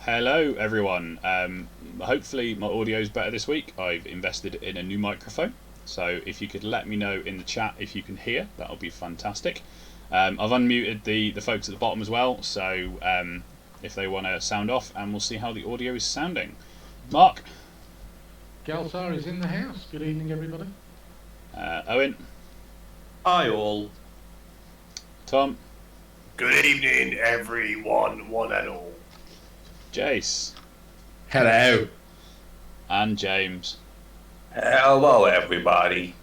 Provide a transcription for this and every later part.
Hello everyone. Hopefully my audio is better this week. I've invested in a new microphone, so if you could let me know in the chat if you can hear, that would be fantastic. I've unmuted the folks at the bottom as well, so if they want to sound off, and we'll see how the audio is sounding. Mark. Galsar is in the house. Good evening, everybody. Owen. Hi all. Tom. Good evening, everyone, one and all. Jace. Hello. And James. Hello, everybody.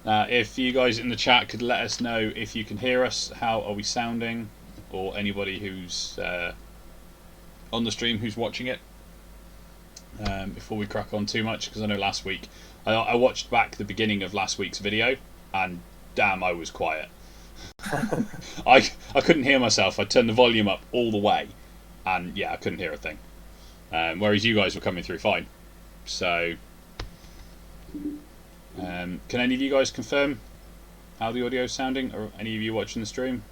If you guys in the chat could let us know if you can hear us, how are we sounding, or anybody who's on the stream who's watching it, before we crack on too much, because I know last week I watched back the beginning of last week's video and damn, I was quiet. I couldn't hear myself. I turned the volume up all the way and yeah, I couldn't hear a thing, whereas you guys were coming through fine. So can any of you guys confirm how the audio is sounding, or any of you watching the stream?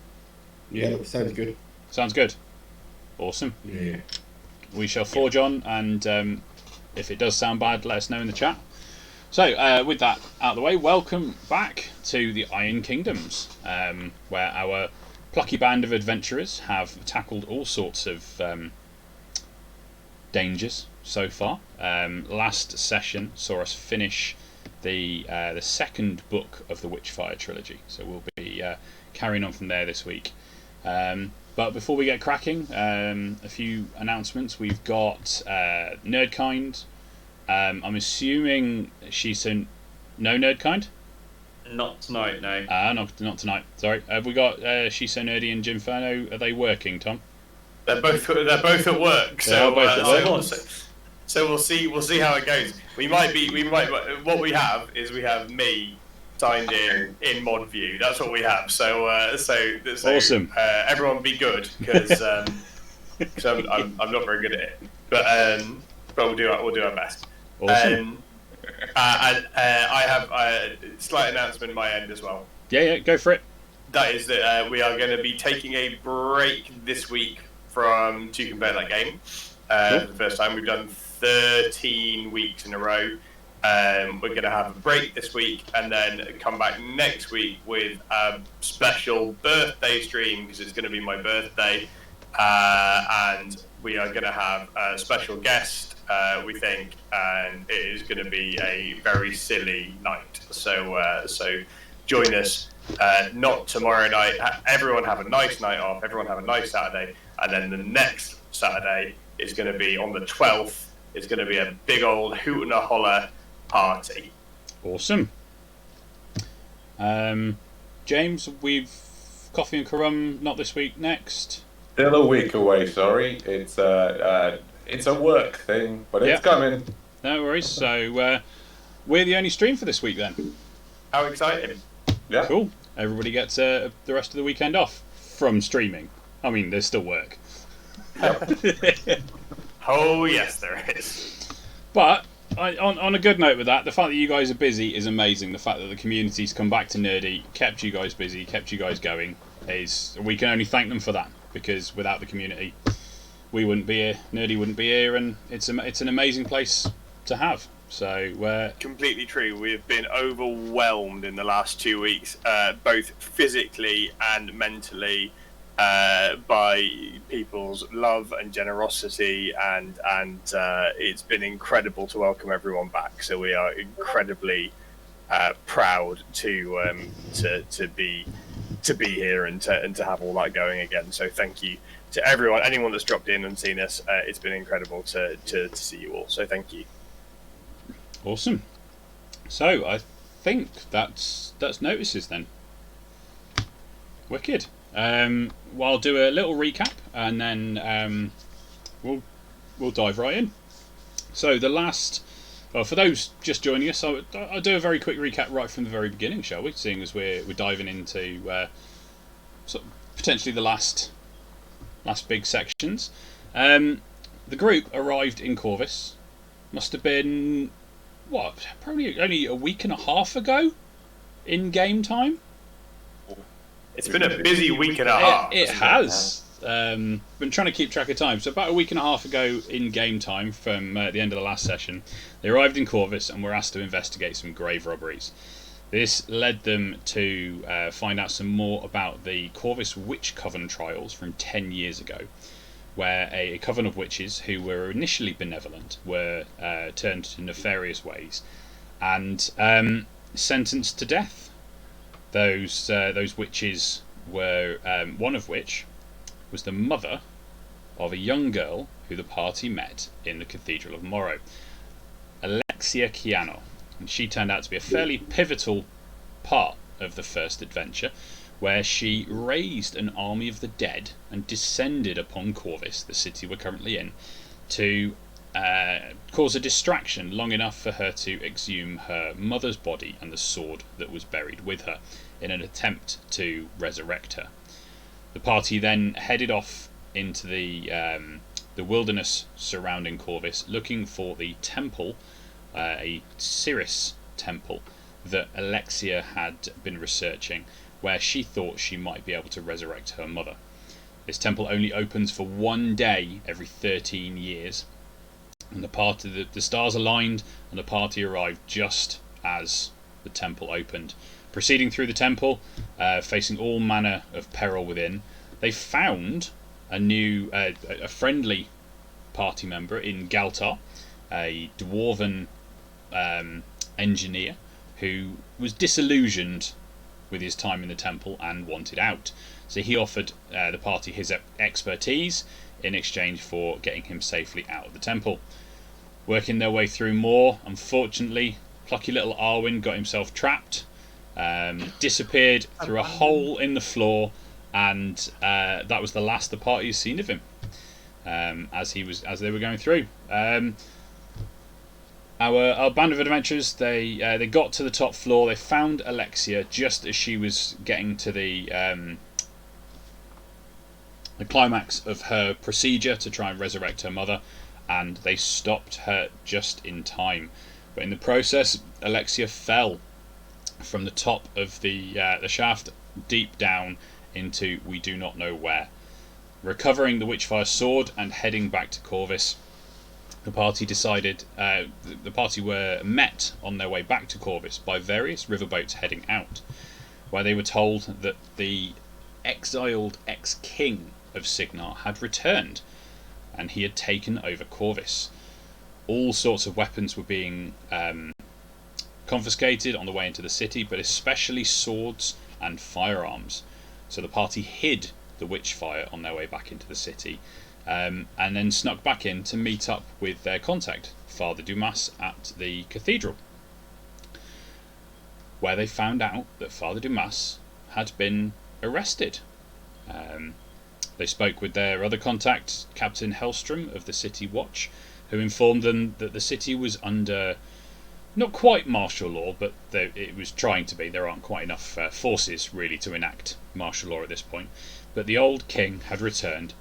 Yeah, it sounds good. Sounds good. Awesome. Yeah. We shall forge on, and if it does sound bad, let us know in the chat. So, with that out of the way, welcome back to the Iron Kingdoms, where our plucky band of adventurers have tackled all sorts of dangers so far. Last session saw us finish the second book of the Witchfire Trilogy, so we'll be carrying on from there this week. But before we get cracking, a few announcements. We've got Nerdkind. I'm assuming she's in no Nerdkind? Not tonight, no. Not tonight. Sorry. Have we got She's So Nerdy and Jimferno? Are they working, Tom? They're both at work, so we'll see how it goes. What we have me signed in mod view. That's what we have. So awesome. Everyone be good, because I'm not very good at it, but we'll do our best. Awesome. And I have a slight announcement on my end as well. Yeah, go for it. That is that we are going to be taking a break this week from To Compare That Game. For the first time, we've done 13 weeks in a row. We're going to have a break this week and then come back next week with a special birthday stream, because it's going to be my birthday. And we are going to have a special guest, we think, and it is going to be a very silly night. So join us. Not tomorrow night. Everyone have a nice night off. Everyone have a nice Saturday. And then the next Saturday is going to be on the 12th. It's going to be a big old hoot and a holler party. Awesome. James, we've Coffee and Karum not this week, next. Still a week away, sorry. It's a work thing, but it's coming. No worries. So we're the only stream for this week then. How exciting. Yeah. Cool. Everybody gets the rest of the weekend off from streaming. I mean, there's still work. Oh, yes, there is. But on a good note with that, the fact that you guys are busy is amazing. The fact that the community's come back to Nerdy, kept you guys busy, kept you guys going, we can only thank them for that, because without the community, we wouldn't be here, Nerdy wouldn't be here, and it's an amazing place to have. So completely true. We've been overwhelmed in the last 2 weeks, both physically and mentally, by people's love and generosity, and it's been incredible to welcome everyone back. So we are incredibly proud to be here and to have all that going again. So thank you to anyone that's dropped in and seen us. It's been incredible to see you all. So thank you. Awesome. So I think that's notices then. Wicked. Well, I'll do a little recap and then we'll dive right in. So for those just joining us, I'll do a very quick recap right from the very beginning, shall we? Seeing as we're diving into sort of potentially the last big sections. The group arrived in Corvus. Must have been probably only a week and a half ago in game time. It's been a busy week and a half. It has. been trying to keep track of time. So about a week and a half ago, in game time from the end of the last session, they arrived in Corvus and were asked to investigate some grave robberies. This led them to find out some more about the Corvus Witch Coven trials from 10 years ago, where a coven of witches who were initially benevolent were turned to nefarious ways and sentenced to death. Those witches were, one of which was the mother of a young girl who the party met in the Cathedral of Morrow, Alexia Chiano. And she turned out to be a fairly pivotal part of the first adventure, where she raised an army of the dead and descended upon Corvus, the city we're currently in, to cause a distraction long enough for her to exhume her mother's body and the sword that was buried with her in an attempt to resurrect her. The party then headed off into the wilderness surrounding Corvus, looking for the temple, a Cirrus temple that Alexia had been researching, where she thought she might be able to resurrect her mother. This temple only opens for one day every 13 years, and the stars aligned, and the party arrived just as the temple opened. Proceeding through the temple, facing all manner of peril within, they found a friendly party member in Galtar, a dwarven engineer who was disillusioned with his time in the temple and wanted out. So he offered the party his expertise in exchange for getting him safely out of the temple. Working their way through more, unfortunately, plucky little Arwen got himself trapped, disappeared through a hole in the floor, and that was the last the party has seen of him as they were going through. Our band of adventurers, they got to the top floor. They found Alexia just as she was getting to the climax of her procedure to try and resurrect her mother, and they stopped her just in time. But in the process, Alexia fell from the top of the shaft deep down into we do not know where. Recovering the Witchfire sword and heading back to Corvus, the party were met on their way back to Corvus by various riverboats heading out, where they were told that the exiled ex-king of Signar had returned, and he had taken over Corvus. All sorts of weapons were being confiscated on the way into the city, but especially swords and firearms. So the party hid the Witchfire on their way back into the city, and then snuck back in to meet up with their contact, Father Dumas, at the cathedral, where they found out that Father Dumas had been arrested. They spoke with their other contact, Captain Hellstrom of the City Watch, who informed them that the city was under not quite martial law, but it was trying to be. There aren't quite enough forces really to enact martial law at this point. But the old king had returned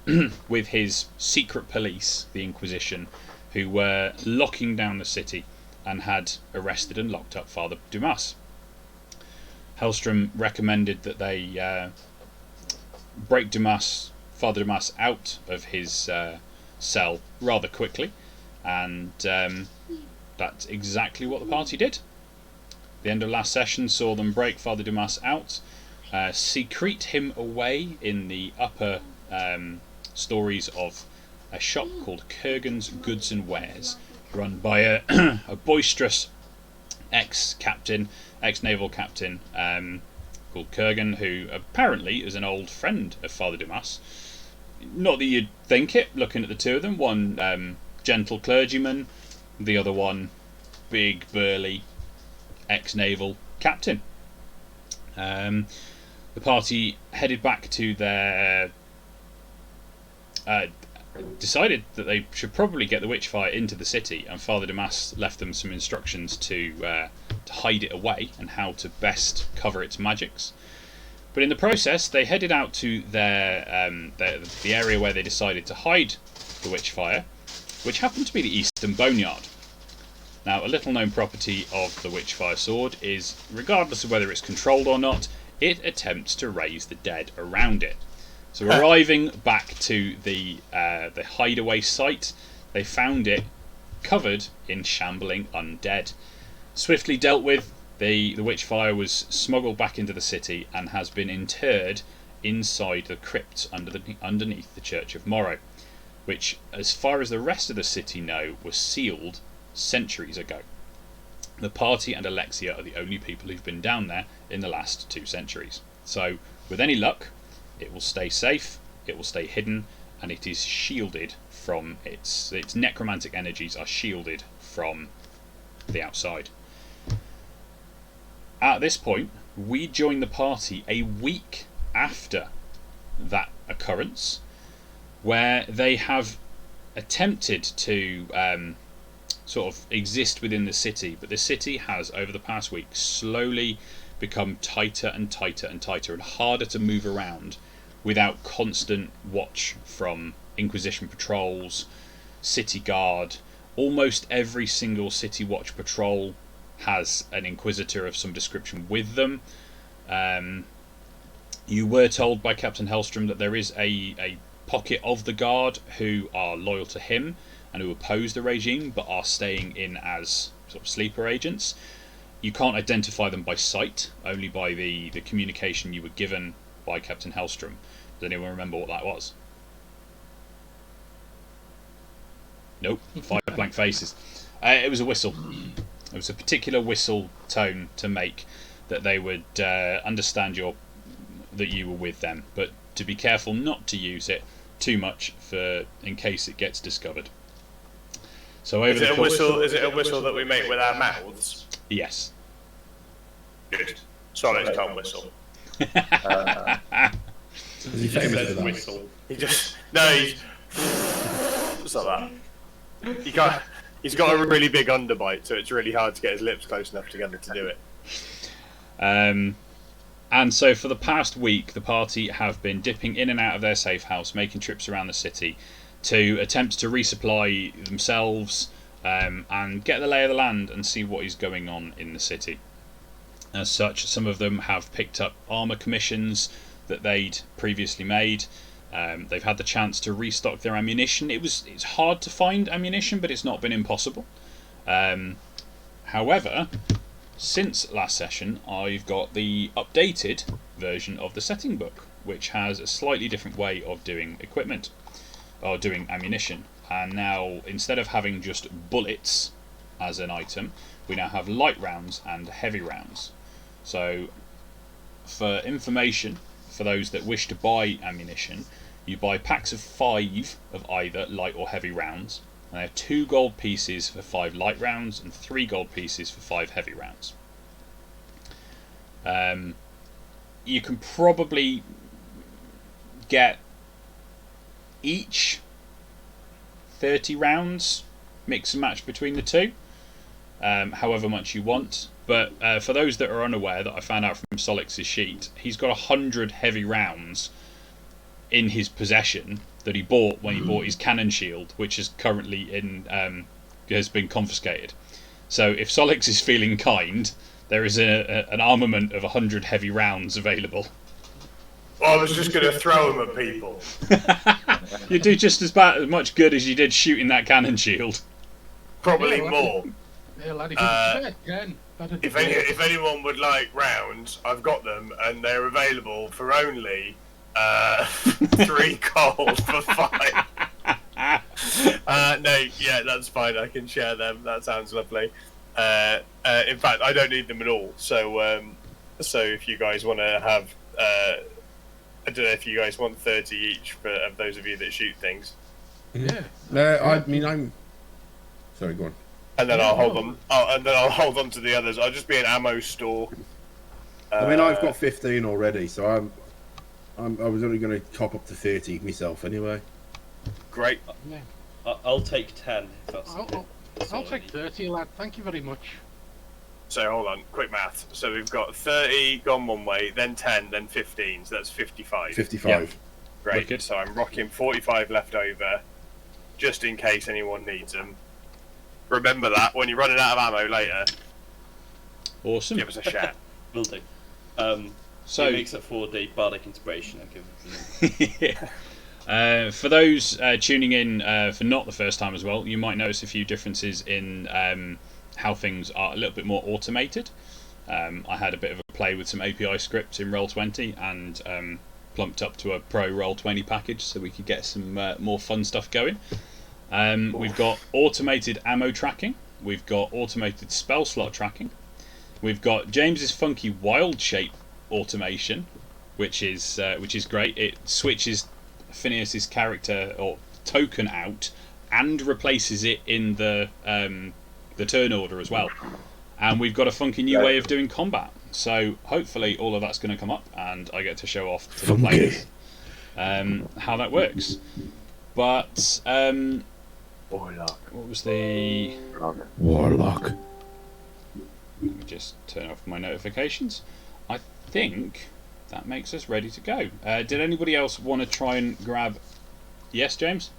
with his secret police, the Inquisition, who were locking down the city and had arrested and locked up Father Dumas. Hellstrom recommended that they break Father Dumas out of his cell rather quickly, and that's exactly what the party did. The end of last session saw them break Father Dumas out, secrete him away in the upper stories of a shop called Kurgan's Goods and Wares, run by a boisterous ex-naval captain called Kurgan, who apparently is an old friend of Father Dumas. Not that you'd think it, looking at the two of them. One gentle clergyman, the other one big, burly, ex-naval captain. The party headed back to their... decided that they should probably get the Witchfire into the city, and Father Dumas left them some instructions to hide it away and how to best cover its magics. But in the process, they headed out to the area where they decided to hide the Witchfire, which happened to be the Eastern Boneyard. Now, a little-known property of the Witchfire sword is, regardless of whether it's controlled or not, it attempts to raise the dead around it. So arriving back to the hideaway site, they found it covered in shambling undead. Swiftly dealt with, the Witchfire was smuggled back into the city and has been interred inside the crypts underneath the Church of Morrow, which, as far as the rest of the city know, was sealed centuries ago. The party and Alexia are the only people who've been down there in the last 2 centuries. So, with any luck, it will stay safe, it will stay hidden, and it is shielded from its necromantic energies are shielded from the outside. At this point, we join the party a week after that occurrence, where they have attempted to sort of exist within the city, but the city has, over the past week, slowly become tighter and tighter and tighter and harder to move around without constant watch from Inquisition patrols, city guard. Almost every single city watch patrol has an Inquisitor of some description with them. You were told by Captain Hellstrom that there is a pocket of the guard who are loyal to him and who oppose the regime but are staying in as sort of sleeper agents. You can't identify them by sight, only by the communication you were given by Captain Hellstrom. Does anyone remember what that was? Nope, 5 blank faces. It was a whistle. It was a particular whistle tone to make that they would understand that you were with them, but to be careful not to use it too much in case it gets discovered. So Is it a whistle that we make with our mouths? Yes. Good. Solids can't whistle. Is he famous for that? Whistle. He's it's not that. He's got a really big underbite, so it's really hard to get his lips close enough together to do it. And so for the past week, the party have been dipping in and out of their safe house, making trips around the city to attempt to resupply themselves and get the lay of the land and see what is going on in the city. As such, some of them have picked up armour commissions that they'd previously made. They've had the chance to restock their ammunition. It's hard to find ammunition, but it's not been impossible. However, since last session, I've got the updated version of the setting book, which has a slightly different way of doing equipment, or doing ammunition. And now, instead of having just bullets as an item, we now have light rounds and heavy rounds. So, for information, for those that wish to buy ammunition, you buy packs of 5 of either light or heavy rounds, and they have 2 gold pieces for 5 light rounds and 3 gold pieces for 5 heavy rounds. You can probably get each 30 rounds, mix and match between the two, however much you want. But for those that are unaware, that I found out from Solix's sheet, he's got 100 heavy rounds in his possession that he bought when he bought his cannon shield, which is currently has been confiscated. So if Solix is feeling kind, there is an armament of 100 heavy rounds available. Well, I was just going to throw them at people. You do just as much good as you did shooting that cannon shield. Probably more. Yeah, laddie, again. If anyone would like rounds, I've got them, and they're available for only 3 gold for 5. No, yeah, that's fine. I can share them. That sounds lovely. In fact, I don't need them at all. So if you guys want to have, I don't know if you guys want 30 each of those of you that shoot things. Yeah. I mean, I'm. Sorry, go on. And then I'll hold them. And then I'll hold on to the others. I'll just be an ammo store. I mean, I've got 15 already, so I was only going to cop up to 30 myself anyway. Great. Yeah. I'll take 10. If that's I'll take 30, lad. Thank you very much. So hold on, quick math. So we've got 30 gone one way, then 10, then 15. So that's 55. 55. Yeah. Great. Wicked. So I'm rocking 45 left over, just in case anyone needs them. Remember that when you're running out of ammo later. Awesome. Give us a shout. Will do. So it makes it 4D bardic inspiration. I give for those tuning in for not the first time as well, you might notice a few differences in how things are a little bit more automated. I had a bit of a play with some API scripts in Roll20 and plumped up to a Pro Roll20 package so we could get some more fun stuff going. We've got automated ammo tracking. We've got automated spell slot tracking. We've got James's funky wild shape automation, which is great. It switches Phineas's character or token out and replaces it in the turn order as well. And we've got a funky new way of doing combat. So hopefully all of that's going to come up, and I get to show off to the players how that works. But Warlock. what was the Warlock. Let me just turn off my notifications. I think that makes us ready to go. Did anybody else want to try and grab... Yes, James?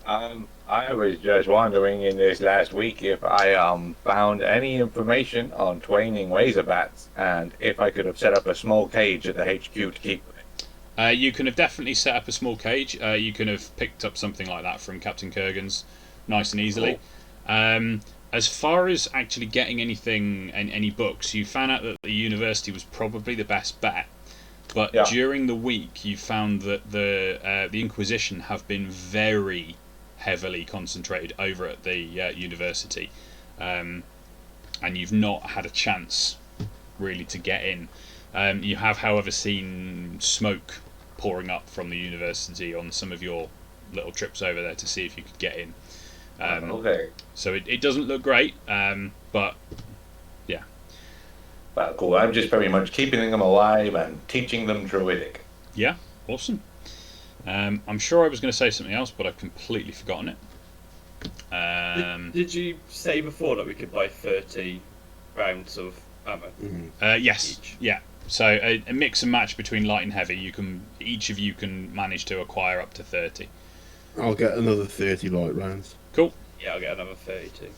I was just wondering in this last week if I found any information on training Razorbats and if I could have set up a small cage at the HQ to keep them. You can have definitely set up a small cage. You can have picked up something like that from Captain Kurgan's nice and easily. Cool. As far as actually getting anything, any books, you found out that the university was probably the best bet. But during the week, you found that the Inquisition have been very heavily concentrated over at the university, and you've not had a chance really to get in. You have, however, seen smoke pouring up from the university on some of your little trips over there to see if you could get in. Okay. So it doesn't look great, but yeah. Well, cool. I'm just very much keeping them alive and teaching them Druidic. Yeah, awesome. I'm sure I was going to say something else, but I've completely forgotten it. Did you say before that we could buy 30 rounds of ammo? Yes. Each? Yeah. So a mix and match between light and heavy. Each of you can manage to acquire up to 30. I'll get another 30 light rounds. Cool. Yeah, I'll get another 32.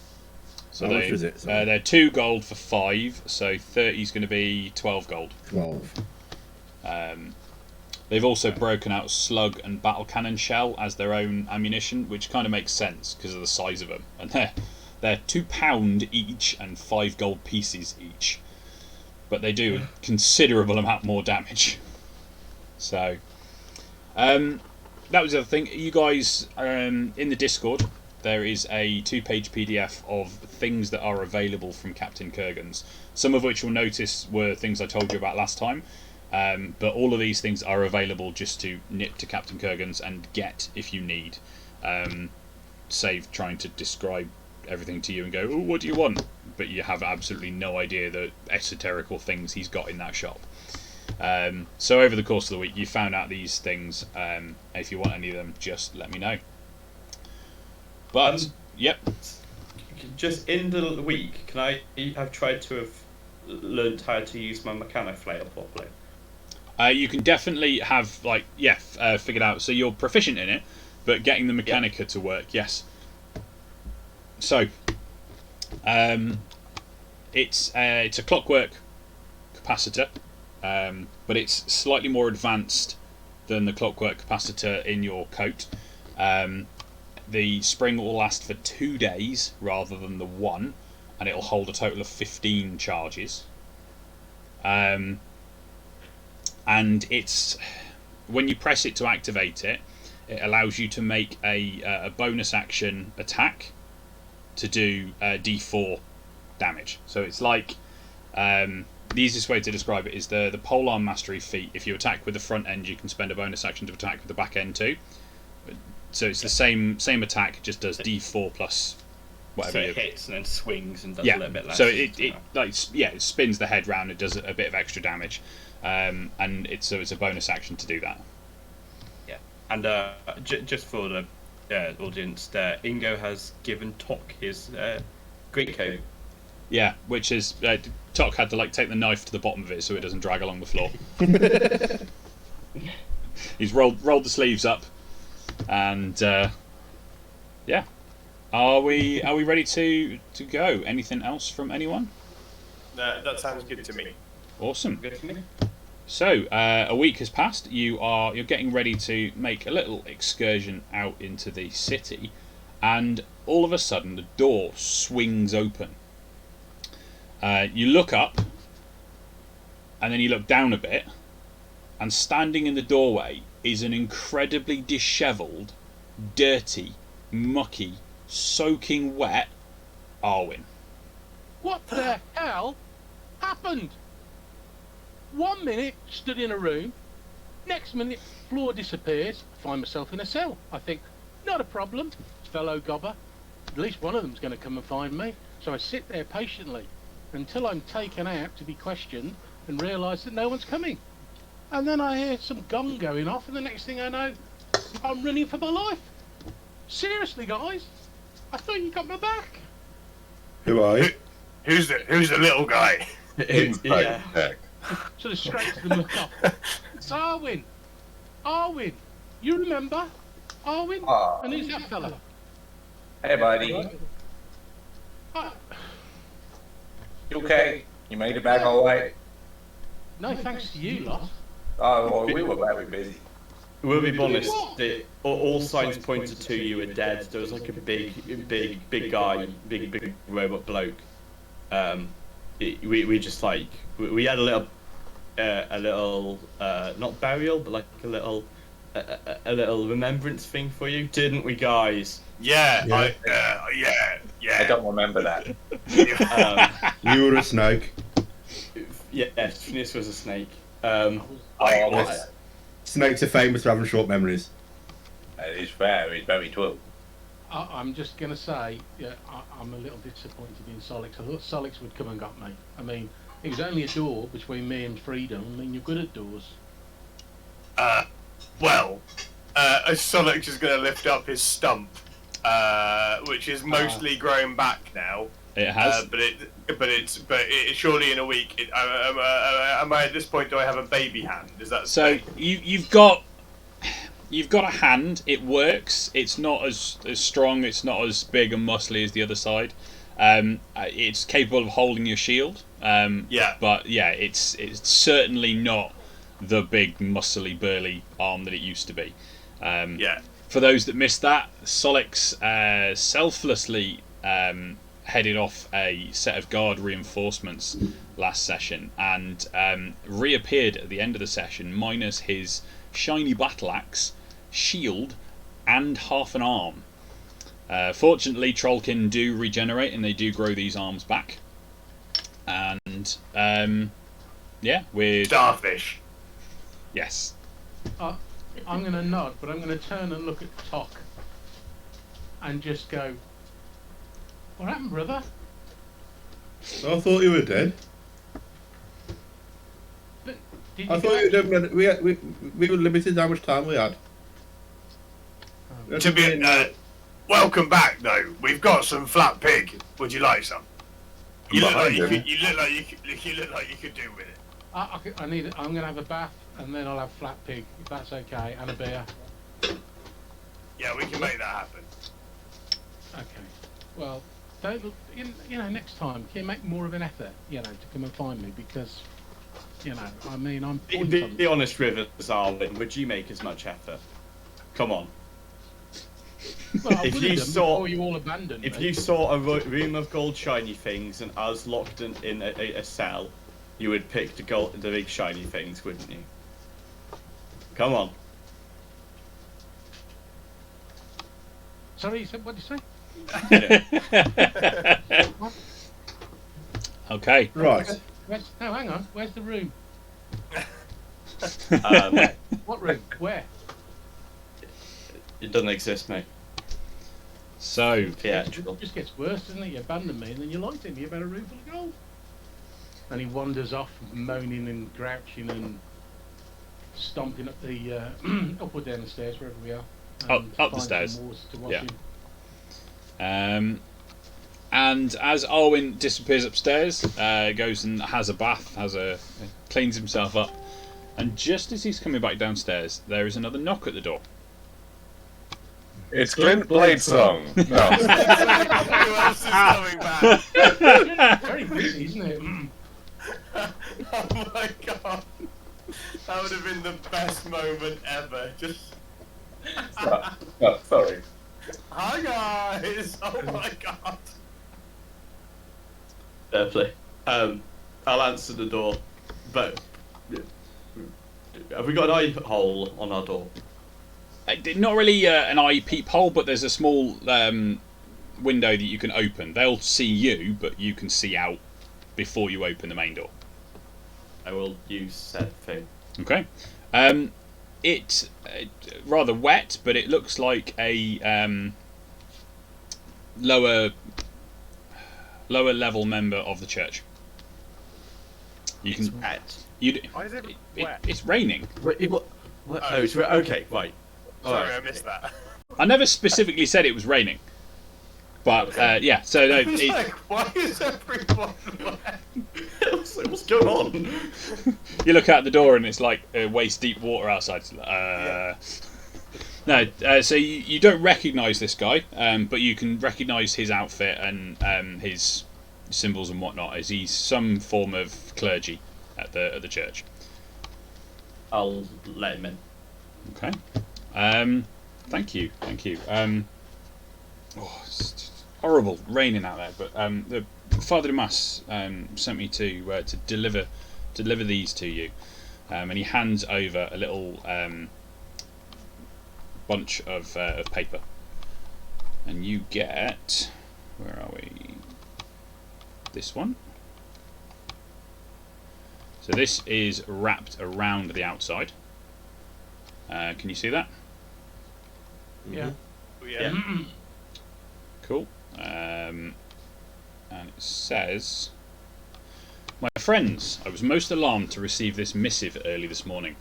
So how much was it? They're 2 gold for 5, so 30 is going to be 12 gold. 12. They've also broken out slug and battle cannon shell as their own ammunition, which kind of makes sense because of the size of them. And they're £2 each and 5 gold pieces each, but they do a considerable amount more damage. So that was the other thing. You guys, in the Discord, there is a 2-page PDF of things that are available from Captain Kurgan's. Some of which you'll notice were things I told you about last time. But all of these things are available just to nip to Captain Kurgan's and get if you need. Save trying to describe everything to you and go, oh, what do you want? But you have absolutely no idea the esoterical things he's got in that shop. So over the course of the week, you found out these things. If you want any of them, just let me know. But, yep. Just in the week, can I have tried to have learned how to use my mechanic flail properly? You can definitely have, figured out. So you're proficient in it, but getting the Mechanica to work, yes. So, it's a clockwork capacitor, but it's slightly more advanced than the clockwork capacitor in your coat. The spring will last for 2 days rather than the 1, and it'll hold a total of 15 charges. And it's when you press it to activate it, it allows you to make a bonus action attack to do D4 damage. So it's like the easiest way to describe it is the polearm mastery feat. If you attack with the front end, you can spend a bonus action to attack with the back end too. So it's the same attack, just does D4 plus whatever. So it hits and then swings and does a little bit less. So it spins the head round. It does a bit of extra damage, and it's a bonus action to do that. Yeah, and just for the audience, there, Ingo has given Tok his great coat. Yeah, which is Tok had to take the knife to the bottom of it so it doesn't drag along the floor. He's rolled the sleeves up. And yeah, are we ready to go? Anything else from anyone? That sounds good to me. Awesome. Good for me. So a week has passed. You're getting ready to make a little excursion out into the city, and all of a sudden the door swings open. You look up, and then you look down a bit, and standing in the doorway is an incredibly dishevelled, dirty, mucky, soaking wet Arwen. What the hell happened? 1 minute stood in a room, next minute floor disappears, I find myself in a cell. I think, not a problem, fellow gobber. At least one of them's going to come and find me. So I sit there patiently until I'm taken out to be questioned and realise that no one's coming. And then I hear some gong going off, and the next thing I know, I'm running for my life. Seriously, guys, I thought you got my back. Who are you? Who's the little guy? Yeah. Sort of scrapes them up. It's Arwen. Arwen. You remember? Arwen? Ah. And who's that fella? Hey, buddy. Uh, You okay? You made it back all right? no thanks to you, lot. Oh, well, we were very busy. We'll be honest, all signs pointed to you were dead. There was like a big guy, big robot bloke. We just like we had a little not burial, but like a little remembrance thing for you, didn't we, guys? Yeah, I don't remember that. You were a snake. Yes, this was a snake. Snakes are famous for having short memories. That is fair. It's very true. I'm just going to say, I'm a little disappointed in Solix. I thought Solix would come and got me. I mean, it was only a door between me and freedom. I mean, you're good at doors. Solix is going to lift up his stump, which is mostly grown back now. It has. But surely in a week. Am I at this point? Do I have a baby hand? Is that So you've got a hand. It works. It's not as strong. It's not as big and muscly as the other side. It's capable of holding your shield. Yeah. But yeah, it's certainly not the big muscly burly arm that it used to be. Yeah. For those that missed that, Solix selflessly headed off a set of guard reinforcements last session and reappeared at the end of the session minus his shiny battle axe, shield, and half an arm. Fortunately, Trollkin do regenerate and they do grow these arms back. And we're Starfish. yes. I'm going to nod, but I'm going to turn and look at Tok and just go, what happened, brother? I thought you were dead. But did I you thought you were dead. We were limited how much time we had. To be welcome back though. We've got some flat pig. Would you like some? You look like you could. You look like you could do with it. I'm going to have a bath and then I'll have flat pig, if that's okay, and a beer. Yeah, we can make that happen. Okay. Well, don't next time, can you make more of an effort, to come and find me, because, I mean, I'm... Be honest with us, Arwen. Would you make as much effort? Come on. Well, I If would you have done saw- before you all abandoned If me. you saw a room of gold shiny things and us locked in a cell, you would pick the big shiny things, wouldn't you? Come on. Sorry, what did you say? Okay. Right. No, hang on. Where's the room? Um, What room? Where? it doesn't exist, mate. So Theatrical. It just gets worse, doesn't it? You abandon me and then you lie to me about a room full of gold. And he wanders off, moaning and grouching and stomping up the up or down the stairs, wherever we are. Up the finds stairs. some walls to watch Yeah. him. And as Arwen disappears upstairs, goes and has a bath, cleans himself up, and just as he's coming back downstairs, there is another knock at the door. It's Clint Bladesong. No. Who else is coming back? Very busy, isn't it? Oh my god. That would have been the best moment ever. Just. Sorry. Hi guys! Oh my god! Fair play. I'll answer the door, but have we got an eye hole on our door? Not really an eye peephole, but there's a small window that you can open. They'll see you, but you can see out before you open the main door. I will use said thing. Okay. It's rather wet, but it looks like a lower level member of the church. You can. It's wet. Why is it wet? It's raining. Wait, what? Oh, it's okay. Right. Sorry, Alright. I missed that. I never specifically said it was raining, but yeah. So no, It's like, why is everyone wet? What's going on? you look out the door and it's like waist deep water outside. No, so you don't recognise this guy, but you can recognise his outfit and his symbols and whatnot, as he's some form of clergy at the church. I'll let him in. Okay. Thank you. It's horrible raining out there, but the Father Dumas sent me to deliver these to you, and he hands over a little bunch of paper, and you get, where are we? This one. So this is wrapped around the outside. Can you see that? Yeah. Yeah. Cool. And it says, "My friends, I was most alarmed to receive this missive early this morning.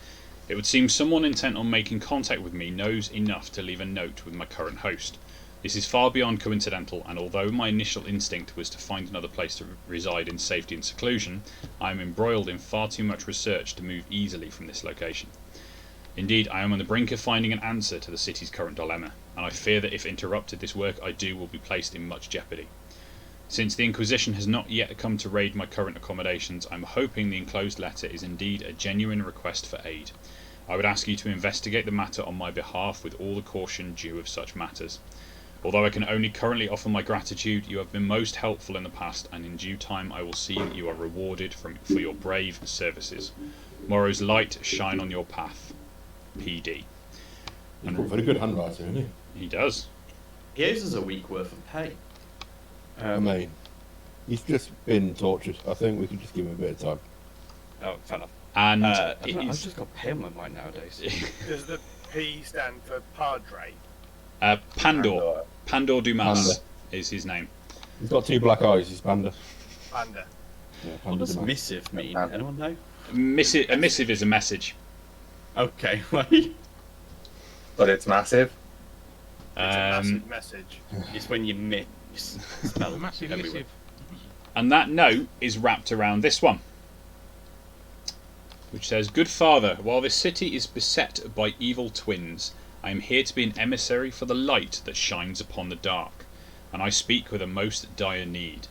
It would seem someone intent on making contact with me knows enough to leave a note with my current host. This is far beyond coincidental, and although my initial instinct was to find another place to reside in safety and seclusion, I am embroiled in far too much research to move easily from this location. Indeed, I am on the brink of finding an answer to the city's current dilemma, and I fear that if interrupted, this work I do will be placed in much jeopardy. Since the Inquisition has not yet come to raid my current accommodations, I am hoping the enclosed letter is indeed a genuine request for aid. I would ask you to investigate the matter on my behalf with all the caution due of such matters. Although I can only currently offer my gratitude, you have been most helpful in the past, and in due time I will see that you are rewarded for your brave services. Morrow's light shine on your path. PD." He's got very good handwriting, isn't He does. He owes us a week worth of pay. he? I mean, he's just been tortured. I think we could just give him a bit of time. Oh, fair enough. And I've it is just got pay on my mind nowadays. Does the P stand for Padre? Pandor Dumas Panda. is his name. He's got two black eyes. He's panda. Panda. Yeah, What panda does Dumas. missive mean? Panda. Anyone know? A missive is a message. Okay, right. But it's massive. It's a massive message. It's when you miss spell Massive everywhere. missive. And that note is wrapped around this one, which says, "Good Father, while this city is beset by evil twins, I am here to be an emissary for the light that shines upon the dark, and I speak with a most dire need.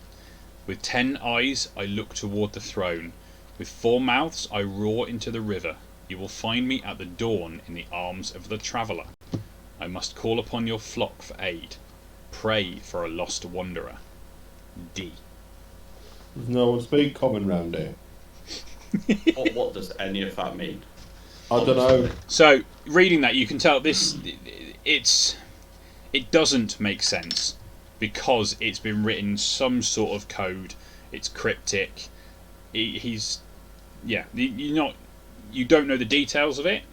With 10 eyes I look toward the throne, with 4 mouths I roar into the river. You will find me at the dawn in the arms of the traveller. I must call upon your flock for aid. Pray for a lost wanderer. D." There's no one speak common round here. What does any of that mean? I don't know. So, reading that, you can tell it doesn't make sense because it's been written some sort of code. It's cryptic. You don't know the details of it,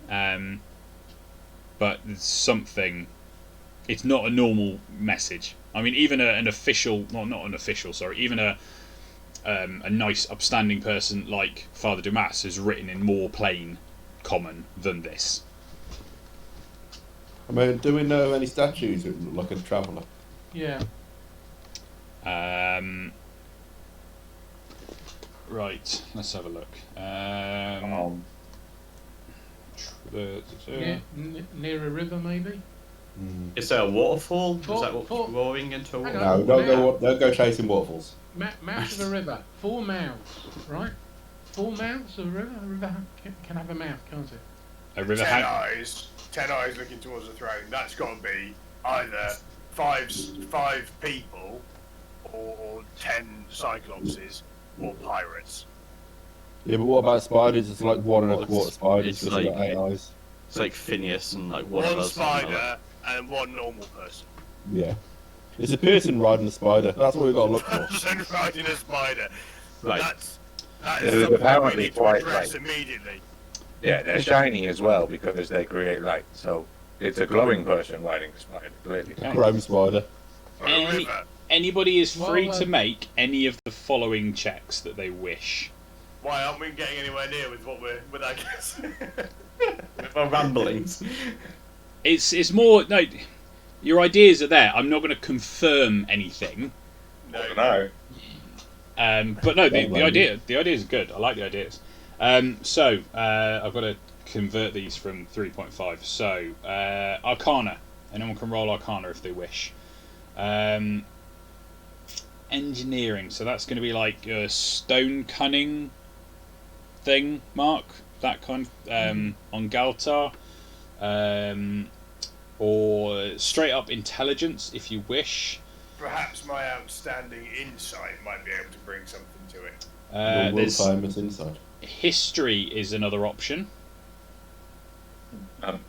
but there's something. It's not a normal message. I mean, even an official, well, not an official, sorry, even a nice, upstanding person like Father Dumas has written in more plain common than this. I mean, do we know of any statues that look like a traveller? Yeah. Right, let's have a look. Near a river, maybe? Is there a waterfall? Is Four- that what's four- roaring into a Hang waterfall? on. No, don't go chasing waterfalls. Mouth of a river. 4 mouths, right? Four mounts of a river. A river can have a mount, can't it? A river Ten hag. eyes. 10 eyes looking towards the throne. That's got to be either five people, or 10 cyclopses, or pirates. Yeah, but what about spiders? It's like 1.25 spiders It's because they've got like- 8 eyes. It's like Phineas and like one of One us. spider and one normal person. Yeah. It's a person riding a spider. That's what we've got to look for. Person riding a spider. Right. That It is is something we apparently need to quite address like- immediately. Yeah, they're shiny as well because they create light. So it's a glowing person riding the spider, clearly. Chrome spider. Or a Any- river. Anybody is free Well, to make any of the following checks that they wish. Why aren't we getting anywhere near with what we're with our guess? With our ramblings. It's more no. Your ideas are there. I'm not going to confirm anything. No. But no, the Well, idea is good. I like the ideas. So I've got to convert these from 3.5. So Arcana. Anyone can roll Arcana if they wish. Engineering. So that's going to be like a stone cunning thing, Mark. That kind on Galtar. Or straight up intelligence if you wish. Perhaps my outstanding insight might be able to bring something to it. Your There's famous inside. history is another option. Um,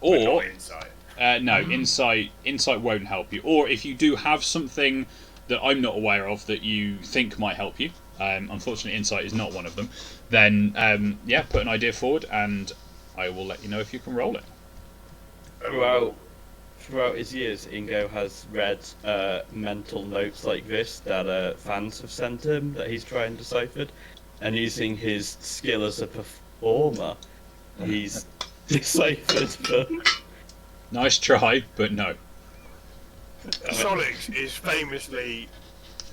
But Or not insight. no, insight won't help you. Or if you do have something that I'm not aware of that you think might help you, unfortunately insight is not one of them, then yeah, put an idea forward and I will let you know if you can roll it. Throughout his years, Ingo has read mental notes like this that fans have sent him that he's trying deciphered, and using his skill as a performer, he's deciphered them. Nice try, but no. Solix is famously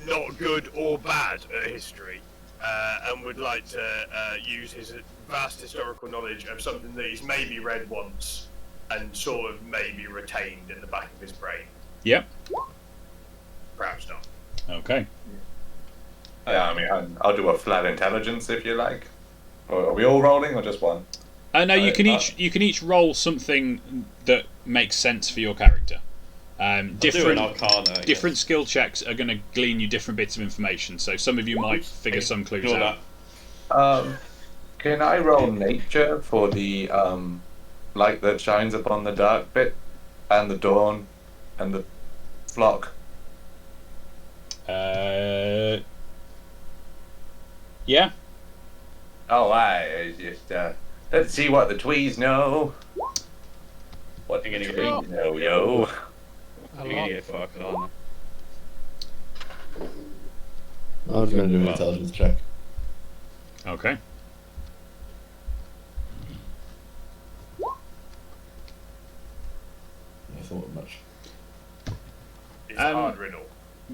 not good or bad at history, and would like to use his vast historical knowledge of something that he's maybe read once and sort of maybe retained in the back of his brain. Yep. Perhaps not. Okay. Yeah, I mean, I'll do a flat intelligence if you like. Or are we all rolling or just one? No, you can each roll something that makes sense for your character. Different Arcana. I different guess. skill checks are going to glean you different bits of information. So some of you might figure some clues Ignore out. Can I roll nature for the light that shines upon the dark bit, and the dawn, and the flock? Yeah. Oh, I just let's see what the twees know. What You're the gonna twees know, yo. A You're lot. gonna get for Arcana. I was going to do an intelligence check. Okay. I thought much. It's a hard riddle.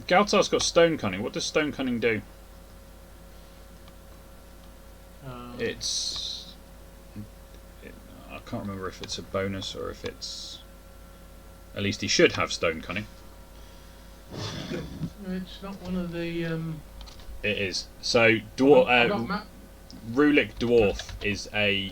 Galtar's got stone cunning. What does stone cunning do? It's. I can't remember if it's a bonus or if it's. At least he should have stone cunning. It's not one of the. It is. So, I've got map. Rulic dwarf is a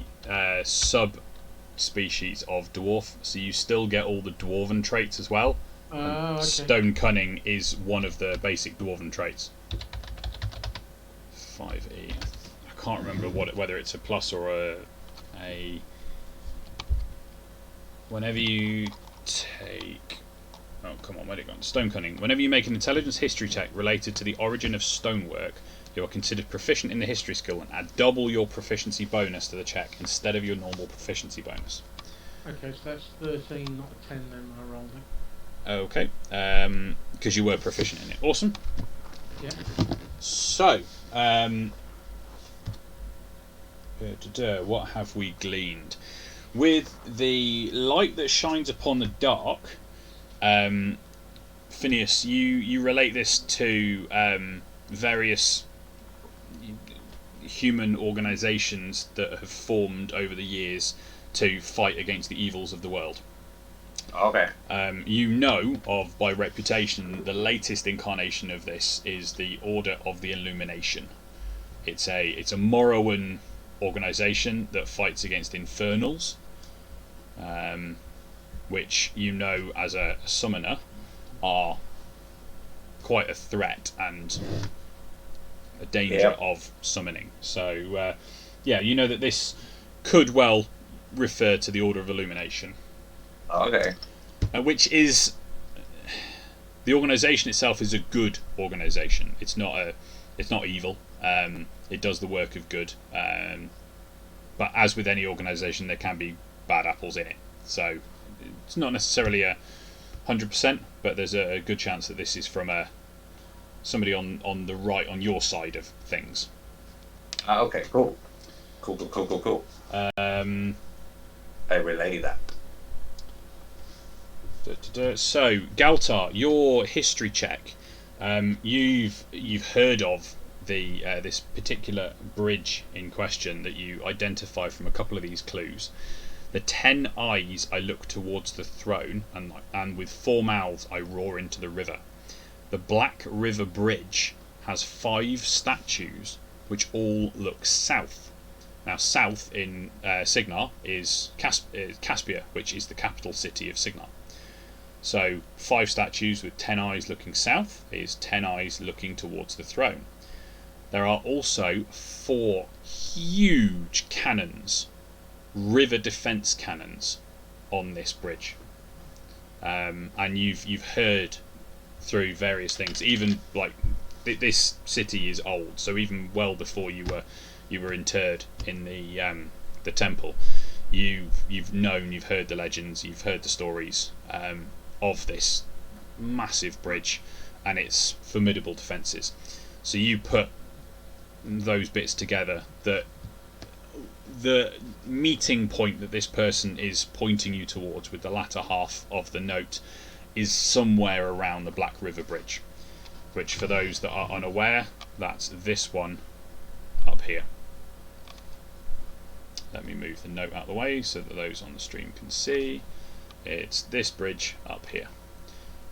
sub-species of dwarf, so you still get all the dwarven traits as well. Okay. Stone cunning is one of the basic dwarven traits. 5e. I can't remember whether it's a plus or a. Whenever you take. Oh, come on, where'd it gone? Stone cunning. Whenever you make an intelligence history check related to the origin of stonework, you are considered proficient in the history skill and add double your proficiency bonus to the check instead of your normal proficiency bonus. Okay, so that's 13, not a 10 then when I rolled it. Okay, because you were proficient in it. Awesome. Yeah. So, what have we gleaned? With the light that shines upon the dark, Phineas, you relate this to various human organisations that have formed over the years to fight against the evils of the world. Okay. You know of, by reputation, the latest incarnation of this is the Order of the Illumination. It's a Morrowan organisation that fights against Infernals, which you know as a summoner are quite a threat and a danger of summoning. So yeah, you know that this could well refer to the Order of Illumination. Okay. Which is, the organisation itself is a good organisation. It's not evil. It does the work of good. But as with any organisation, there can be bad apples in it. So it's not necessarily 100%, but there's a good chance that this is from somebody on the right, on your side of things. Okay. Cool. Cool. I relay that. So, Galtar, your history check. You've heard of this particular bridge in question that you identify from a couple of these clues. The 10 eyes I look towards the throne, and with 4 mouths I roar into the river. The Black River Bridge has 5 statues which all look south. Now, south in Signar is Caspia, which is the capital city of Signar. So 5 statues with 10 eyes looking south is 10 eyes looking towards the throne. There are also 4 huge cannons, river defence cannons, on this bridge. And you've heard through various things, even like this city is old, so even well before you were interred in the temple, you've heard the legends, you've heard the stories of this massive bridge and its formidable defences. So you put those bits together, that the meeting point that this person is pointing you towards with the latter half of the note is somewhere around the Black River Bridge, which, for those that are unaware, that's this one up here. Let me move the note out of the way so that those on the stream can see. It's this bridge up here.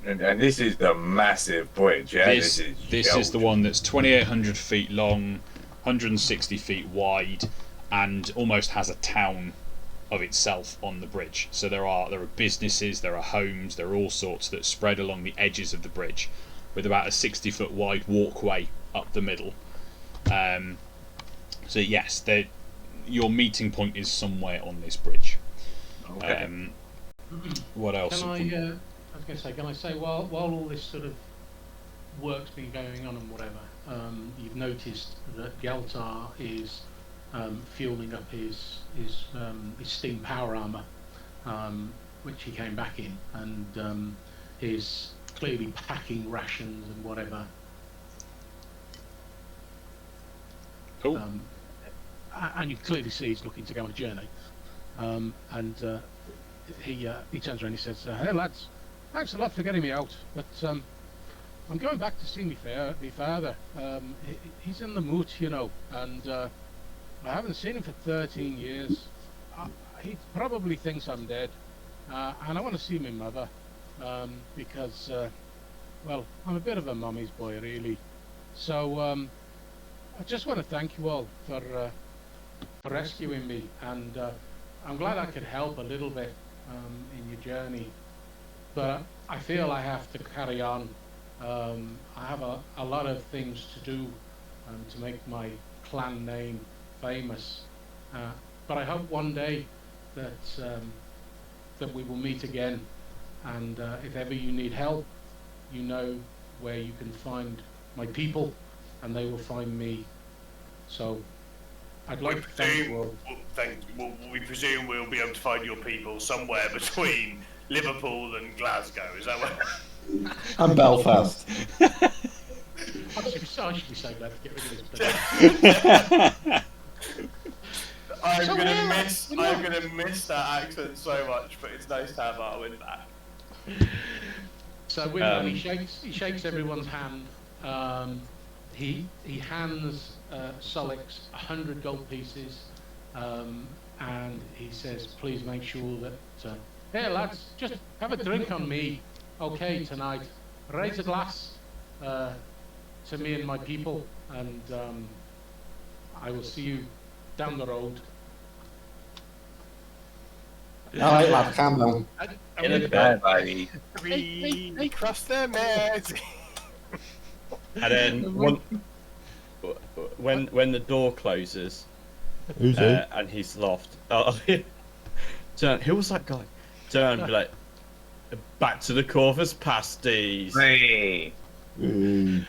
And this is the massive bridge, yeah? This is the one that's 2,800 feet long, 160 feet wide, and almost has a town of itself on the bridge. So there are businesses, there are homes, there are all sorts that spread along the edges of the bridge, with about a 60-foot wide walkway up the middle. So yes, your meeting point is somewhere on this bridge. Okay. What else? I was going to say, can I say, while all this sort of work's been going on and whatever, you've noticed that Galtar is fueling up his steam power armor, which he came back in, and is clearly packing rations and whatever. Cool. And you clearly see he's looking to go on a journey. He turns around and he says, "Hey lads, thanks a lot for getting me out, but I'm going back to see my father. He's in the moot, you know, and I haven't seen him for 13 years. He probably thinks I'm dead, and I want to see my mother, because, well, I'm a bit of a mummy's boy, really. So I just want to thank you all for rescuing me, and I'm glad I could help a little bit in your journey, but I feel I have to carry on. I have a lot of things to do to make my clan name famous, but I hope one day that we will meet again, and if ever you need help, you know where you can find my people, and they will find me. So I'd like to thank you all. We presume we'll be able to find your people somewhere between Liverpool and Glasgow. Is that what? And Belfast. I should be so glad to get rid of this place. I'm gonna miss that accent so much, but it's nice to have Arwen back. So he shakes everyone's hand. He hands Solix 100 gold pieces, and he says, "Please make sure that Hey lads, just have a drink on me, okay, tonight. Raise a glass to me and my people, and I will see you down the road. Alright, lad, calm down. In a Bye, bit. buddy. We cross the net. And then when the door closes Who's and he's lost, turn. Who was that guy? Turn and be like, back to the Corvus pasties. Hey. who?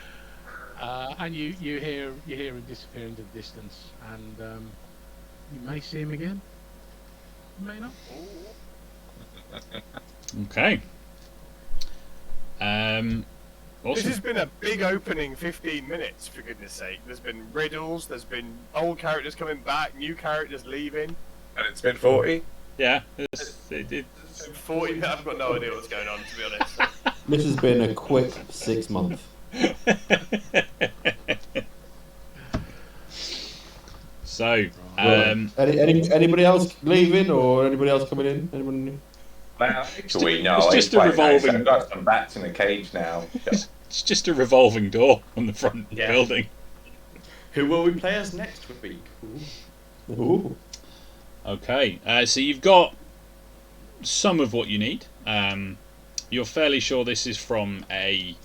And you hear him disappear into the distance, and you may see him again. You may not. Okay. This Awesome. has been a big opening 15 minutes, for goodness sake. There's been riddles, there's been old characters coming back, new characters leaving. And it's been 40. Yeah. 40 minutes, I've got no idea what's going on, to be honest. This has been a quick 6 months. So, Anybody else leaving or anybody else coming in? Anyone new? Well, actually, no. it's just a quite nice. revolving- I've got some bats in a cage now. it's just a revolving door on the front Yeah. building. Who will we play as next week? Ooh. Okay, so you've got some of what you need. You're fairly sure this is from a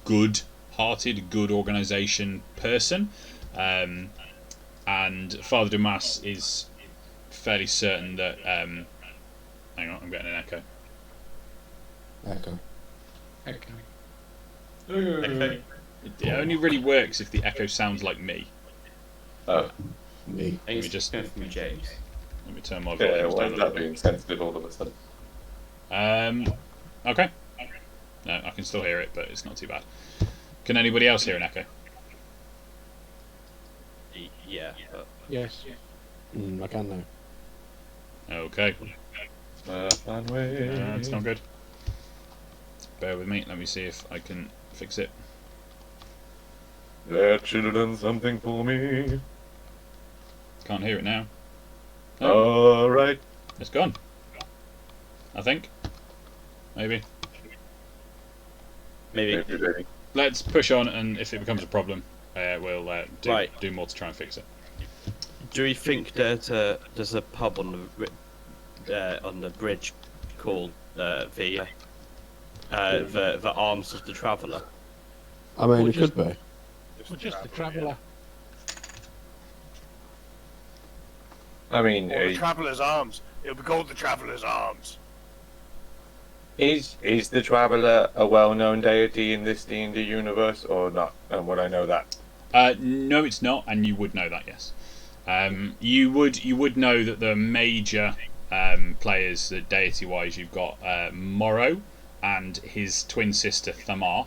good-hearted, good organisation person, and Father Dumas is fairly certain that. Hang on, I'm getting an echo. Echo. Okay. It only really works if the echo sounds like me. Oh, Me. I think me it's just- coming from you, James. Let me turn my Yeah, volumes why down a is little that bit. being sensitive all of a sudden? Okay. No, I can still hear it, but it's not too bad. Can anybody else hear an echo? Yeah. But Yes. I can now. Okay. Way. It's not good. Bear with me. Let me see if I can fix it. That should have done something for me. Can't hear it now. Alright. It's gone. I think. Maybe. maybe. Let's push on, and if it becomes a problem, we'll do more to try and fix it. Do we think that there's a pub on the bridge called the Arms of the Traveller? I mean, it could be. Well, just the traveller. I mean, Or the Traveller's Arms. It'll be called the Traveller's Arms. is the Traveller a well-known deity in this D&D universe or not? And would I know that? No, it's not, and you would know that. Yes, you would know that the major players, deity-wise, you've got Morrow and his twin sister Thamar.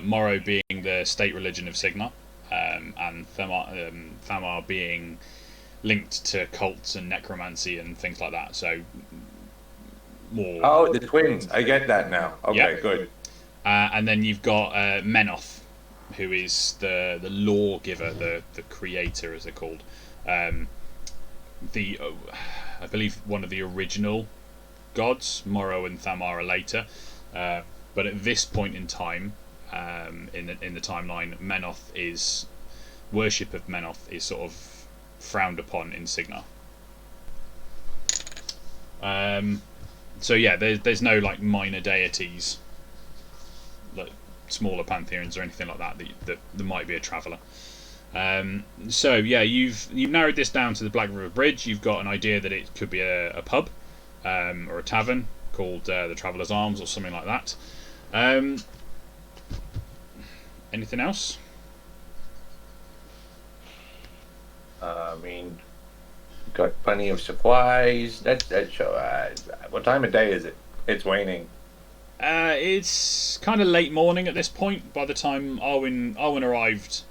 Morrow being the state religion of Signar, and Thamar being linked to cults and necromancy and things like that. So more. Oh, the twins. I get that now. Okay, Yeah. good. And then you've got Menoth, who is the lawgiver, the creator, as they're called. I believe one of the original gods. Morrow and Thamar are later, but at this point in time, in the timeline, worship of Menoth is sort of frowned upon in Signar. So yeah, there's no like minor deities, like smaller pantheons or anything like that that might be a traveller. So yeah, you've narrowed this down to the Black River Bridge. You've got an idea that it could be a pub or a tavern called the Traveller's Arms or something like that. Anything else? I mean, got plenty of supplies. That's what time of day is it? It's waning. It's kind of late morning at this point. By the time Arwen arrived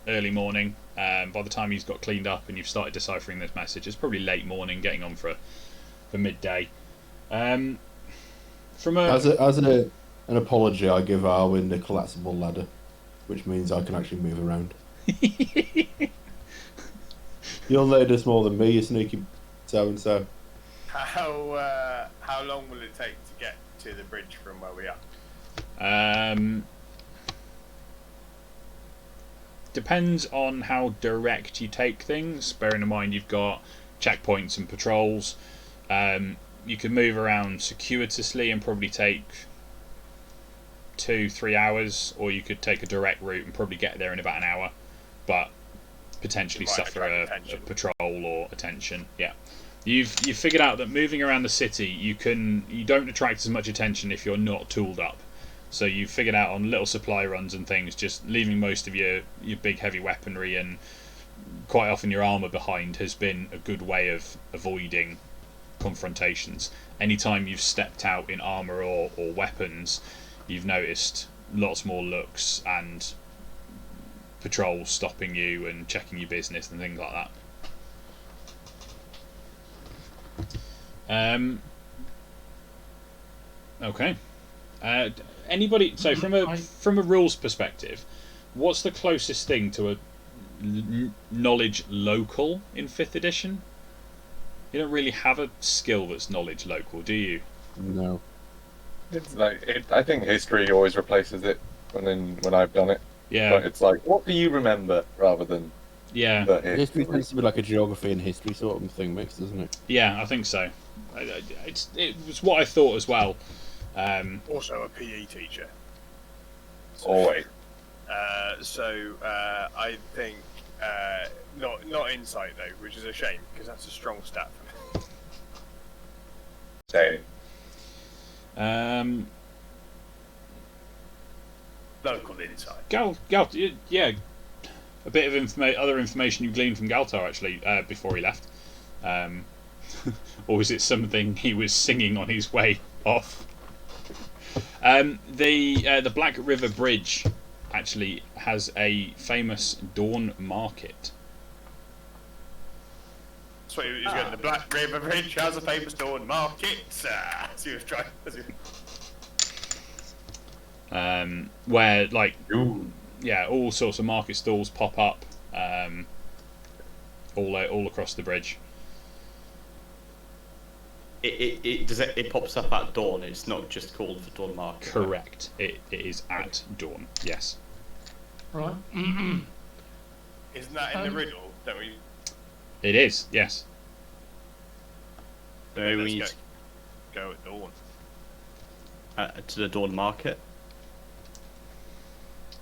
early morning, by the time he's got cleaned up and you've started deciphering this message, it's probably late morning, getting on for midday. From As an apology, I give Arwen a collapsible ladder, which means I can actually move around. You'll notice more than me, you sneaky so and so. How long will it take to get to the bridge from where we are? Depends on how direct you take things. Bearing in mind you've got checkpoints and patrols. You can move around circuitously and probably take 2-3 hours, or you could take a direct route and probably get there in about an hour, but potentially suffer a patrol or attention. Yeah, you've figured out that moving around the city, you don't attract as much attention if you're not tooled up. So you've figured out on little supply runs and things, just leaving most of your big heavy weaponry and quite often your armour behind has been a good way of avoiding confrontations. Anytime you've stepped out in armour or weapons, you've noticed lots more looks and patrols stopping you and checking your business and things like that. Okay. Anybody? So from a rules perspective, what's the closest thing to a knowledge local in 5th edition? You don't really have a skill that's knowledge local, do you? No. It's I think history always replaces it when I've done it. Yeah. But it's like, what do you remember rather than the history tends to be like a geography and history sort of thing mixed, doesn't it? Yeah, I think so. It was what I thought as well. Also a PE teacher. Always. I think not insight though, which is a shame because that's a strong stat for me. Same. Local insight. Yeah, a bit of other information you gleaned from Galtar actually before he left, or was it something he was singing on his way off? The Black River Bridge actually has a famous dawn market. So he was going. The Black River Bridge has a famous dawn market. As he was trying. Where all sorts of market stalls pop up, all across the bridge. It pops up at dawn. It's not just called for dawn market. Correct. It is at dawn. Yes. Right. Isn't that in the riddle? Don't we? It is. Yes. So we need to go at dawn. To the dawn market.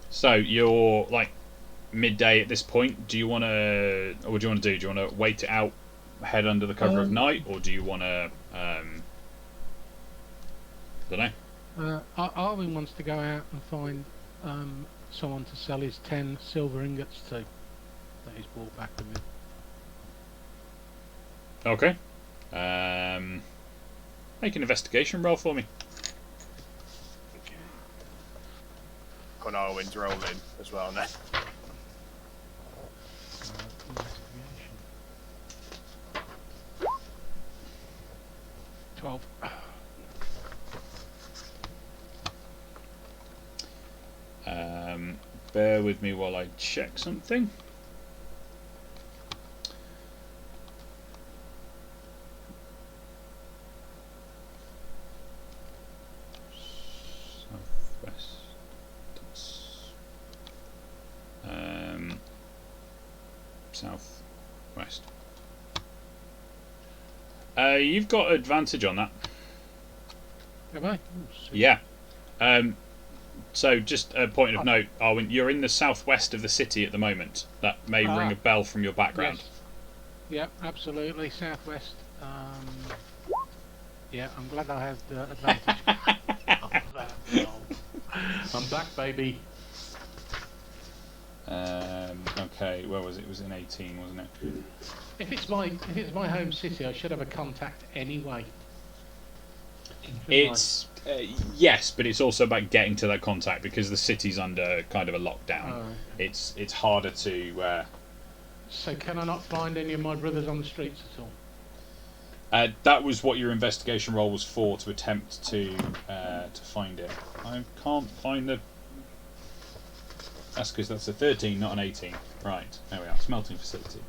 So you're like midday at this point. Do you want to? What do you want to do? Do you want to wait it out, head under the cover of night, or do you want to? Don't know. Arwin wants to go out and find someone to sell his 10 silver ingots to that he's brought back with him. Okay. Make an investigation roll for me. On Arwen's rolling as well now. Investigation. 12. Bear with me while I check something. Southwest. Southwest. You've got advantage on that. Have I? Yeah. So, just a point of note, Arwen, you're in the southwest of the city at the moment. That may ring a bell from your background. Yes. Yeah, absolutely. Southwest. Yeah, I'm glad I have the advantage. I'm back, baby. Okay, where was it? It was in 18, wasn't it? If it's my home city, I should have a contact anyway. It's yes, but it's also about getting to that contact because the city's under kind of a lockdown. Oh, okay. It's harder to. So can I not find any of my brothers on the streets at all? That was what your investigation roll was for, to attempt to find it. I can't find the. That's because that's a 13, not an 18. Right, there we are. Smelting facility.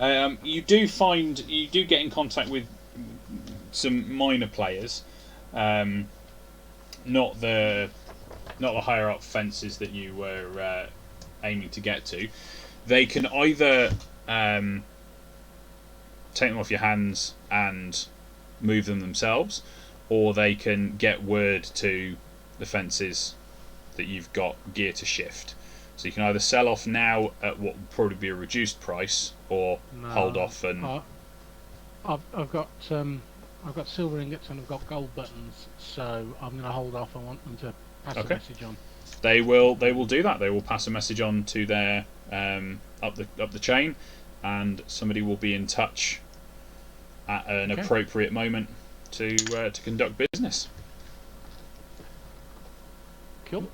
You do get in contact with some minor players, not the higher up fences that you were aiming to get to. They can either take them off your hands and move them themselves, or they can get word to the fences that you've got gear to shift. So you can either sell off now at what would probably be a reduced price, or hold off and. I've got silver ingots and I've got gold buttons, so I'm going to hold off. I want them to pass a message on. They will do that. They will pass a message on to their up the chain, and somebody will be in touch at an appropriate moment to conduct business. Cool.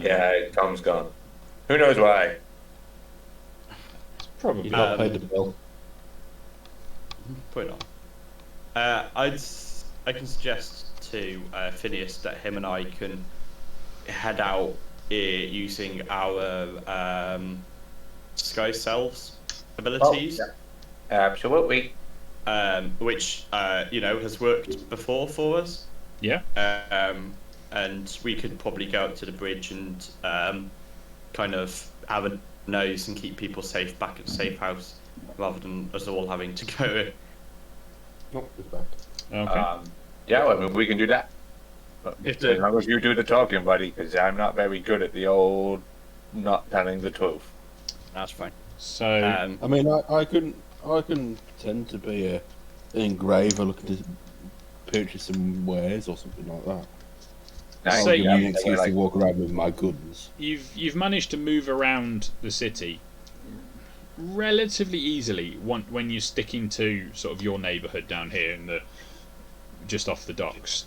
Yeah, Tom's gone. Who knows why? Probably. He's not paid the bill. Put it on. I can suggest to Phineas that him and I can head out using our disguise selves abilities. Oh, yeah. Absolutely. Which has worked before for us. Yeah. And we could probably go up to the bridge and kind of have a nose and keep people safe back at the safe house, rather than us all having to go. Nope, he's back. Okay. Yeah, I mean, we can do that. But as long as you do the talking, buddy, because I'm not very good at the old not telling the truth. That's fine. So I mean, I can tend to be an engraver looking to purchase some wares or something like that. Nice. So I'll give you an you- excuse to walk around with my guns. you've managed to move around the city relatively easily when you're sticking to sort of your neighbourhood down here in the just off the docks.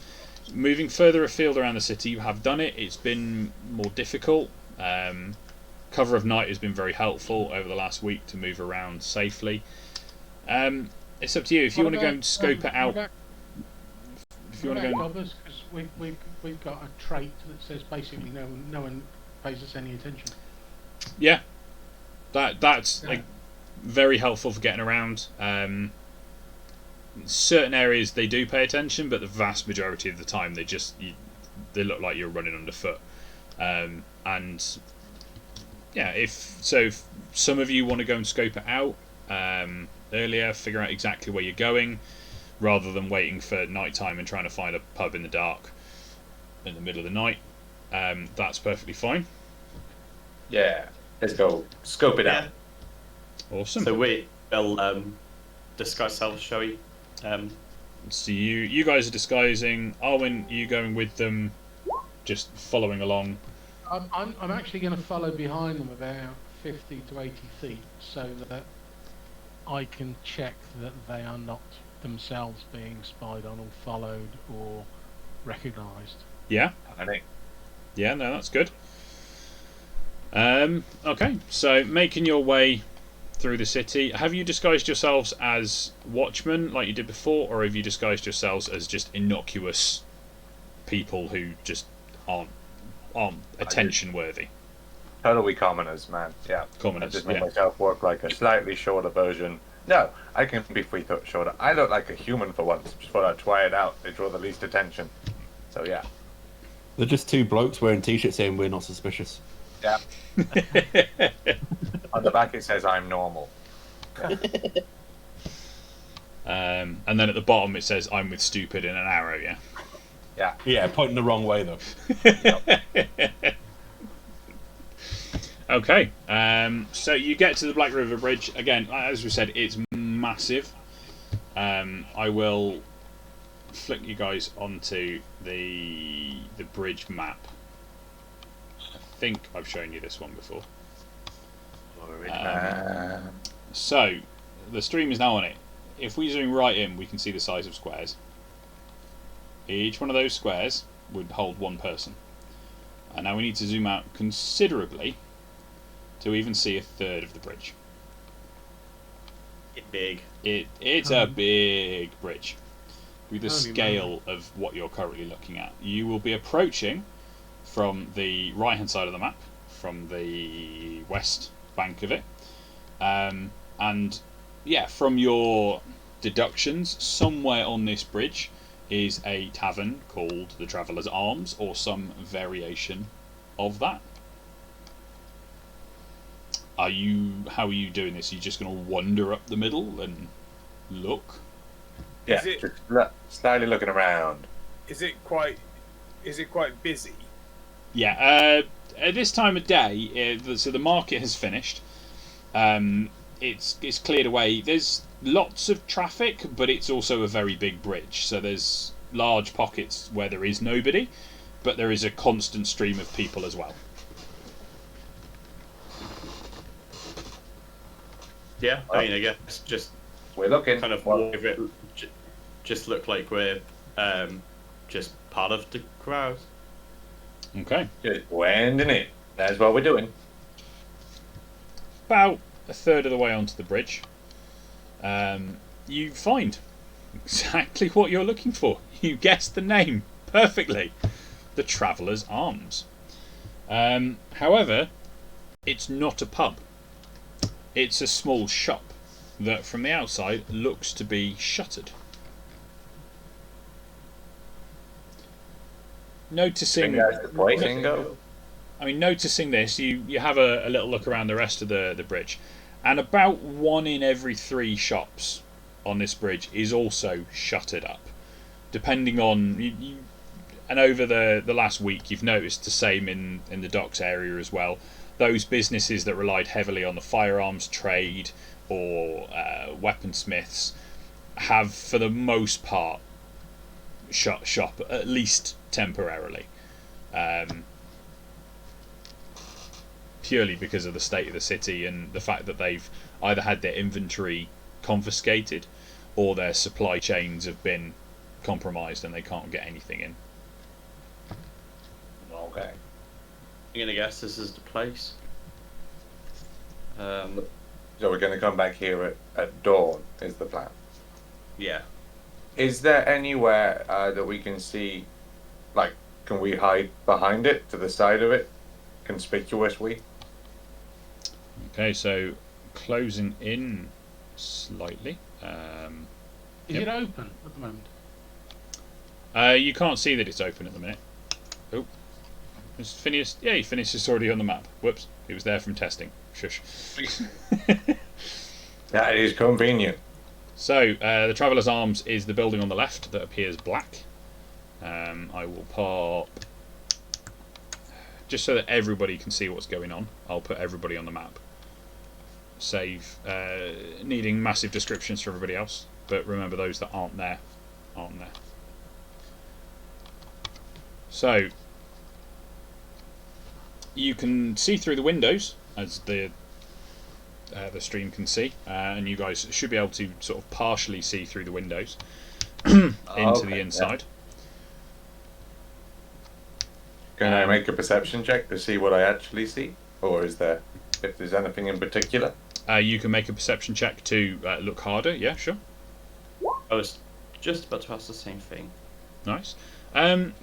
Moving further afield around the city, you have done it. It's been more difficult. Cover of night has been very helpful over the last week to move around safely. It's up to you if you want to go and scope it out. If you want to go, because we've got a trait that says basically no one pays us any attention. yeah, that's like very helpful for getting around. Certain areas they do pay attention, but the vast majority of the time they look like you're running underfoot. And yeah, if some of you want to go and scope it out earlier, figure out exactly where you're going, rather than waiting for night time and trying to find a pub in the dark in the middle of the night, that's perfectly fine. Yeah, let's go scope it out. Awesome. So we'll disguise ourselves, shall we? So you guys are disguising. Arwen, you going with them, just following along? I'm actually going to follow behind them about 50 to 80 feet so that I can check that they are not themselves being spied on or followed or recognised. Yeah. I think. Yeah, no, that's good. Okay, so making your way through the city, have you disguised yourselves as watchmen like you did before, or have you disguised yourselves as just innocuous people who just aren't attention worthy? Totally commoners, man. Yeah. Commoners, I just made yeah. myself work like a slightly shorter version. No, I can be 3 foot shorter. I look like a human for once. Just thought I'd try it out. They draw the least attention. So yeah. They're just two blokes wearing t-shirts saying we're not suspicious. Yeah. On the back it says I'm normal. And then at the bottom it says I'm with stupid in an arrow. Yeah. Yeah. Yeah, pointing the wrong way though. Okay, so you get to the Black River Bridge. Again, as we said, it's massive. I will flick you guys onto the bridge map. I think I've shown you this one before. So, the stream is now on it. If we zoom right in, we can see the size of squares. Each one of those squares would hold one person. And now we need to zoom out considerably to even see a third of the bridge. It's big. It's a big bridge. With the Holy scale of what you're currently looking at. You will be approaching from the right hand side of the map from the west bank of it. And yeah, from your deductions, somewhere on this bridge is a tavern called the Traveller's Arms, or some variation of that. How are you doing this? Are you just going to wander up the middle and look? Yeah, Is it- just slightly looking around. Is it quite busy? Yeah, at this time of day, so the market has finished. It's cleared away. There's lots of traffic, but it's also a very big bridge. So there's large pockets where there is nobody, but there is a constant stream of people as well. Yeah, I mean, I guess just We're looking. kind of Well, give it, just look like we're just part of the crowd. Okay. just wending it. That's what we're doing. About a third of the way onto the bridge, you find exactly what you're looking for. You guessed the name perfectly. The Traveller's Arms. However, it's not a pub. It's a small shop that from the outside looks to be shuttered. Noticing That's the pricing go. noticing this, you have a little look around the rest of the bridge, and about 1 in every 3 shops on this bridge is also shuttered up. Depending on and over the last week, you've noticed the same in the docks area as well. Those businesses that relied heavily on the firearms trade or weaponsmiths have, for the most part, shut shop, at least temporarily. Purely because of the state of the city and the fact that they've either had their inventory confiscated or their supply chains have been compromised and they can't get anything in. Okay. I'm gonna guess this is the place. So we're going to come back here at dawn, is the plan. Yeah. Is there anywhere that we can see, like, can we hide behind it, to the side of it, conspicuously? Okay, so closing in slightly. Is it open at the moment? You can't see that it's open at the minute. Oh, is Phineas? Yeah, Phineas is already on the map. Whoops, he was there from testing. Shush. That is convenient. So, the Traveller's Arms is the building on the left that appears black. I will pop, just so that everybody can see what's going on, I'll put everybody on the map. Save needing massive descriptions for everybody else, but remember those that aren't there. So, you can see through the windows, as the stream can see, and you guys should be able to sort of partially see through the windows into the inside. Can I make a perception check to see what I actually see? Or is there, if there's anything in particular? You can make a perception check to look harder, yeah, sure. I was just about to ask the same thing. Nice.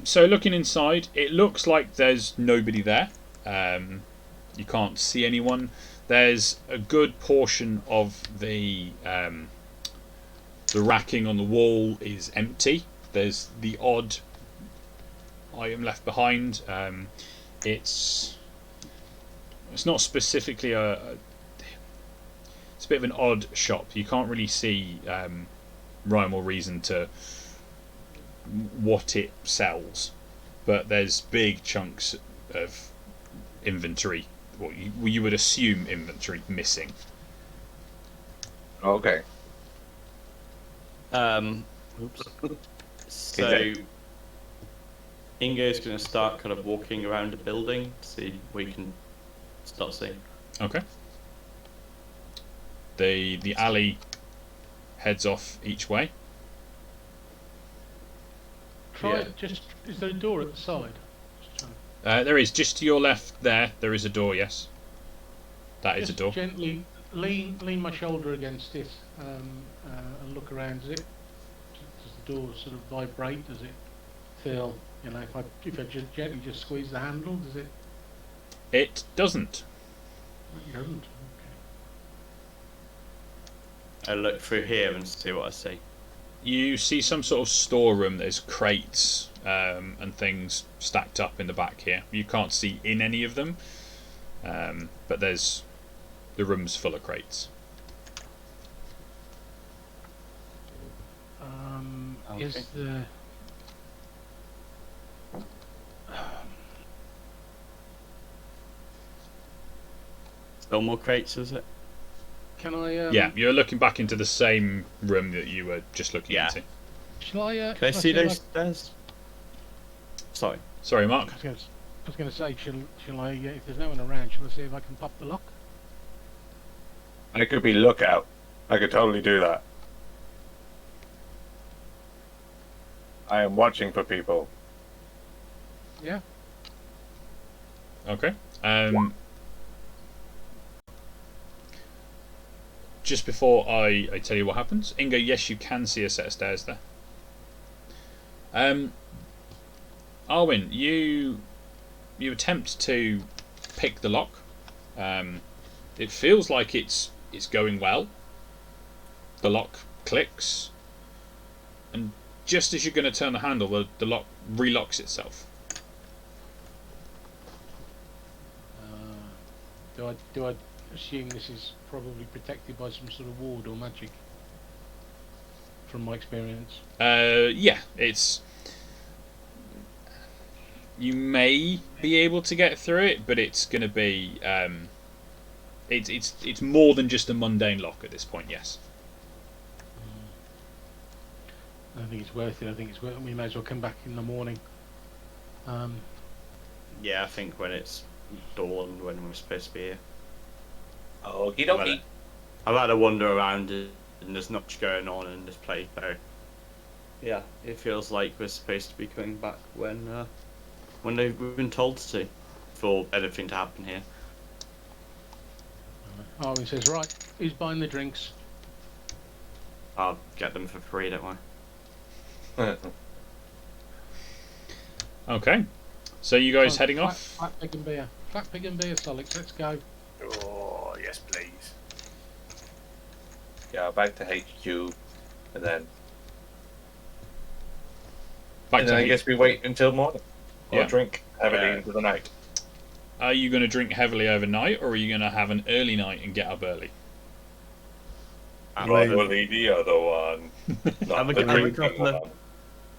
So looking inside, it looks like there's nobody there. You can't see anyone. There's a good portion of the racking on the wall is empty. There's the odd item left behind. It's not specifically it's a bit of an odd shop. You can't really see rhyme or reason to what it sells, but there's big chunks of inventory, what you would assume inventory, missing. Okay. Oops. So Ingo's going to start kind of walking around the building to see what we can start seeing. Okay. The alley heads off each way. Try it. Just, is there a door at the side? Just trying There is, just to your left there is a door, yes. That is a just door. Gently lean my shoulder against it and look around. Does the door sort of vibrate? Does it feel, if I just gently just squeeze the handle, does it It doesn't. It doesn't. I look through here and see what I see. You see some sort of storeroom. There's crates and things stacked up in the back here. You can't see in any of them, but the room's full of crates. Okay. Is the Still more crates, is it? can I? Yeah, you're looking back into the same room that you were just looking Yeah. into. Shall I? Can I see those stairs? Sorry. Sorry, Mark. I was going to say, shall I? If there's no one around, shall I see if I can pop the lock? I could be lookout. I could totally do that. I am watching for people. Yeah. Okay. Just before I tell you what happens, Ingo, yes, you can see a set of stairs there. Arwen, you attempt to pick the lock. It feels like it's going well. The lock clicks, and just as you're going to turn the handle, the lock relocks itself. Do I assume this is probably protected by some sort of ward or magic? From my experience. Yeah, it's. You may be able to get through it, but it's going to be. It's more than just a mundane lock at this point. Yes. I think it's worth it. I think it's worth it. We may as well come back in the morning. Yeah, I think when it's dawn, when we're supposed to be here. Okie dokie. I've had a wander around and there's not much going on in this place, so yeah, it feels like we're supposed to be coming back when we've been told to, for anything to happen here. Arwen says, right, who's buying the drinks? I'll get them for free, don't worry. Okay. So you guys heading off? Flat pig and beer. Flat pig and beer, Solix, let's go. Oh, yes, please. Yeah, back to HQ, and then Back to I H- guess we wait until morning. Or Yeah. drink heavily into the night. Are you going to drink heavily overnight, or are you going to have an early night and get up early? Probably the other one. Not Have a- the have a drinking couple of- one.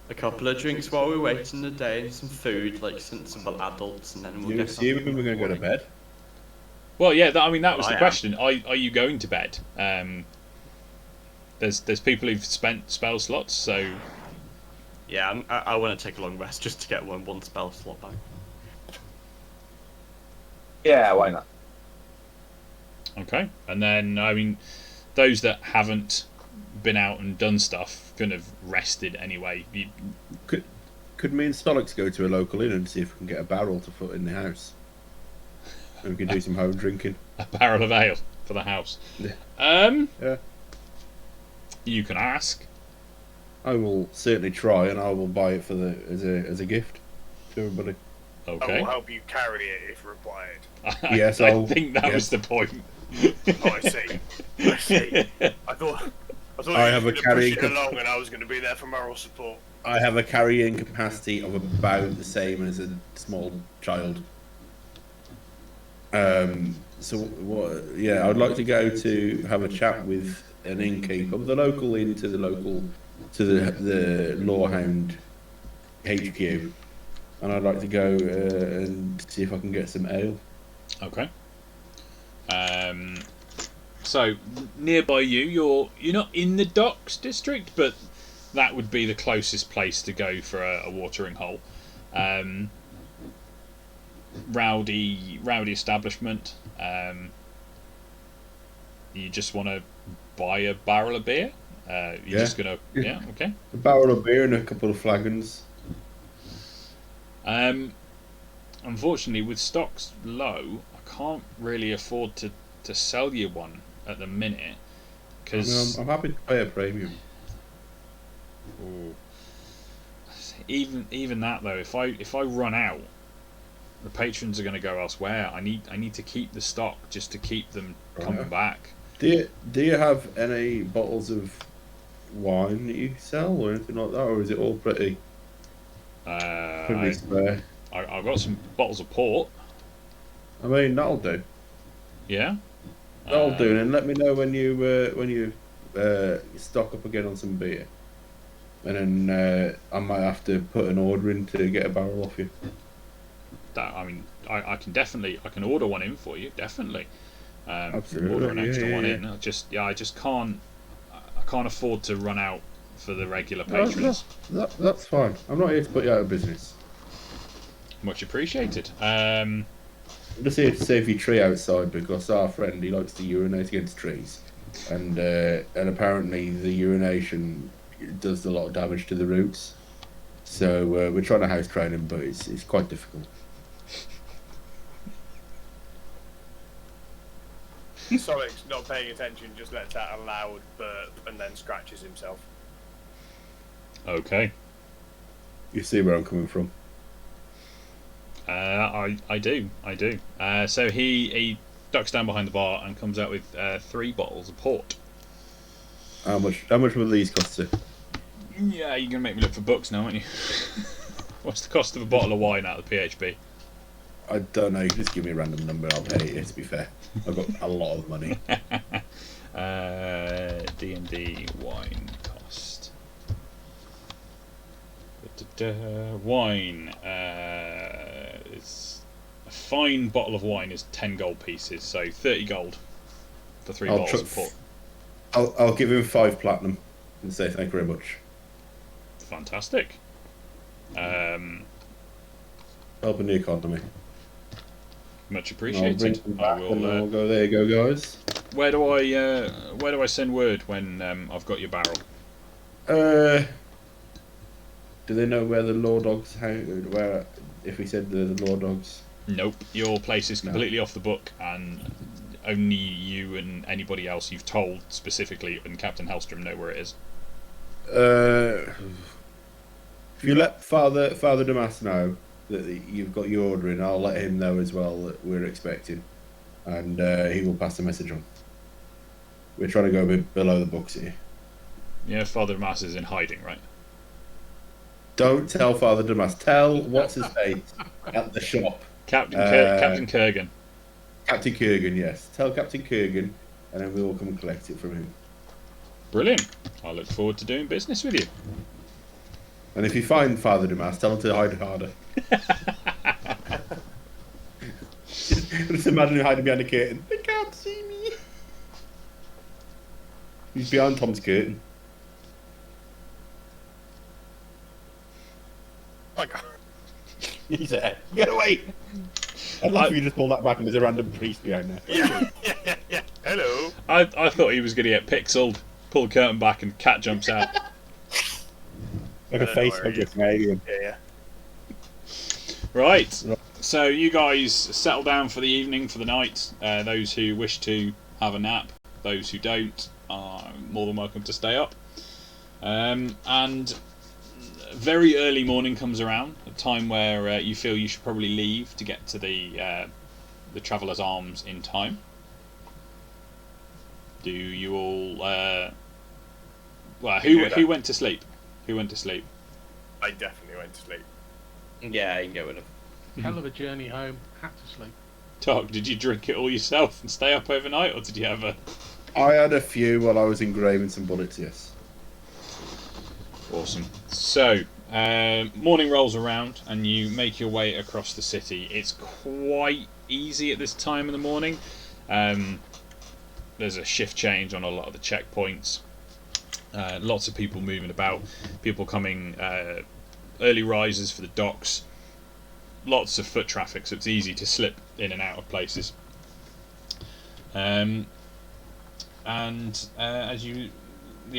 A couple of drinks while we're waiting the day and some food, like sensible adults, and then we'll You get assuming we're going to go to bed? Well, yeah. That was I the am. question. Are you going to bed? There's people who've spent spell slots, so Yeah, I want to take a long rest just to get one spell slot back. Yeah, why not? okay. And then those that haven't been out and done stuff kind of rested anyway. Could me and Stolix go to a local inn and see if we can get a barrel to put in the house? And we can do some home drinking. A barrel of ale for the house. Yeah. Yeah. You can ask. I will certainly try, and I will buy it as a gift to everybody. I Okay. will help you carry it if required. Yes, I I'll- think that yes. was the point. Oh, I see. I see. I thought I you have were a going to carrying push it cap- along and I was going to be there for moral support. I have a carrying capacity of about the same as a small child. So what? Yeah, I'd like to go to have a chat with an innkeeper, the local inn to the Lawhound HQ, and I'd like to go and see if I can get some ale. Okay. So nearby you're not in the docks district, but that would be the closest place to go for a watering hole. Rowdy establishment. You just want to buy a barrel of beer? You're Yeah. just gonna okay. A barrel of beer and a couple of flagons. Unfortunately, with stocks low, I can't really afford to sell you one at the minute because I'm happy to pay a premium. even that though, if I run out, the patrons are going to go elsewhere. I need to keep the stock just to keep them coming back. Do you have any bottles of wine that you sell or anything like that, or is it all pretty spare? I've got some bottles of port. I mean, that'll do. Yeah, That'll do. And let me know when you stock up again on some beer, and then I might have to put an order in to get a barrel off you. I can order one in for you, definitely. Absolutely, order an extra one in. yeah. I just can't afford to run out for the regular patrons. That's fine. I'm not here to put you out of business. Much appreciated. I'm just here to save your tree outside because our friend, he likes to urinate against trees, and apparently the urination does a lot of damage to the roots. So we're trying to house train him, but it's quite difficult. Sonic's not paying attention, just lets out a loud burp and then scratches himself. Okay. You see where I'm coming from? I do. So he ducks down behind the bar and comes out with 3 bottles of port. How much will these cost you? Yeah, you're gonna make me look for books now, aren't you? What's the cost of a bottle of wine out of the PHP? I don't know. You can just give me a random number. I'll pay it. To be fair, I've got a lot of money. D&D wine cost. Wine. It's a fine bottle of wine is 10 gold pieces, so 30 gold for 3 bottles of port. I'll give him 5 platinum and say thank you very much. Fantastic. Helping the economy. Much appreciated. I'll go. There you go, guys. Where do I send word when I've got your barrel? Do they know where the law dogs hang? Where, if we said the law dogs? Nope. Your place is completely off the book, and only you and anybody else you've told specifically, and Captain Hellstrom know where it is. If you let Father Damas know that you've got your order in, I'll let him know as well that we're expecting, and he will pass the message on. We're trying to go a bit below the books here. Yeah, Father Damas is in hiding, right? Don't tell Father Damas. Tell what's his face at the shop. Captain Kurgan. Captain Kurgan, yes. Tell Captain Kurgan, and then we will come and collect it from him. Brilliant. I look forward to doing business with you. And if you find Father Damas, tell him to hide harder. Just imagine him hiding behind a curtain. They can't see me. He's behind Tom's curtain. Oh my God. He's there. Get away! I'd love if you just pull that back and there's a random priest behind there. Yeah. Hello. I thought he was going to get pixeled. Pull the curtain back and cat jumps out. Like a face hugger Canadian. Yeah. Right. So you guys settle down for the evening, for the night. Those who wish to have a nap, those who don't, are more than welcome to stay up. And very early morning comes around, a time where you feel you should probably leave to get to the Traveller's Arms in time. Do you all? Who went to sleep? Who went to sleep? I definitely went to sleep. Yeah, you can go with him. Hell of a journey home. Had to sleep. Doc, did you drink it all yourself and stay up overnight, or did you have a? I had a few while I was engraving some bullets, yes. Awesome. So, morning rolls around and you make your way across the city. It's quite easy at this time in the morning. There's a shift change on a lot of the checkpoints. Lots of people moving about. People coming, early risers for the docks. Lots of foot traffic, so it's easy to slip in and out of places. The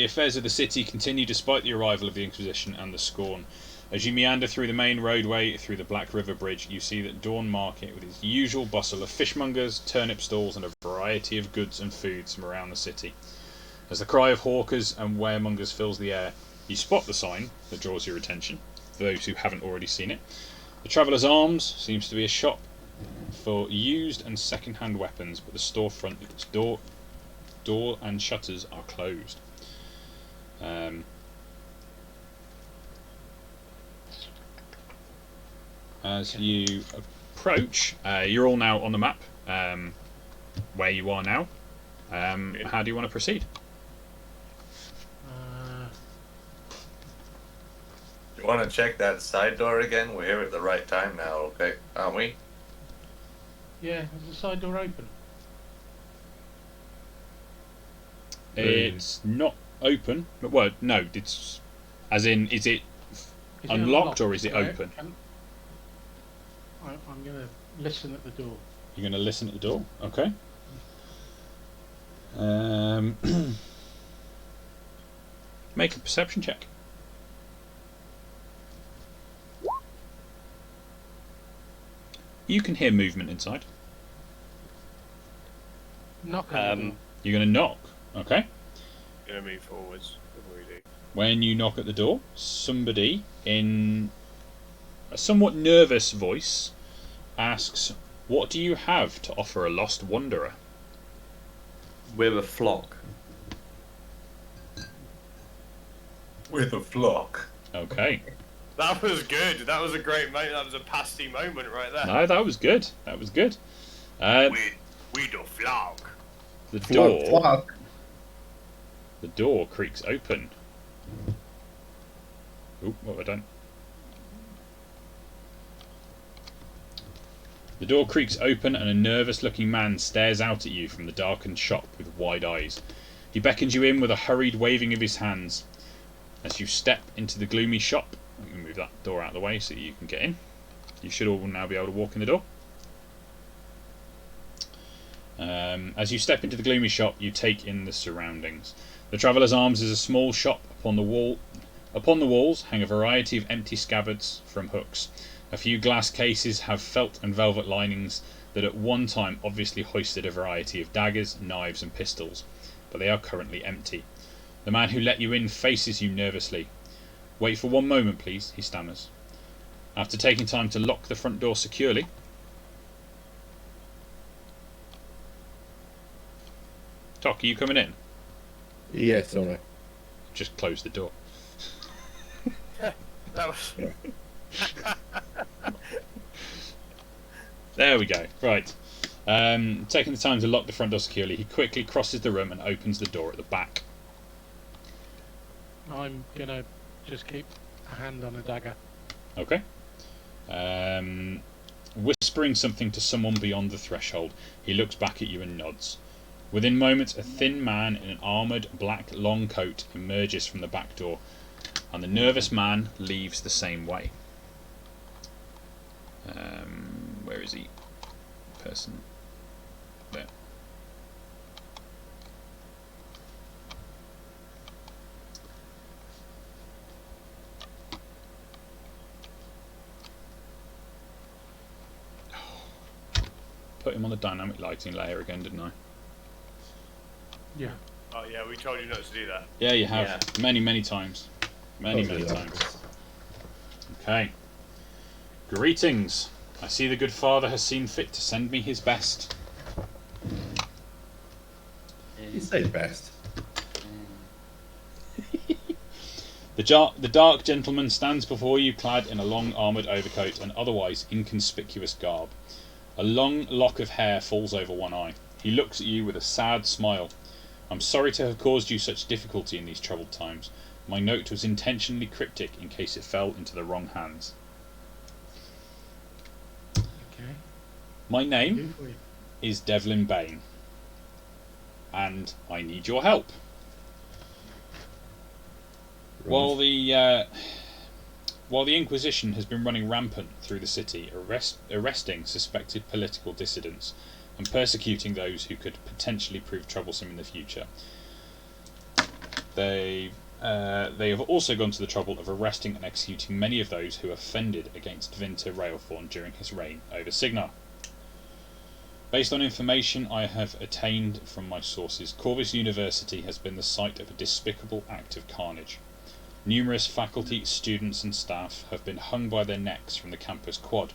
affairs of the city continue despite the arrival of the Inquisition and the Scorn. As you meander through the main roadway through the Black River Bridge, you see that Dawn Market, with its usual bustle of fishmongers, turnip stalls, and a variety of goods and foods from around the city. As the cry of hawkers and waremongers fills the air, you spot the sign that draws your attention, for those who haven't already seen it. The Traveller's Arms seems to be a shop for used and second-hand weapons, but the storefront, its door and shutters are closed. As you approach, you're all now on the map, where you are now. How do you want to proceed? You want to check that side door again? We're here at the right time now, okay? Aren't we? Yeah, is the side door open? It's not open. Well, no, it's... As in, is it Is unlocked or is it Right, open? I'm going to listen at the door. You're going to listen at the door? Okay. Make a perception check. You can hear movement inside. Knock on the door. You're going to knock. Okay. Gonna move forwards before we do. When you knock at the door, somebody in a somewhat nervous voice asks, "What do you have to offer a lost wanderer?" We're a flock. With a flock. Okay. That was good. That was a great moment. That was a pasty moment right there. No, that was good. That was good. We the flock. The door. Flock. The door creaks open. Oop, what have I done? The door creaks open and a nervous-looking man stares out at you from the darkened shop with wide eyes. He beckons you in with a hurried waving of his hands. As you step into the gloomy shop, let me move that door out of the way so you can get in. You should all now be able to walk in the door. As you step into the gloomy shop, you take in the surroundings. The Traveller's Arms is a small shop. Upon the walls hang a variety of empty scabbards from hooks. A few glass cases have felt and velvet linings that at one time obviously hoisted a variety of daggers, knives and pistols, but they are currently empty. The man who let you in faces you nervously. "Wait for one moment, please," he stammers. After taking time to lock the front door securely, Tock, are you coming in? Yes, sorry. Just close the door. That was. There we go. Right. Taking the time to lock the front door securely, he quickly crosses the room and opens the door at the back. I'm going to just keep a hand on a dagger. Okay. Whispering something to someone beyond the threshold, he looks back at you and nods. Within moments, a thin man in an armoured black long coat emerges from the back door, and the nervous man leaves the same way. Where is he? Person. There. Put him on the dynamic lighting layer again, didn't I? Yeah. Oh yeah, we told you not to do that. Yeah, you have. Yeah. Many times. Many times. Okay. Greetings. I see the good father has seen fit to send me his best. You say best. The dark gentleman stands before you clad in a long armoured overcoat and otherwise inconspicuous garb. A long lock of hair falls over one eye. He looks at you with a sad smile. "I'm sorry to have caused you such difficulty in these troubled times. My note was intentionally cryptic in case it fell into the wrong hands. Okay. My name Do for you. is Devlin Bain, and I need your help. While the Inquisition has been running rampant through the city, arresting suspected political dissidents and persecuting those who could potentially prove troublesome in the future, they have also gone to the trouble of arresting and executing many of those who offended against Vinter Railthorn during his reign over Signar. Based on information I have attained from my sources, Corvus University has been the site of a despicable act of carnage. Numerous faculty, students and staff have been hung by their necks from the campus quad.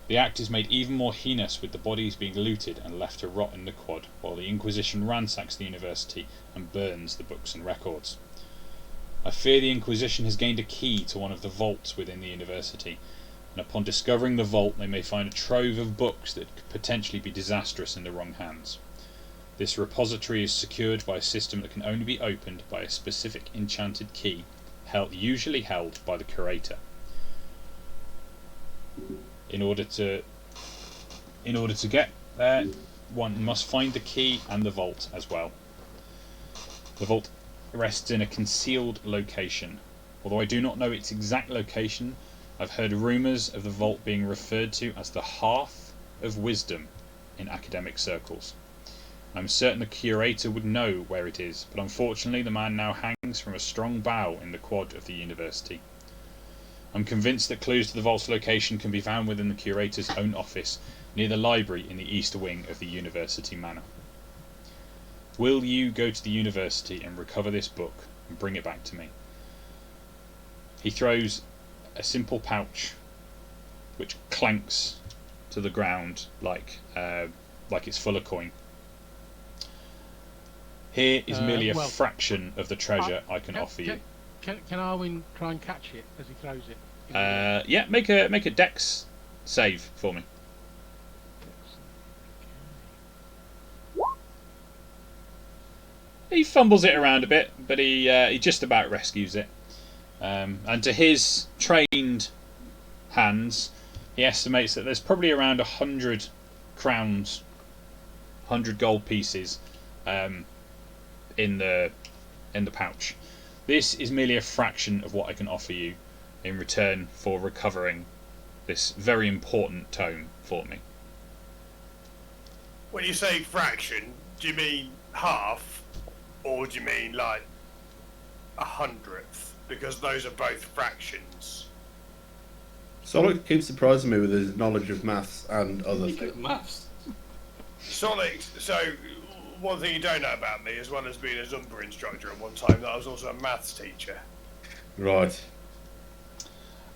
The act is made even more heinous with the bodies being looted and left to rot in the quad, while the Inquisition ransacks the university and burns the books and records. I fear the Inquisition has gained a key to one of the vaults within the university, and upon discovering the vault they may find a trove of books that could potentially be disastrous in the wrong hands. This repository is secured by a system that can only be opened by a specific enchanted key, usually held by the curator. In order to get there, one must find the key and the vault as well. The vault rests in a concealed location. Although I do not know its exact location, I've heard rumours of the vault being referred to as the Hearth of Wisdom in academic circles. I'm certain the curator would know where it is, but unfortunately the man now hangs from a strong bough in the quad of the university. I'm convinced that clues to the vault's location can be found within the curator's own office, near the library in the east wing of the university manor. Will you go to the university and recover this book and bring it back to me? He throws a simple pouch which clanks to the ground like it's full of coin. Here is merely a fraction of the treasure I can offer you. Can Arwen try and catch it as he throws it? Yeah, make a dex save for me. He fumbles it around a bit, but he just about rescues it. And to his trained hands, he estimates that there's probably around 100 crowns, 100 gold pieces in the pouch. This is merely a fraction of what I can offer you in return for recovering this very important tome for me. When you say fraction, do you mean half, or do you mean like 100th? Because those are both fractions. Solid keeps surprising me with his knowledge of maths and other things. Maths. Solid, so one thing you don't know about me, as well as being a Zumba instructor at one time, that I was also a maths teacher. Right.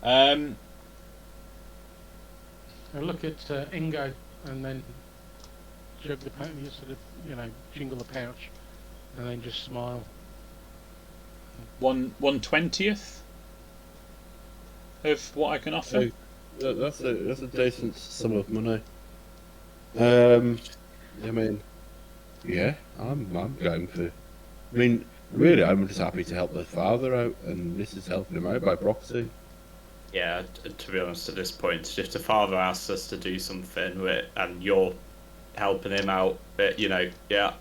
I look at Ingo and then jug the pouch, sort of, jingle the pouch, and then just smile. 1/20th of what I can offer. That's a decent sum of money. I mean, yeah, I'm going for. I mean, really, I'm just happy to help the father out, and this is helping him out by proxy. Yeah, to be honest, at this point, if the father asks us to do something and you're helping him out, but yeah,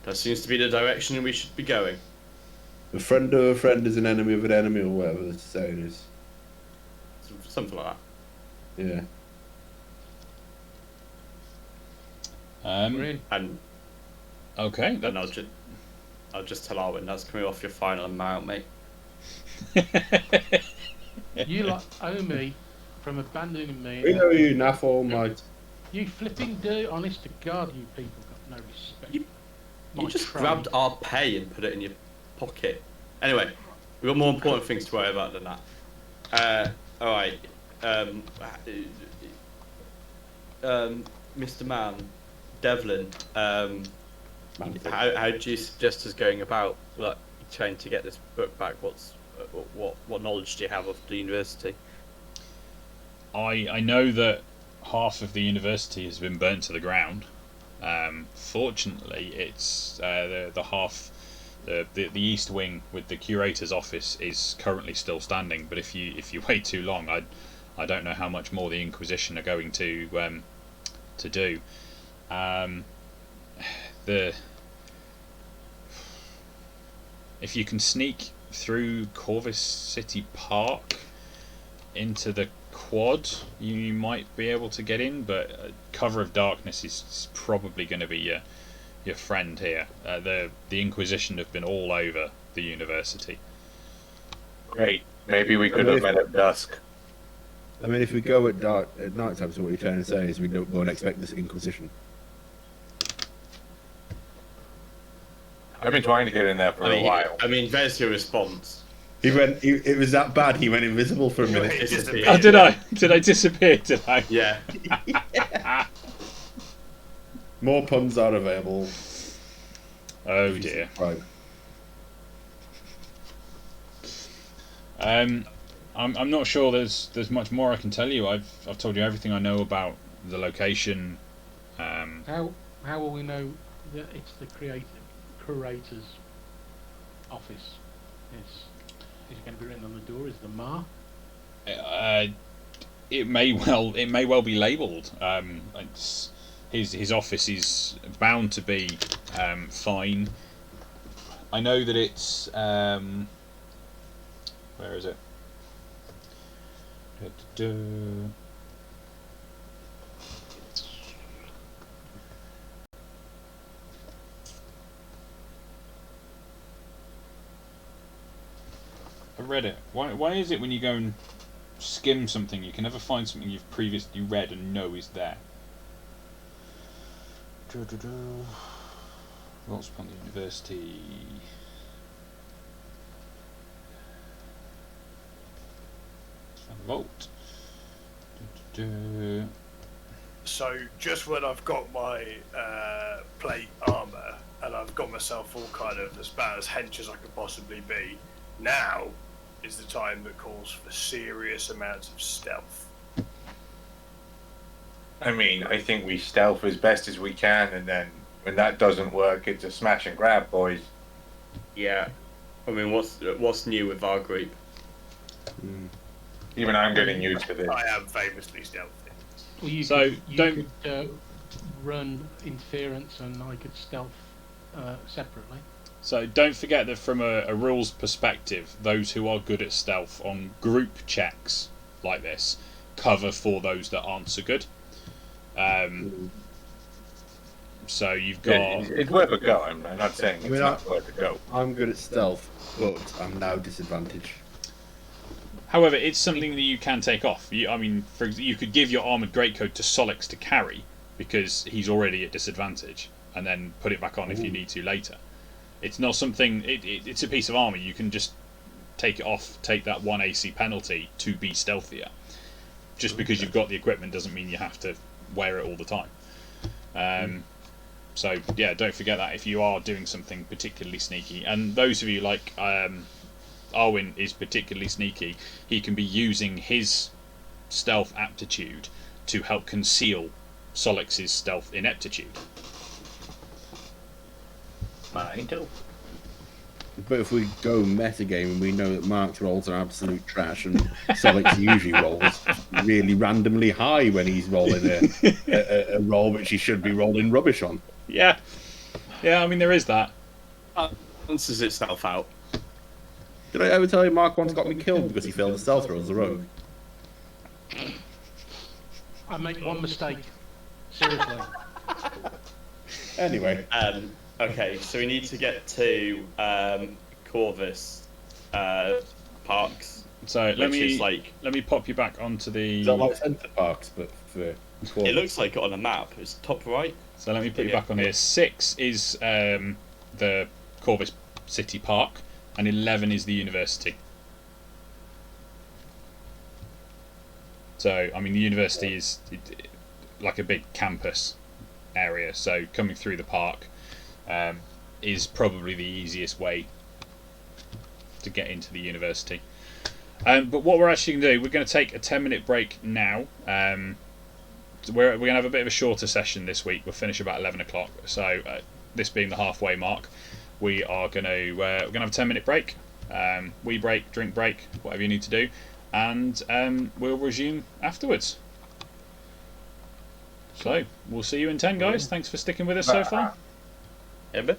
that seems to be the direction we should be going. A friend of a friend is an enemy of an enemy, or whatever the saying is. Something like that. Yeah. And okay, then I'll just tell Arwen that's coming off your final amount, mate. You lot owe me from abandoning me. We owe you naff all night. You flipping do, honest to God, you people got no respect. You just grabbed our pay and put it in your pocket. Anyway, we've got more important things to worry about than that. Alright. Mr. Mann, Devlin, how do you suggest us going about trying to get this book back? What knowledge do you have of the university? I know that half of the university has been burnt to the ground. Fortunately, it's the half, the east wing with the curator's office is currently still standing. But if you wait too long, I don't know how much more the Inquisition are going to do. If you can sneak through Corvus City Park into the quad, you might be able to get in, but cover of darkness is probably going to be your friend here. The Inquisition have been all over the university. Great. Maybe we could have met at dusk. I mean, if we go at night time, so what you're trying to say is we don't go and expect this Inquisition. I've been trying to get in there for a while. I mean, there's your response. He went. It was that bad. He went invisible for a minute. It disappeared. Oh, did I? Did I disappear? Did I? Yeah. More puns are available. Oh dear. Right. I'm not sure there's much more I can tell you. I've told you everything I know about the location. How will we know that it's the curator's office? Is it going to be written on the door? Is the Ma? It may well be labelled. His office is bound to be fine. I know that it's where is it? I read it. Why is it when you go and skim something, you can never find something you've previously read and know is there? What's upon the university? Vault. So just when I've got my plate armor and I've got myself all kind of about as hench as I could possibly be, now is the time that calls for serious amounts of stealth. I mean, I think we stealth as best as we can, and then when that doesn't work, it's a smash and grab, boys. Yeah. I mean, what's new with our group? Even I'm getting used to this. I am famously stealthy. Well, you So, could, don't- you could run interference, and I could stealth separately. So don't forget that from a rules perspective, those who are good at stealth on group checks like this cover for those that aren't so good. So you've got. Yeah, it's worth a go. I'm not saying it's not worth a go. I'm good at stealth, but I'm now disadvantaged. However, it's something that you can take off. I mean, you could give your armoured greatcoat to Solix to carry because he's already at disadvantage, and then put it back on if you need to later. It's not something. It's a piece of armour. You can just take it off, take that 1 AC penalty to be stealthier. Just because you've got the equipment doesn't mean you have to wear it all the time. So yeah, don't forget that if you are doing something particularly sneaky, and those of you like Arwin is particularly sneaky, he can be using his stealth aptitude to help conceal Solix's stealth ineptitude. I do. But if we go metagame and we know that Mark's rolls are absolute trash and Solix usually rolls really randomly high when he's rolling a roll which he should be rolling rubbish on. Yeah, I mean there is that. Balances itself out. Did I ever tell you Mark once got me killed because he failed a stealth roll as a rogue? I make one mistake. Seriously. Anyway. Okay, so we need to get to Corvus Parks. So let is me pop you back onto the. Is that like Centre Parks, but for It looks like it on a map. It's top right. So let me put you back on here. 6 is the Corvus City Park, and 11 is the university. So I mean, the university is like a big campus area. So coming through the park is probably the easiest way to get into the university. But what we're actually going to do, we're going to take a 10-minute break now. We're going to have a bit of a shorter session this week. We'll finish about 11 o'clock. So this being the halfway mark, we are going to we're going to have a 10-minute break. Wee break, drink break, whatever you need to do, and we'll resume afterwards. So we'll see you in 10, guys. Thanks for sticking with us so far. Ember?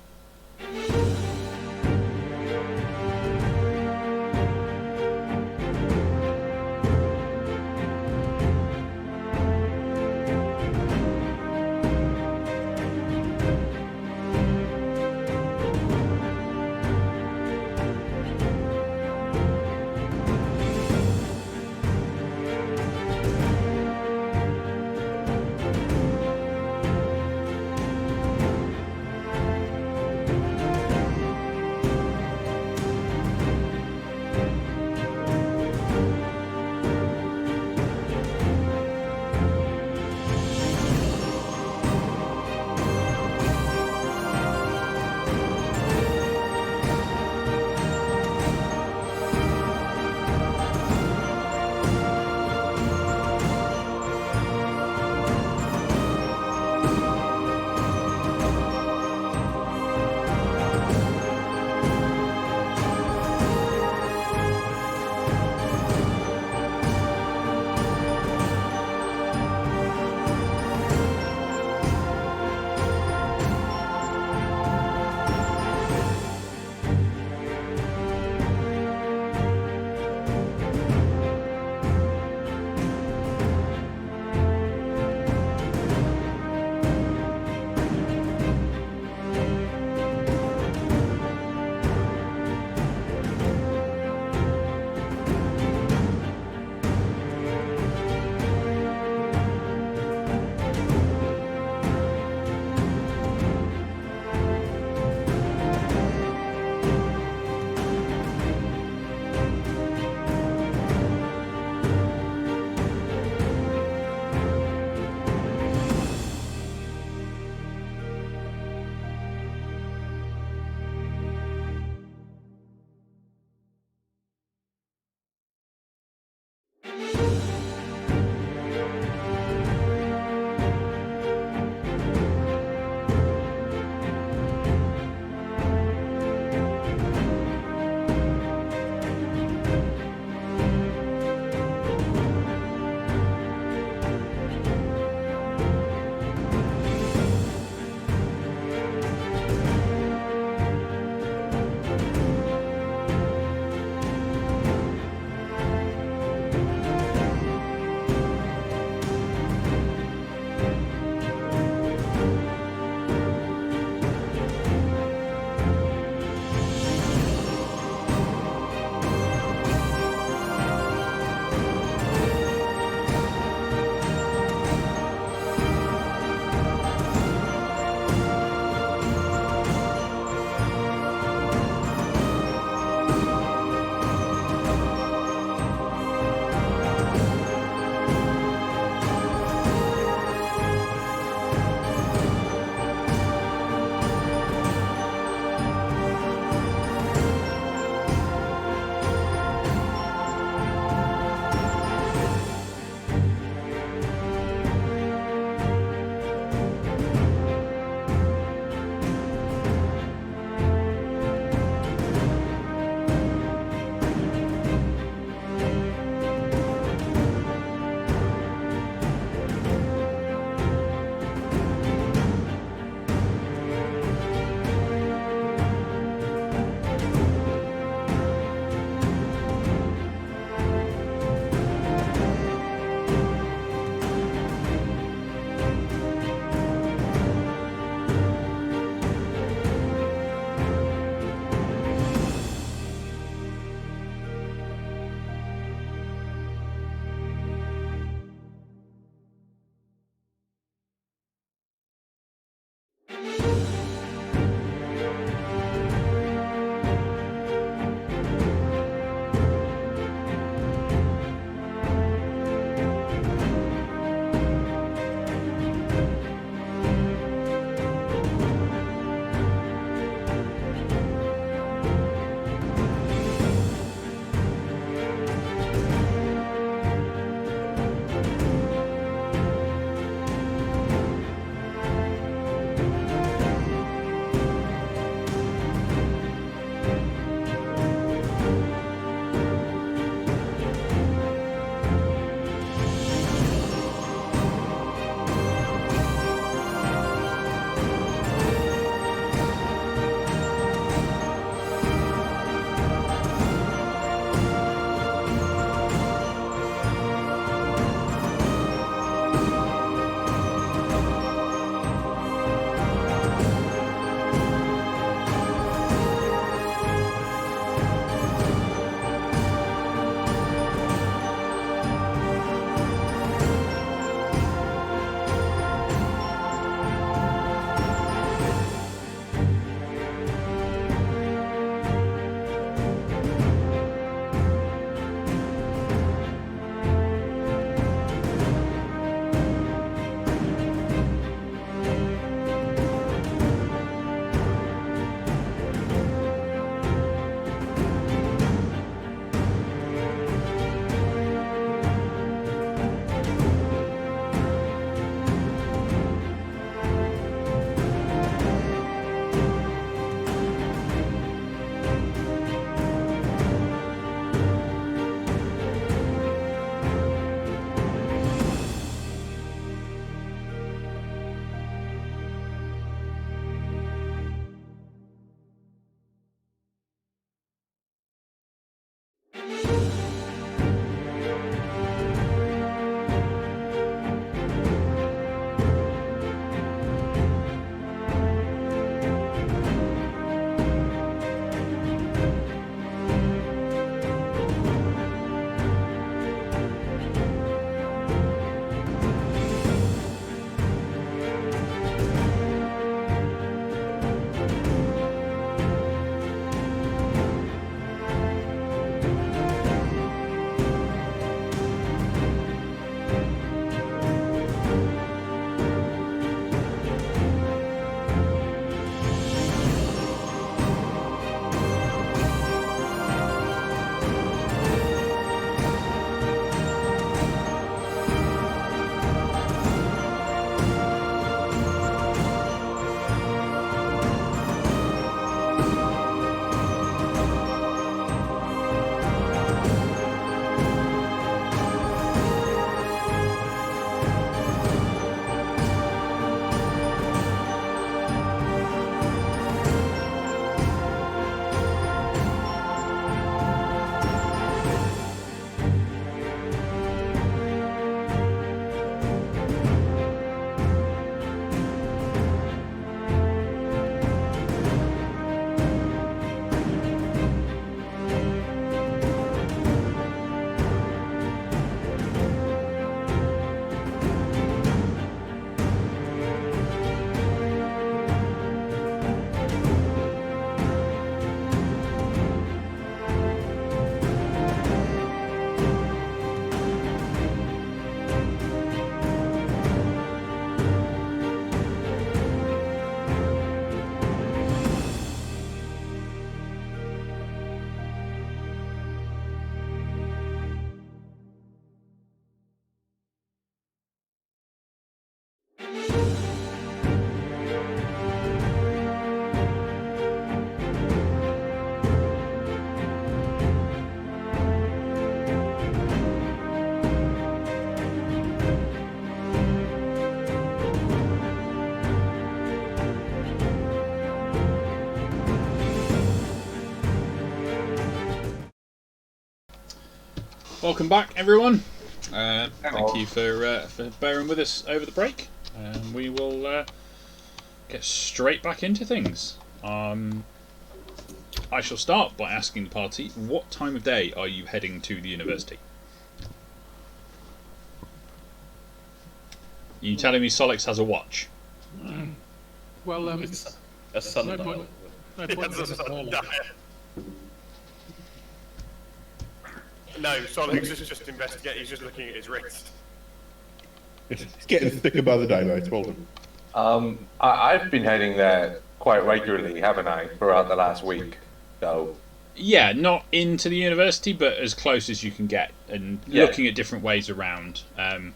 Welcome back, everyone. Thank you for bearing with us over the break. We will get straight back into things. I shall start by asking the party, what time of day are you heading to the university? Are you telling me Solix has a watch? Well, It's a sundial. no point That's a in the sudden call. diet. No, Solix is just investigating. He's just looking at his wrist. It's getting thicker by the day, mate. Well done. I've been heading there quite regularly, haven't I, throughout the last week? So, Yeah, not into the university, but as close as you can get, and Yeah. looking at different ways around. And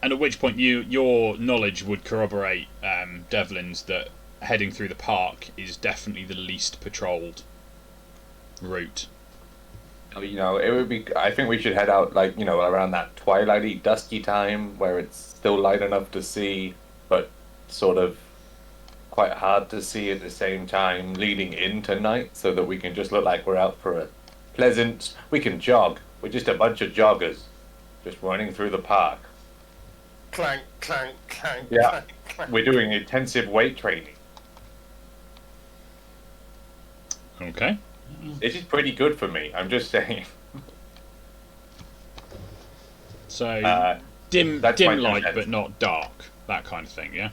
at which point your knowledge would corroborate Devlin's that heading through the park is definitely the least patrolled route. you know, it would be. I think we should head out, like, you know, around that twilighty, dusky time where it's still light enough to see, but sort of quite hard to see at the same time, leading into night, so that we can just look like we're out for a pleasant. We can jog. We're just a bunch of joggers, just running through the park. Clank, clank, clank, Yeah. clank, clank. We're doing intensive weight training. Okay. This is pretty good for me. I'm just saying. So dim that's my light, defense. but not dark. That kind of thing, yeah?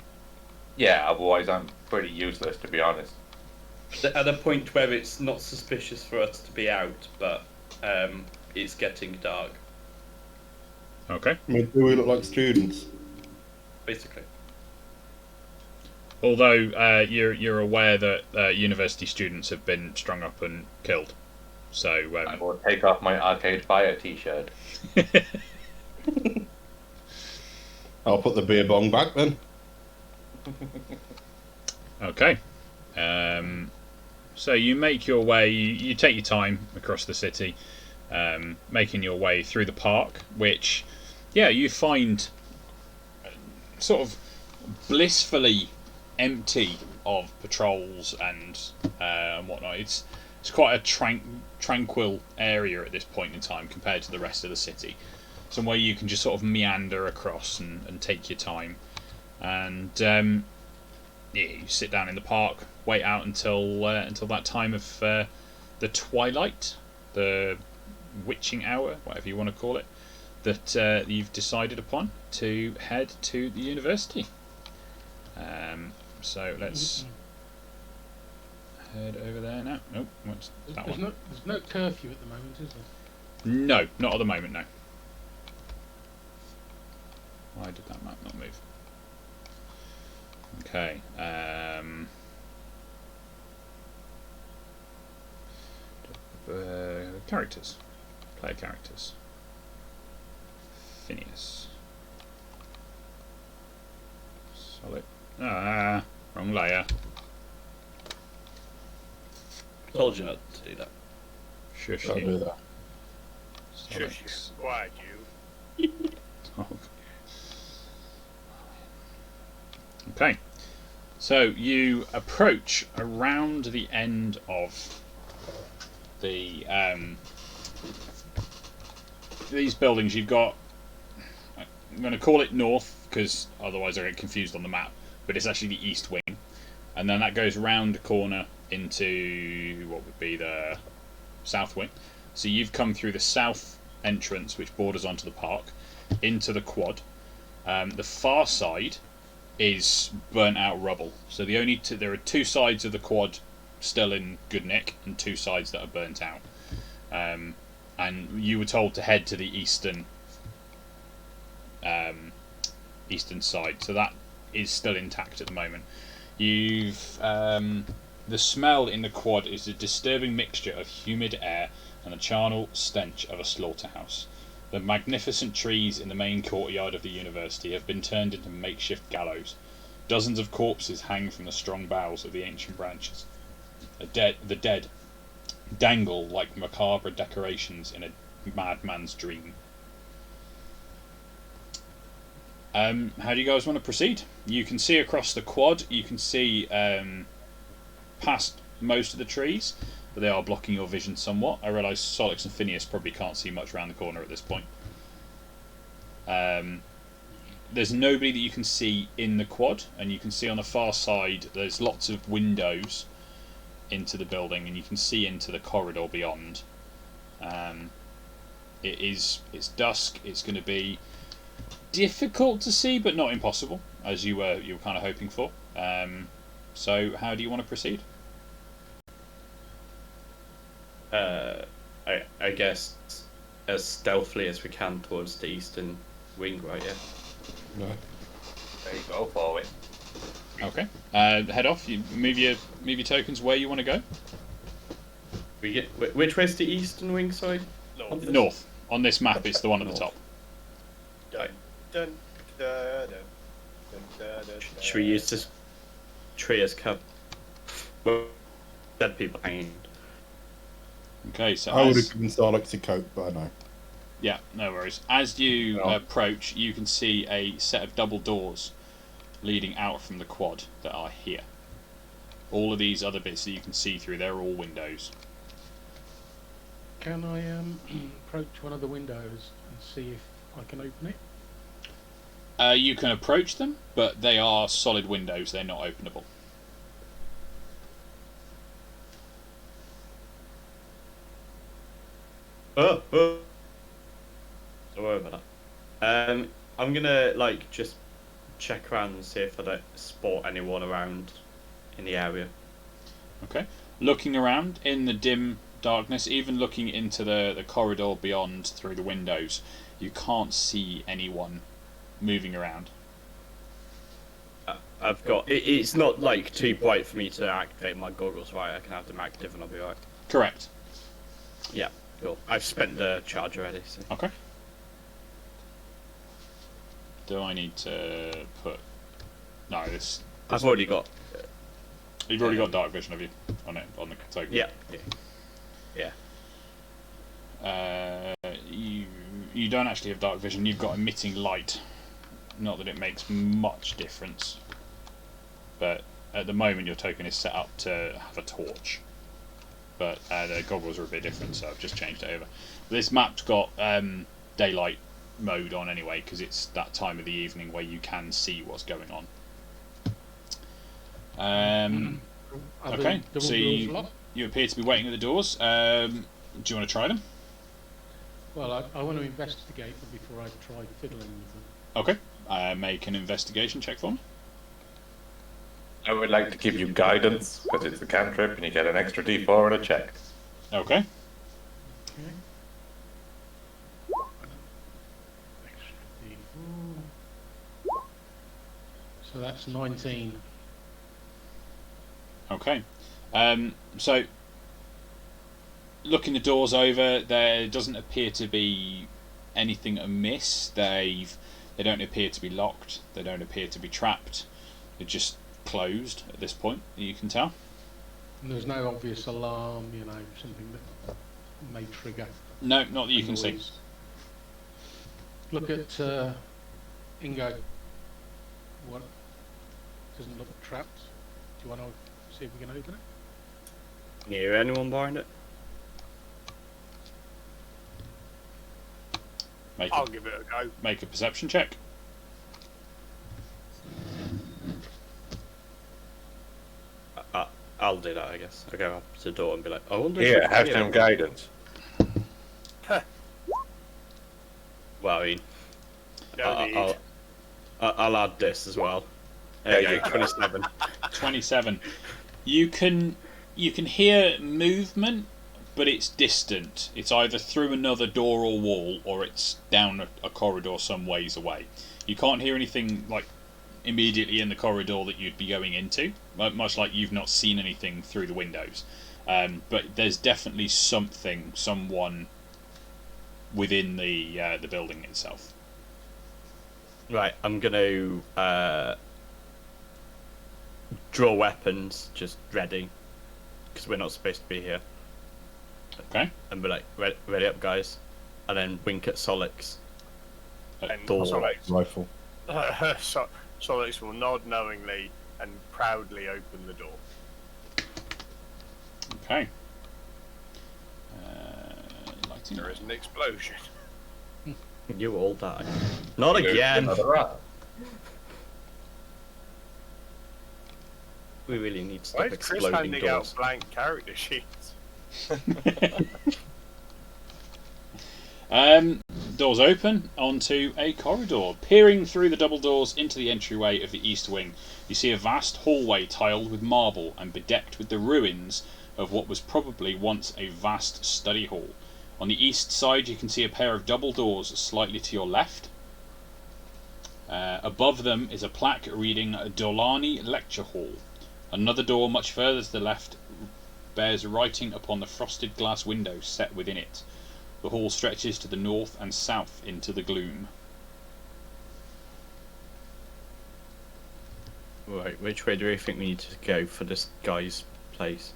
Yeah. Otherwise, I'm pretty useless, to be honest. At a point where it's not suspicious for us to be out, but it's getting dark, Okay. I mean, do we look like students? basically. Although you're aware that university students have been strung up and killed, so I will take off my Arcade Fire t-shirt. I'll put the beer bong back then. okay. So you make your way. You take your time across the city, making your way through the park, which, yeah, you find sort of blissfully empty of patrols and whatnot. It's it's quite a tranquil area at this point in time compared to the rest of the city. Somewhere you can just sort of meander across and take your time. And you sit down in the park, wait out until that time of the twilight, the witching hour, whatever you want to call it, that you've decided upon to head to the university. So let's head over there now. Nope, what's that There's one? there's no curfew at the moment, is there? No, not at the moment, no. Why did that map not move? Okay. Characters. Player characters. Phineas. Solid. Wrong layer. Told you not to do that. Shush Don't do you. that. Shush you. Quiet you. Okay. So you approach around the end of the these buildings. You've got, I'm going to call it north because otherwise I get confused on the map, but it's actually the east wing, and then that goes round the corner into what would be the south wing. So you've come through the south entrance, which borders onto the park, into the quad. The far side is burnt out rubble. So there are two sides of the quad still in good nick, and two sides that are burnt out. And you were told to head to the eastern side, so that is still intact at the moment. You've the smell in the quad is a disturbing mixture of humid air and the charnel stench of a slaughterhouse. The magnificent trees in the main courtyard of the university have been turned into makeshift gallows. Dozens of corpses hang from the strong boughs of the ancient branches. The dead dangle like macabre decorations in a madman's dream. How do you guys want to proceed? You can see across the quad. You can see past most of the trees, but they are blocking your vision somewhat. I realise Solix and Phineas probably can't see much around the corner at this point. There's nobody that you can see in the quad, and you can see on the far side there's lots of windows into the building, and you can see into the corridor beyond. It's dusk. It's going to be difficult to see, but not impossible, as you were kind of hoping for. So how do you want to proceed? I guess as stealthily as we can towards the eastern wing, right? Yeah. No. There you go for it. Okay. Head off. You move your tokens where you want to go. We get which way's the eastern wing? Sorry. North. On this map, it's the one at the top. Dun, dun, dun, dun, dun, dun, dun, Should we use this tree as cover? Well, dead people hanging. Okay. So I would have given Starlux a coat, but I know. yeah, no worries. As you Oh. approach, you can see a set of double doors leading out from the quad that are here. All of these other bits that you can see through, they're all windows. Can I approach one of the windows and see if I can open it? You can approach them, but they are solid windows. They're not openable. Oh. Sorry about that. I'm gonna just check around and see if I don't spot anyone around in the area. Okay. Looking around in the dim darkness, even looking into the corridor beyond through the windows, you can't see anyone moving around. I've got. It's not too bright for me to activate my goggles, right? I can have them active and I'll be right. Correct. Yeah, cool. I've spent the charge already. So. Okay. Do I need to put? No, this. I've already got. You've already got dark vision, have you? On the token. Yeah. You don't actually have dark vision. You've got emitting light. Not that it makes much difference, but at the moment your token is set up to have a torch. but the goggles are a bit different, so I've just changed it over. This map's got daylight mode on anyway, because it's that time of the evening where you can see what's going on. Okay, so you appear to be waiting at the doors. Do you want to try them? Well, I want to investigate them before I try fiddling with them. Okay, make an investigation check for me. I would like to give you guidance, because it's a cantrip and you get an extra d4 and a check. Okay. Okay. Extra D4. So that's 19. Okay. So, looking the doors over, there doesn't appear to be anything amiss. They don't appear to be locked. They don't appear to be trapped. They're just closed at this point, you can tell. And there's no obvious alarm, something that may trigger. No, not that you can see. Look at Ingo. What? Doesn't look trapped. Do you want to see if we can open it? Hear anyone behind it? I'll give it a go. Make a perception check. I'll do that, I guess. I'll go up to the door and be like, I wonder if Here, we can have hear some them. guidance. Well, I mean, No need. I'll add this as well. There you go, 27. 27. You can hear movement, but it's distant. It's either through another door or wall, or it's down a corridor some ways away. You can't hear anything like immediately in the corridor that you'd be going into, much like you've not seen anything through the windows. But there's definitely someone within the building itself. Right, I'm going to draw weapons, just ready, because we're not supposed to be here. Okay. And be like, ready up, guys. And then wink at Solix. And door. Solix, Rifle. Solix will nod knowingly and proudly open the door. Okay. Lighting. There is an explosion. You all die. Not again! Another round. We really need to Why stop is Chris exploding handing doors. out blank character sheets? Doors open onto a corridor. Peering through the double doors into the entryway of the east wing, you see a vast hallway tiled with marble and bedecked with the ruins of what was probably once a vast study hall. On the east side, you can see a pair of double doors slightly to your left. Above them is a plaque reading Dolani Lecture Hall. Another door much further to the left bears writing upon the frosted glass windows set within it. The hall stretches to the north and south into the gloom. Right, which way do we think we need to go for this guy's place?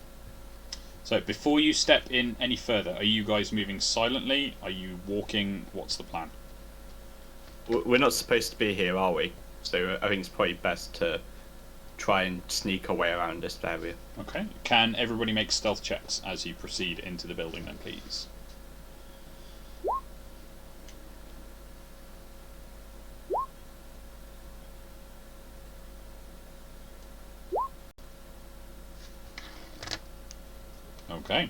So before you step in any further, are you guys moving silently? Are you walking? What's the plan? We're not supposed to be here, are we? So I think it's probably best to try and sneak our way around this area. Okay. Can everybody make stealth checks as you proceed into the building then, please? Okay.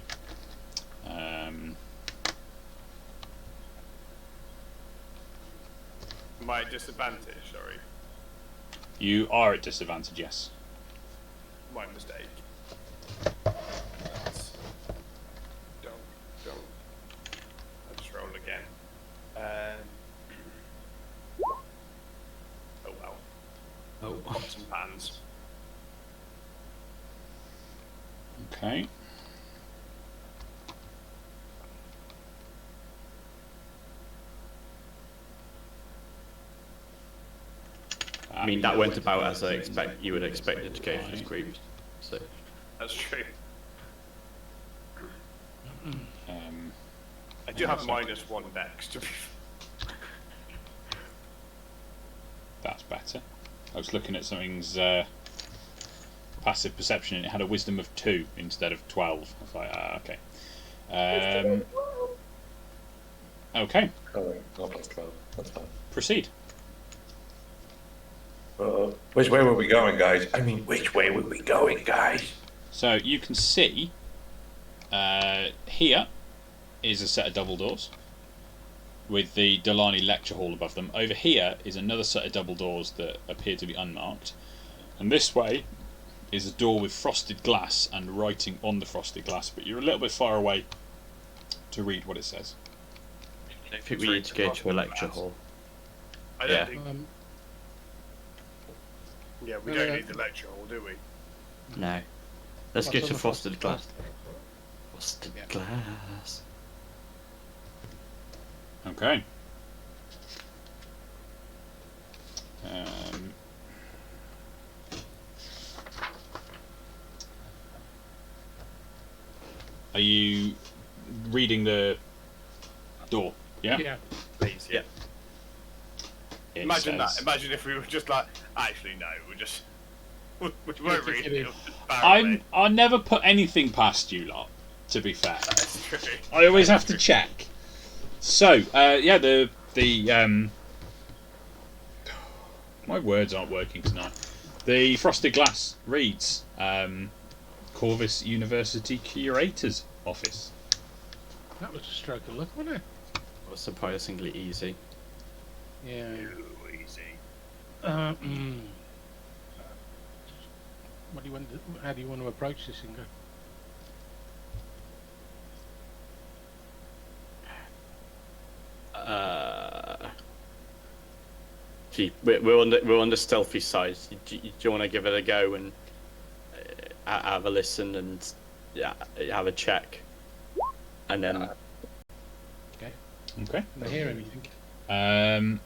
My disadvantage, sorry. You are at disadvantage, yes. My mistake. Don't. I'll just roll again. Oh well. Oh. Pots and pans. Okay. I mean, that went about as you would expect it to go for this group. So That's true. Um, I do have -1 dex to be. that's better. I was looking at something's passive perception, and it had a wisdom of 2 instead of 12. I was like, okay. Okay, Oh, okay, 12. That's fine. proceed. Which way were we going, guys? I mean, which way were we going, guys? So you can see here is a set of double doors with the Delaney lecture hall above them. Over here is another set of double doors that appear to be unmarked. And this way is a door with frosted glass and writing on the frosted glass, but you're a little bit far away to read what it says. I don't think we need to go to a lecture hall. I don't Yeah. think. Yeah, we no, don't no. need the lecture hall, do we? No. Let's go What's to on the frosted frosted glass. Frosted Yeah. glass. Okay. Are you reading the door? Yeah. Yeah. Please, yeah. It Imagine says- that. Imagine if we were just like, actually, no, we're just. We won't read Take it it. in. It'll just barrel it. I never put anything past you lot. To be fair, That's true. I always have to check. So, yeah, the my words aren't working tonight. The frosted glass reads Corvus University Curator's Office. That was a stroke of luck, wasn't it? It was surprisingly easy. Yeah. Ooh, easy. What do you want? How do you want to approach this, Ingo? We're on the stealthy side. Do you want to give it a go and have a listen and have a check, and then Okay. Can I hear anything?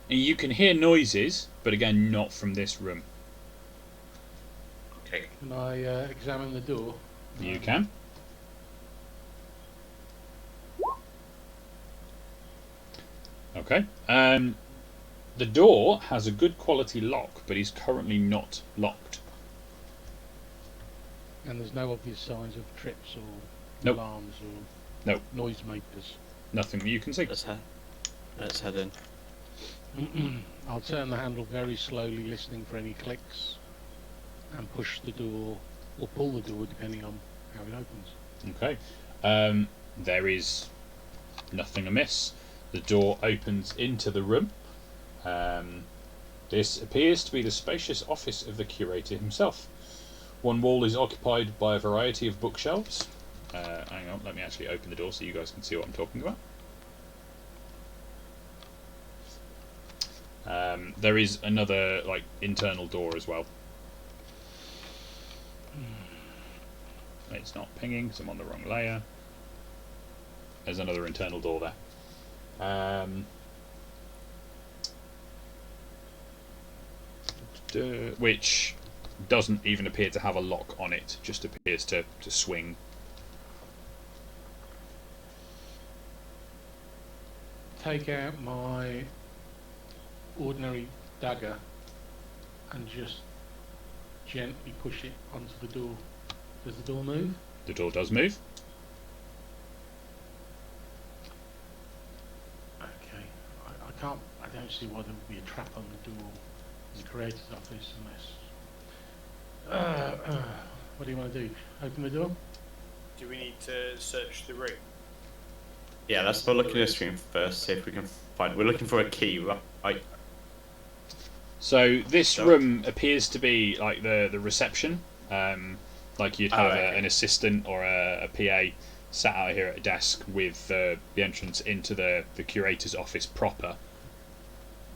You can hear noises, but again, not from this room. Okay. Can I examine the door? You can. Okay. The door has a good quality lock, but is currently not locked. And there's no obvious signs of trips or Nope. alarms or Nope. noisemakers. Nothing that you can see. let's head in. I'll turn the handle very slowly, listening for any clicks, and push the door or pull the door depending on how it opens. Okay. There is nothing amiss. The door opens into the room. This appears to be the spacious office of the curator himself. One wall is occupied by a variety of bookshelves. Hang on, let me actually open the door so you guys can see what I'm talking about. There is another internal door as well. It's not pinging because I'm on the wrong layer. There's another internal door there. Which doesn't even appear to have a lock on it, just appears to swing. Take out my ordinary dagger and just gently push it onto the door. Does the door move? The door does move. Okay. I don't see why there would be a trap on the door. It's the creator's office unless... what do you want to do? Open the door? Do we need to search the room? Yeah, let's have a look in this room first. See if we can find. We're looking for a key, right? So this So- room appears to be like the reception. Like you'd have okay. an assistant or a PA sat out here at a desk with the entrance into the curator's office proper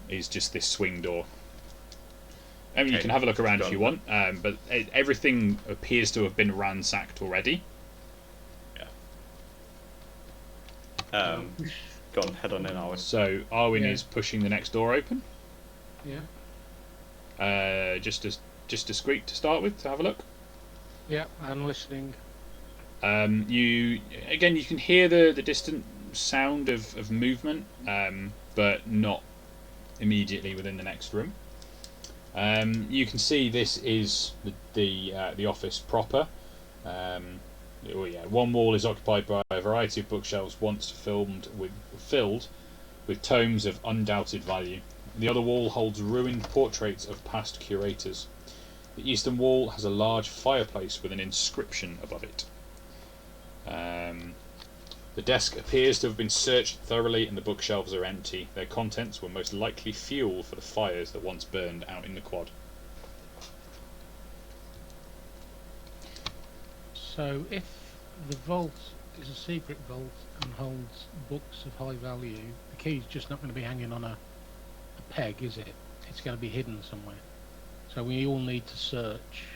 is just this swing door. I mean, you Okay, can have a look around if done. you want, but everything appears to have been ransacked already. Go on, head on in, Arwen. So Arwen Yeah. is pushing the next door open. Yeah. Just discreet to start with to have a look. Yeah, and listening. You can hear the distant sound of movement, but not immediately within the next room. You can see this is the office proper. One wall is occupied by a variety of bookshelves once filled with tomes of undoubted value. The other wall holds ruined portraits of past curators. The eastern wall has a large fireplace with an inscription above it. The desk appears to have been searched thoroughly and the bookshelves are empty. Their contents were most likely fuel for the fires that once burned out in the quad. So if the vault is a secret vault and holds books of high value, the key's just not going to be hanging on a peg, is it? It's going to be hidden somewhere. So we all need to search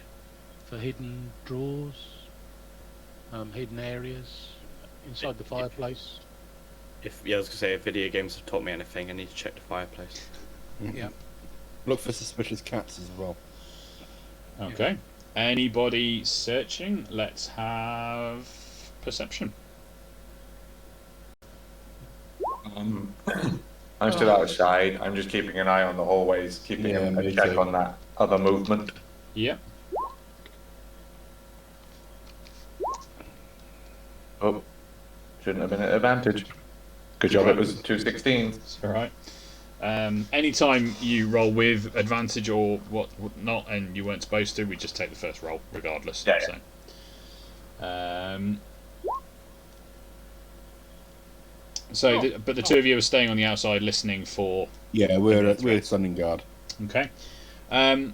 for hidden drawers, hidden areas inside the fireplace. I was going to say, if video games have taught me anything, I need to check the fireplace. Yeah. Look for suspicious cats as well. Okay. Anybody searching? Let's have perception. I'm still outside. I'm just keeping an eye on the hallways, keeping a check on that other movement. Yep. Oh, shouldn't have been at advantage. Good job, it was 216. It's alright. Anytime you roll with advantage or what not, and you weren't supposed to, we just take the first roll regardless. Yeah. But the two of you are staying on the outside listening for. Yeah, we're standing guard. Okay. The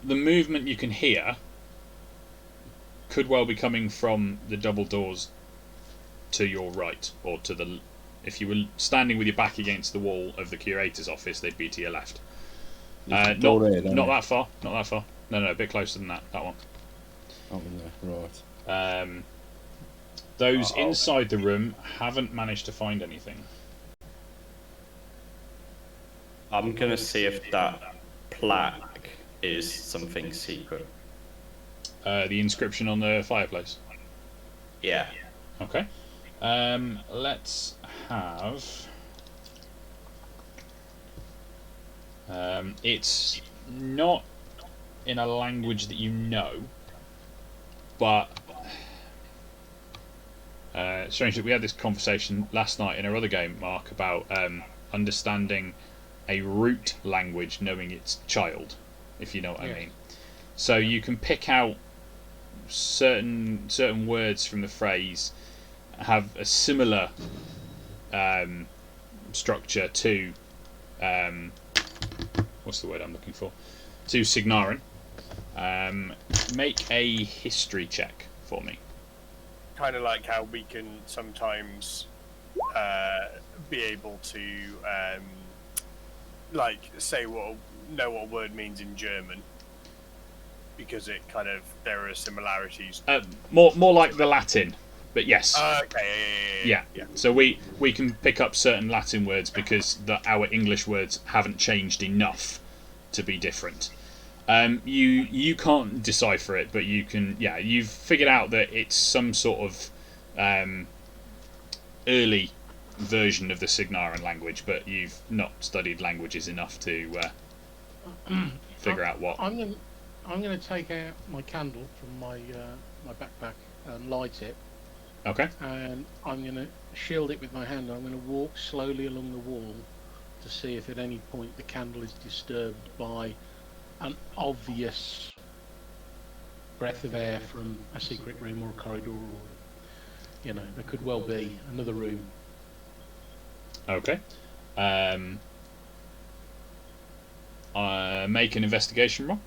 movement you can hear could well be coming from the double doors to your right, or to the. If you were standing with your back against the wall of the curator's office, they'd be to your left. Not that far. Not that far. No, a bit closer than that. That one. Oh, yeah, right. Those inside the room haven't managed to find anything. I'm going to see if that plaque is something secret. The inscription on the fireplace. Yeah. Okay. Let's have. It's not in a language that you know, but strange that we had this conversation last night in our other game, Mark, about understanding a root language, knowing its child, if you know what I mean. So you can pick out certain words from the phrase have a similar structure to what's the word I'm looking for? To Signarin. Make a history check for me. Kind of like how we can sometimes be able to know what a word means in German, because it kind of there are similarities. More like the Latin. But yes. Okay. Yeah. So we can pick up certain Latin words because our English words haven't changed enough to be different. You can't decipher it, but you can. Yeah, you've figured out that it's some sort of early version of the Signarin language, but you've not studied languages enough to figure out what. I'm going to take out my candle from my backpack and light it. Okay. And I'm going to shield it with my hand. I'm going to walk slowly along the wall to see if at any point the candle is disturbed by an obvious breath of air from a secret room or a corridor, or there could well be another room. Okay. Make an investigation roll.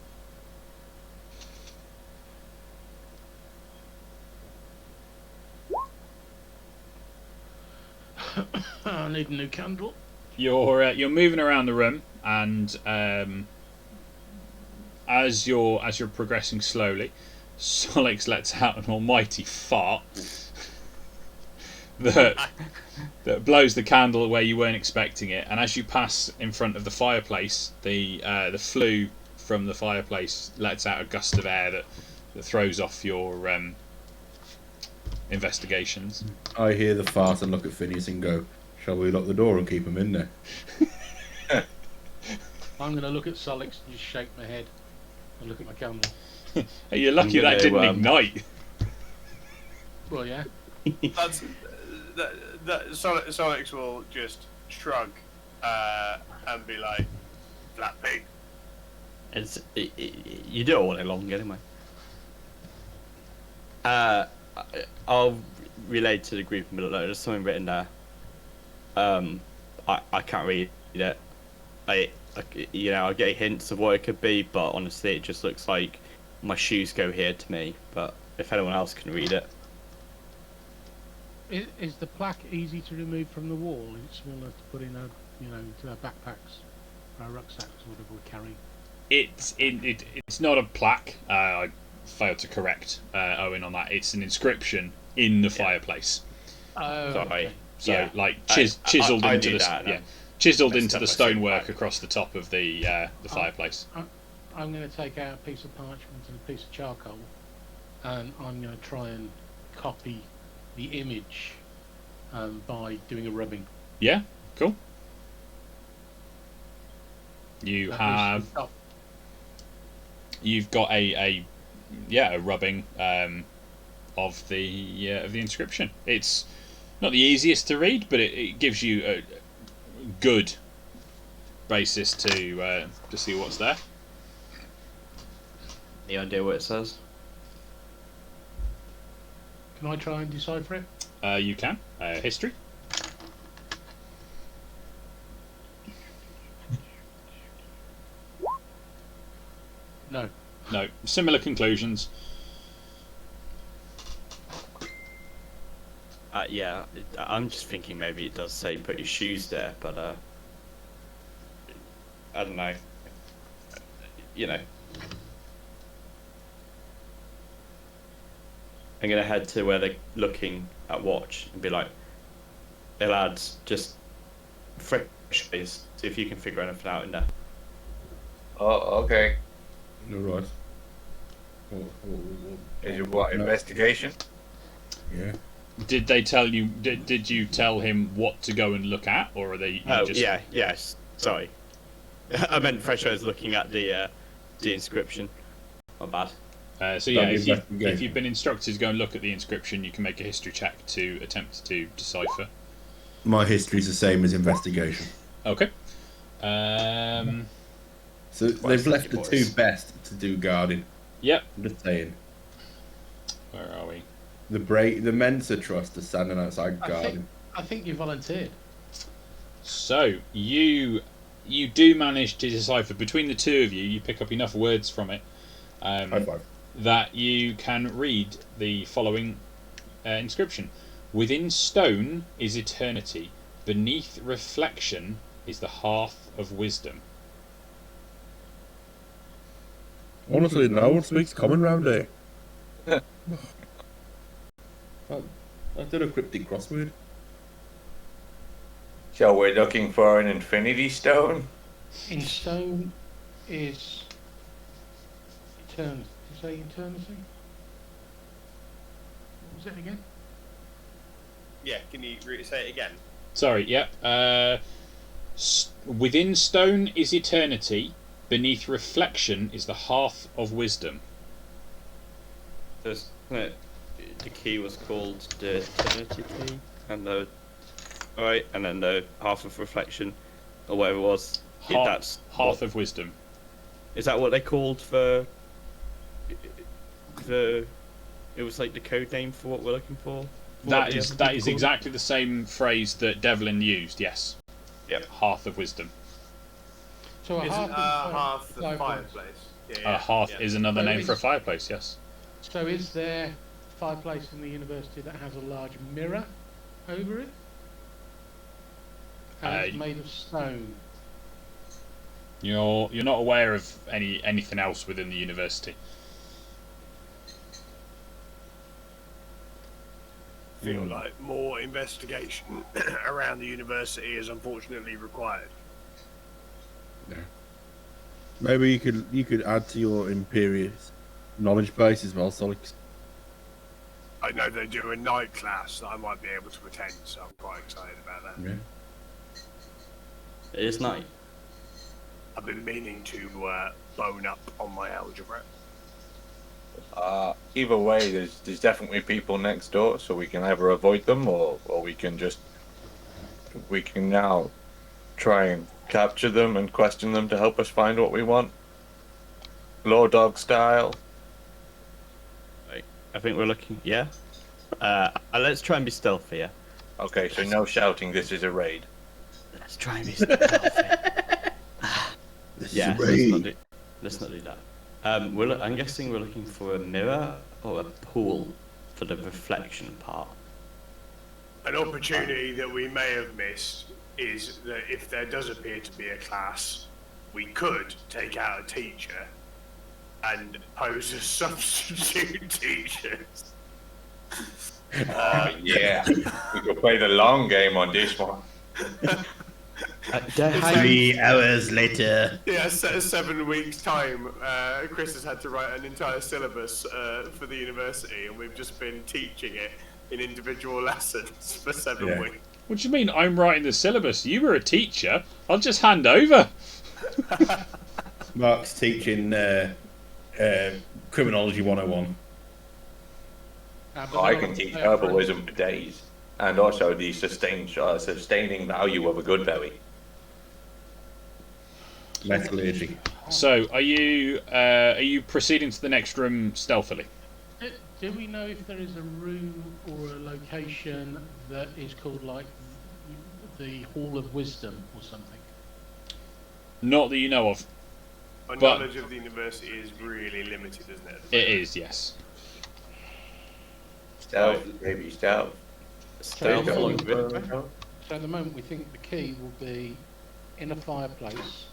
I need a new candle. You're moving around the room, and as you're progressing slowly, Solix lets out an almighty fart that blows the candle where you weren't expecting it. And as you pass in front of the fireplace, the flue from the fireplace lets out a gust of air that throws off your investigations. I hear the fart and look at Phineas and go, "Shall we lock the door and keep him in there?" I'm going to look at Solix and just shake my head and look at my candle. Hey, you're lucky gonna, that didn't um, ignite. Well, yeah. That's Solix will just shrug and be like, "Flat pig." You do it all day long anyway. I'll relate to the group a bit. There's something written there. I can't read it. I get hints of what it could be, but honestly, it just looks like my shoes go here to me. But if anyone else can read it, Is the plaque easy to remove from the wall? Is it small enough to put in into our backpacks, our rucksacks, or whatever we carry? It's not a plaque. I failed to correct Owen on that. It's an inscription in the fireplace. Oh, sorry. okay. So chiseled I into knew the that, chiseled messed into up the my stonework feedback. across the top of the fireplace. I'm going to take out a piece of parchment and a piece of charcoal, and I'm going to try and copy the image by doing a rubbing. Yeah, cool. You At have least the top. you've got a rubbing of the inscription. It's not the easiest to read, but it gives you a good basis to see what's there. any idea what it says? Can I try and decipher it? You can history. No. No, similar conclusions. Yeah, I'm just thinking maybe it does say put your shoes there, but I don't know. I'm gonna head to where they're looking at watch and be like, "Hey lads, just fresh eyes. See if you can figure anything out in there." Oh, okay. All right. Is it what, investigation? Yeah. Did they tell you? Did you tell him what to go and look at, or are they? Oh just... yeah, yes. Sorry, I meant fresh eyes looking at the inscription. Not bad. So yeah, if investigation. you've been instructed to go and look at the inscription, you can make a history check to attempt to decipher. My history's the same as investigation. Okay. So they've left the two best to do guarding. Yep. I'm just saying. Where are we? The Mensa Trust are standing outside I guarding. think you volunteered. So you do manage to decipher between the two of you. You pick up enough words from it High five. that you can read the following inscription: "Within stone is eternity. Beneath reflection is the hearth of wisdom." Honestly, no one speaks common round here. I did a cryptic crossword. So we're looking for an infinity stone? In stone is eternity. Did you say eternity? What was it again? Yeah, can you say it again? Sorry. Yeah. Within stone is eternity. Beneath reflection is the hearth of wisdom. The key was called the Eternity Key, and the Hearth of Reflection, or whatever it was. That's Hearth of wisdom. Is that what they called the? It was like the code name for what we're looking for. That is exactly the same phrase that Devlin used. Yes. Yep. Hearth of wisdom. So a Isn't hearth half the fireplace. fireplace? A hearth is another So name for a is- fireplace. Yes. So is there a fireplace in the university that has a large mirror over it? And it's made of stone. You're not aware of anything else within the university. Feel like more investigation around the university is unfortunately required. Maybe you could add to your Imperious knowledge base as well, Solix. I know they do a night class that I might be able to attend, so I'm quite excited about that. Yeah. It is night. I've been meaning to bone up on my algebra. Either way, there's definitely people next door, so we can either avoid them or we can now try and capture them and question them to help us find what we want. Law dog style. I think we're looking. Yeah. Let's try and be stealthy. Yeah. Okay, so no shouting. This is a raid. Let's try and be stealthy. Yeah. Let's not do that. I'm guessing we're looking for a mirror or a pool for the reflection part. An opportunity that we may have missed is that if there does appear to be a class, we could take out a teacher and pose as substitute teachers. Yeah. We could play the long game on this one. 3 hours later. Yeah, 7 weeks' time, Chris has had to write an entire syllabus for the university, and we've just been teaching it in individual lessons for 7 weeks. What do you mean I'm writing the syllabus? You were a teacher. I'll just hand over. Mark's teaching Criminology 101. I can teach herbalism for days, and also the sustaining value of a good berry. Metallurgy. So, are you proceeding to the next room stealthily? Do we know if there is a room or a location that is called like the Hall of Wisdom or something? Not that you know of. Our But- knowledge of the university is really limited, isn't it? It is, yes. Stealth, baby, stealth. Stealth So along with. So at the moment we think the key will be in a fireplace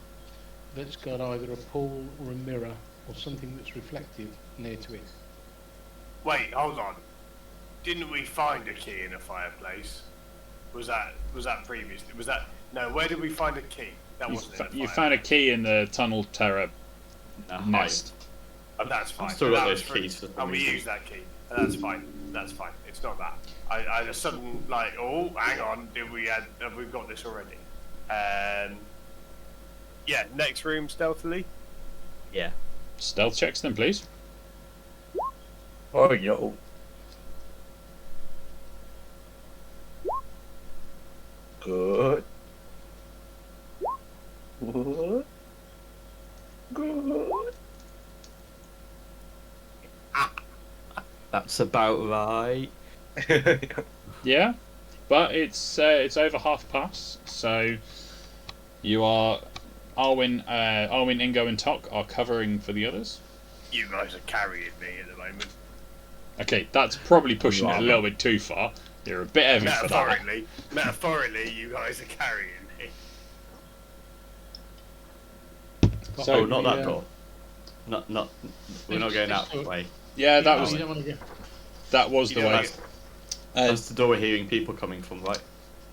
that's got either a pool or a mirror or something that's reflective near to it. Wait, hold on. Didn't we find a key in a fireplace? Was that previously? Was that no? Where did we find a key? That wasn't in a You found a key in the tunnel terror nest. That's fine. Still got That those was for- keys for some And we reason. use that key. That's fine. That's fine. It's not that. I just sudden like, oh, hang on. Have we got this already? Yeah. Next room stealthily. Yeah. Stealth checks then, please. Oh, yo. Good. Good. Good. That's about right. Yeah, but it's over half past, so you are Arwin, Ingo, and Tok are covering for the others. You guys are carrying me at the moment. Okay, that's probably pushing it a little bit too far. You're a bit heavy for that. Metaphorically, you guys are carrying me. So, Oh, not that door. Not. We're not going that way. yeah, that Oh, was you don't want to go. that was You the don't way, like- That's the door we're hearing people coming from, right?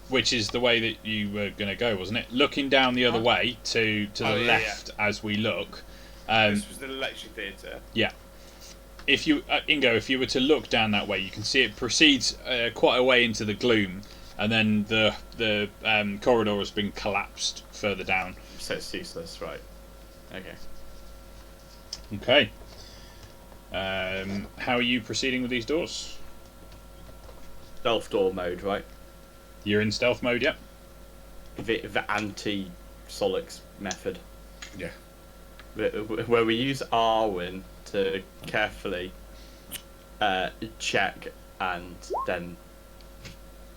which is the way that you were going to go, wasn't it? Looking down the other way to the Oh, yeah, left as we look. This was the lecture theatre. If you, Ingo, if you were to look down that way, you can see it proceeds quite a way into the gloom, and then the corridor has been collapsed further down. So it's useless, right? Okay. Okay. How are you proceeding with these doors? Stealth door mode, right? You're in stealth mode, yep. The anti-Solix method. Yeah. Where we use Arwen to carefully check and then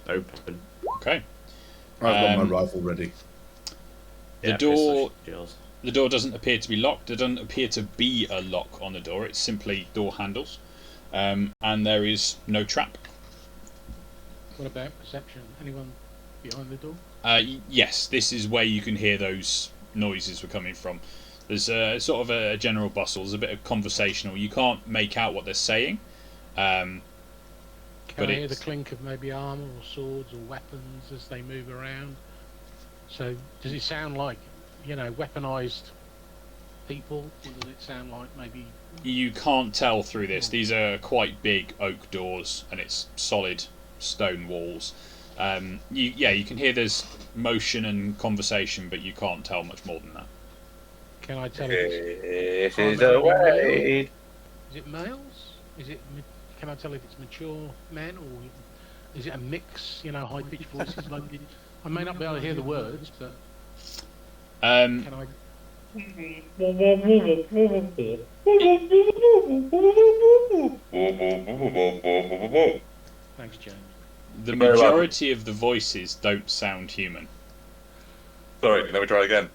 open. Okay. I've got my Um, rifle ready. The Yeah, door- pistol shields. The door doesn't appear to be locked. There doesn't appear to be a lock on the door. It's simply door handles, and there is no trap. What about perception? Anyone behind the door? Yes, this is where you can hear those noises were coming from. There's sort of a general bustle. There's a bit of conversational. You can't make out what they're saying. Can But I hear the it's- clink of maybe armour or swords or weapons as they move around? So does it sound like, weaponised people? Or does it sound like maybe... You can't tell through this. These are quite big oak doors, and it's solid stone walls. You can hear there's motion and conversation, but you can't tell much more than that. Can I tell if it's This I'm is a a male? way. Is it males? Can I tell if it's mature men or is it a mix? You know, high pitched voices like it. I may not be able to hear the words, but can I? Thanks, James. The You're very welcome. majority of the voices don't sound human. Sorry, let me try again.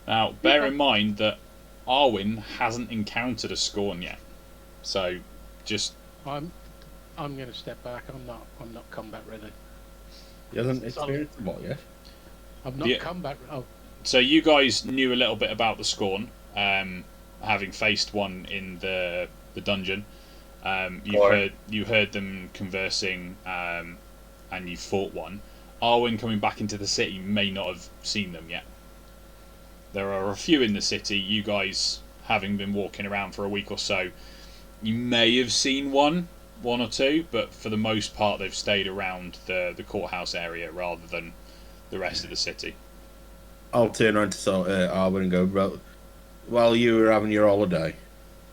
Now, bear in mind that Arwen hasn't encountered a Scorn yet, so just I'm going to step back. I'm not combat ready. He hasn't experienced what yet? I'm not Yeah. combat. Oh, so you guys knew a little bit about the Scorn, having faced one in the dungeon. You heard them conversing, and you fought one. Arwen coming back into the city may not have seen them yet. There are a few in the city. You guys, having been walking around for a week or so, you may have seen one or two, but for the most part they've stayed around the courthouse area rather than the rest of the city. I'll turn around to Arwen and go, bro, while you were having your holiday,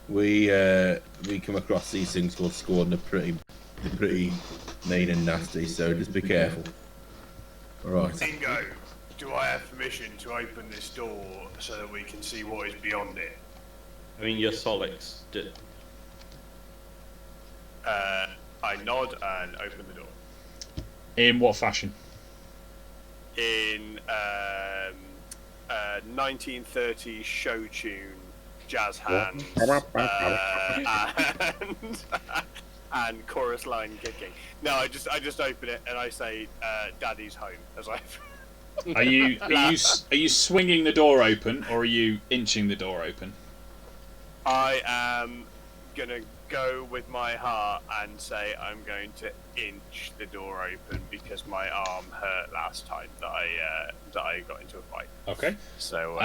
we come across these things called Scorn. They're pretty mean and nasty, so just be careful. Alright. Dingo, do I have permission to open this door so that we can see what is beyond it? I mean, your Solix did. I nod and open the door. In what fashion? In 1930s show tune, jazz hands, and chorus line kicking. No, I just open it and I say, "Daddy's home." As I. Are you swinging the door open, or are you inching the door open? I am gonna go with my heart and say I'm going to inch the door open because my arm hurt last time that I got into a fight. Okay. So,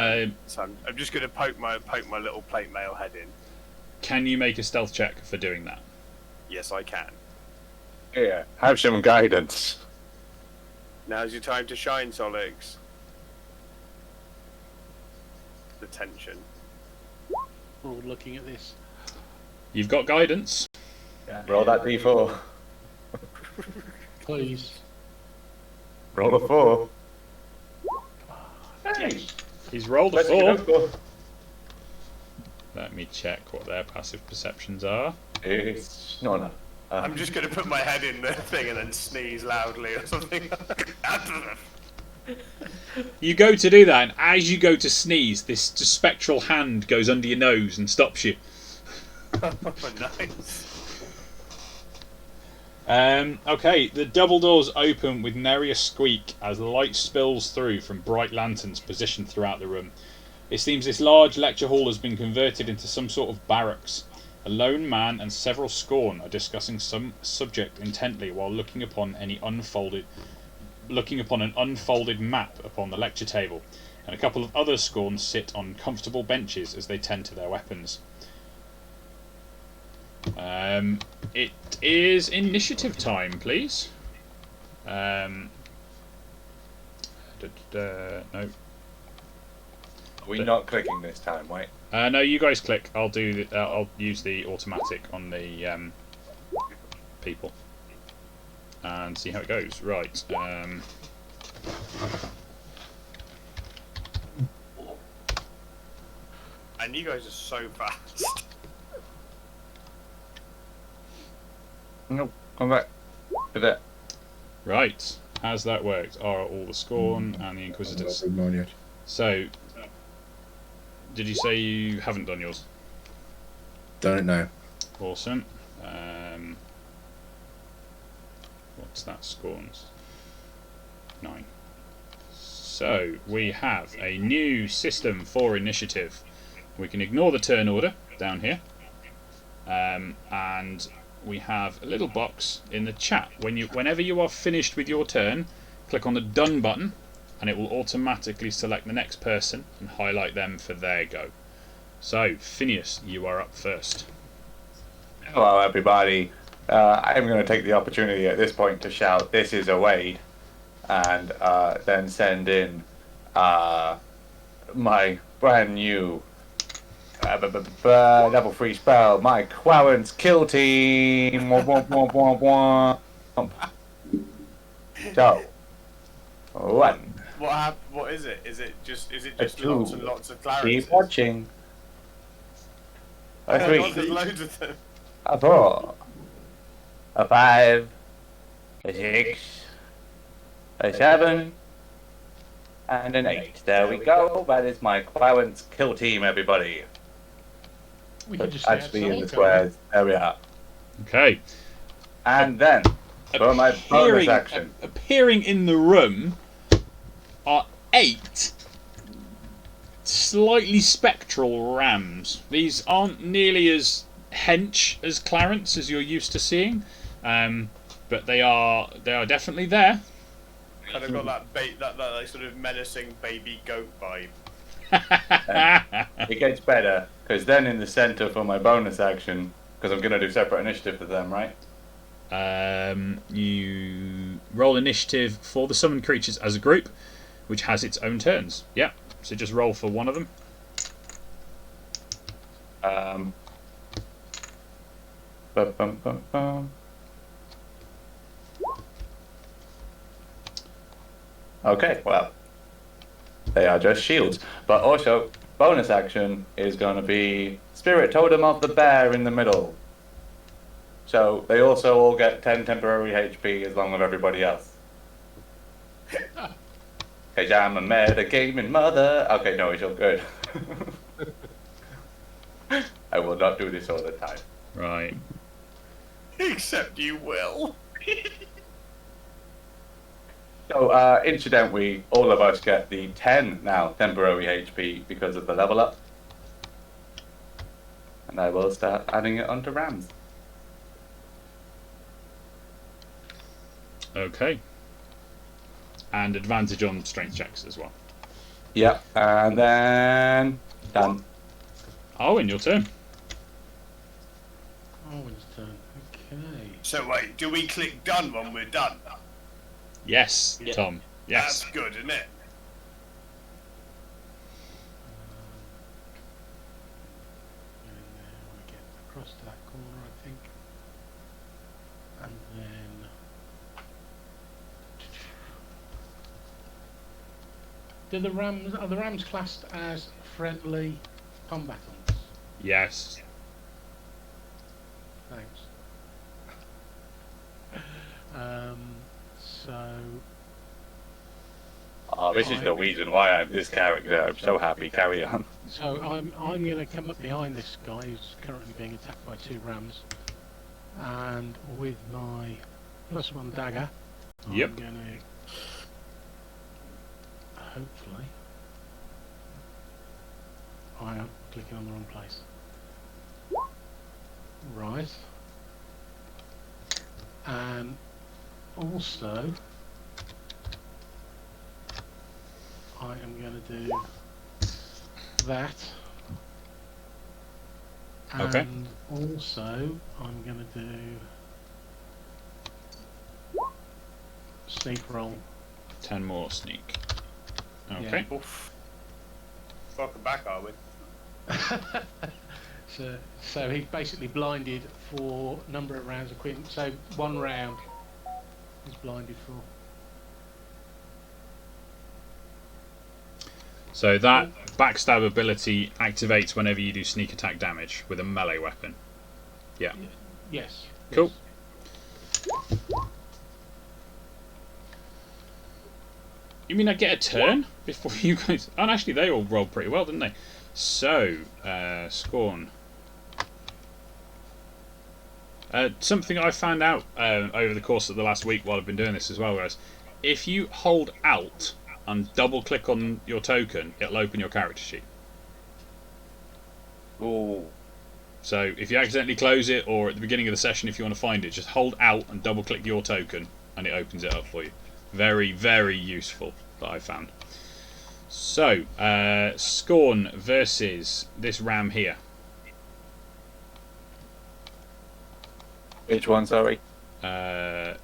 so I'm just gonna poke my little plate mail head in. Can you make a stealth check for doing that? Yes, I can. Yeah, have some guidance. Now's your time to shine, Solix. The tension. we're all looking at this. You've got guidance. Roll that d4. Please. Roll a 4. Hey, He's rolled a let's get 4. up. Let me check what their passive perceptions are. It's not enough. I'm just gonna put my head in the thing and then sneeze loudly or something. You go to do that, and as you go to sneeze, this spectral hand goes under your nose and stops you. Nice. Okay, the double doors open with nary a squeak as light spills through from bright lanterns positioned throughout the room. It seems this large lecture hall has been converted into some sort of barracks. A lone man and several Scorn are discussing some subject intently while looking upon an unfolded map upon the lecture table, and a couple of other Scorn sit on comfortable benches as they tend to their weapons. It is initiative time, please. No. Are we not clicking this time, wait? No, you guys click. I'll do. I'll use the automatic on the people and see how it goes. Right. And you guys are so fast. Nope, come back. To that. Right. Has that worked? Are all the Scorn and the Inquisitors? So, did you say you haven't done yours? Don't know. Awesome. What's that? Scorns? 9. So, we have a new system for initiative. We can ignore the turn order down here. And we have a little box in the chat. Whenever you are finished with your turn, click on the done button and it will automatically select the next person and highlight them for their go. So, Phineas, you are up first. Hello, everybody. I'm going to take the opportunity at this point to shout, "This is a Wade," and then send in my brand new level 3 spell, my Quarrant's Kill Team. Womp, womp, womp, womp, womp. So, 1, What is it? Is it just a lots 2. and lots of clarities? Keep watching. A Oh, 3. God, there's loads of them. A 4. A 5. A 6. A 7. And an 8. There we go. That is my Quarrant's Kill Team, everybody. We can just Actually, in the outside, squares. There we are. Okay. And then, for my bonus action. Appearing in the room are 8 slightly spectral rams. These aren't nearly as hench as Clarence as you're used to seeing, but they are definitely there. Kind of got that like, sort of menacing baby goat vibe. It gets better, because then in the center for my bonus action, because I'm going to do separate initiative for them, right? You roll initiative for the summoned creatures as a group, which has its own turns. Yeah, so just roll for one of them. Bum, bum, bum. Okay, well, they are just shields. But also, bonus action is going to be Spirit Totem of the Bear in the middle. So they also all get 10 temporary HP as long as everybody else. Cause I'm a metagaming mother. Okay, no, it's all good. I will not do this all the time. Right. Except you will. So, incidentally, all of us get the 10 now temporary HP because of the level up. And I will start adding it onto Rams. Okay. And advantage on strength checks as well. Yep, and then done. Owen, your turn. Owen's turn. Okay. So wait, do we click done when we're done? Yes, Tom. Yes. That's good, isn't it? And then we get across to that corner, I think. And then... Are the Rams classed as friendly combatants? Yes. Thanks. So... Oh, this is the reason why I'm this character. I'm so happy. Carry on. So I'm going to come up behind this guy who's currently being attacked by 2 rams, and with my +1 dagger, Yep. I'm going to hopefully. I am clicking on the wrong place. Right. And also, I am going to do that. Okay. And also, I'm going to do sneak roll. 10 more sneak. Okay. Oof. Welcome back, are we? So he's basically blinded for number of rounds of equipment. So 1 round he's blinded for. So that backstab ability activates whenever you do sneak attack damage with a melee weapon. Yeah. Yes. Cool. Yes. You mean I get a turn before you guys... Oh, and actually they all rolled pretty well, didn't they? So, Scorn. Something I found out over the course of the last week while I've been doing this as well, guys. If you hold Alt and double click on your token, it'll open your character sheet. Ooh. So if you accidentally close it, or at the beginning of the session if you want to find it, just hold Alt and double click your token and it opens it up for you. Very, very useful that I found. So, Scorn versus this ram here. Which one, sorry? This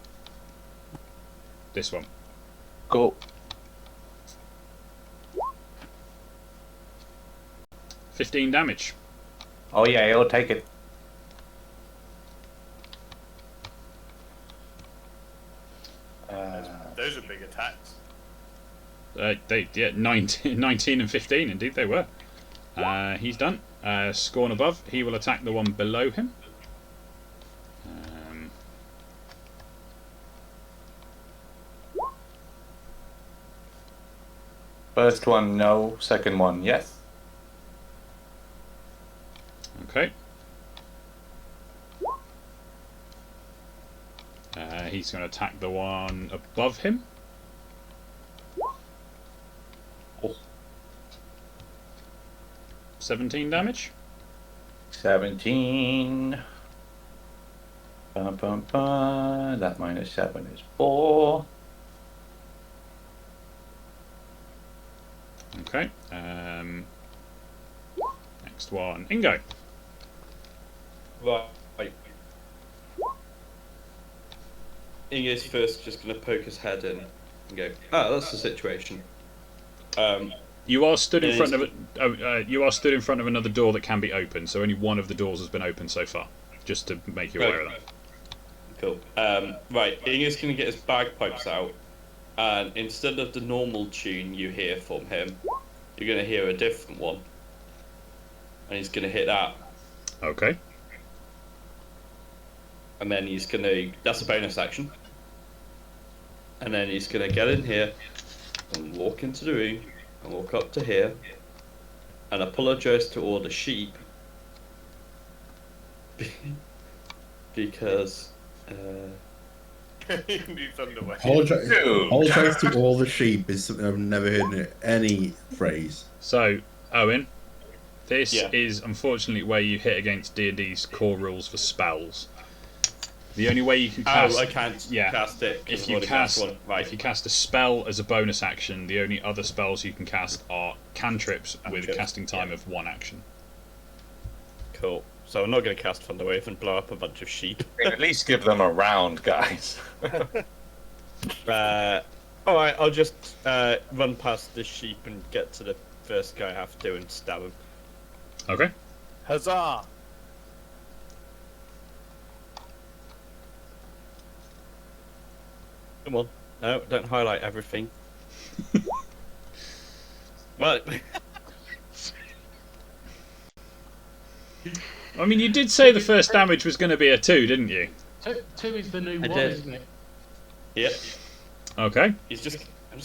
one. Cool. 15 damage. Oh yeah, he'll take it. Those are big attacks. 19 and 15, indeed they were. He's done. Scorn above, he will attack the one below him. First one, no. Second one, yes. Okay. He's going to attack the one above him. Oh. 17 damage. 17. Bum, bum, bum. That minus 7 is 4. Okay. Next one, Ingo. Right. Inge's first just going to poke his head in and go, that's the situation. You are stood in front of you are stood in front of another door that can be opened. So only one of the doors has been opened so far. Just to make you aware of that. Cool. Right, Inge's going to get his bagpipes out, and instead of the normal tune you hear from him, you're going to hear a different one, and he's going to hit that. Okay. And then he's going to... That's a bonus action. And then he's going to get in here and walk into the room and walk up to here and apologise to all the sheep because... He needs underwear. Apologise to all the sheep is something I've never heard in any phrase. So, Owen, this Yeah. is unfortunately where you hit against D&D's core rules for spells. The only way you can cast... I can't cast it. 'cause If I've you already cast, one. Right. if you cast a spell as a bonus action, the only other spells you can cast are cantrips with a Cantrips, casting time of 1 action. Cool. So I'm not going to cast Thunderwave and blow up a bunch of sheep. At least give them a round, guys. Alright, I'll just run past the sheep and get to the first guy I have to and stab him. Okay. Huzzah! Come on. No, don't highlight everything. Well, I mean, you did say the first damage was going to be a 2, didn't you? 2 is the new I 1, did. isn't it? yeah. Okay. I'm just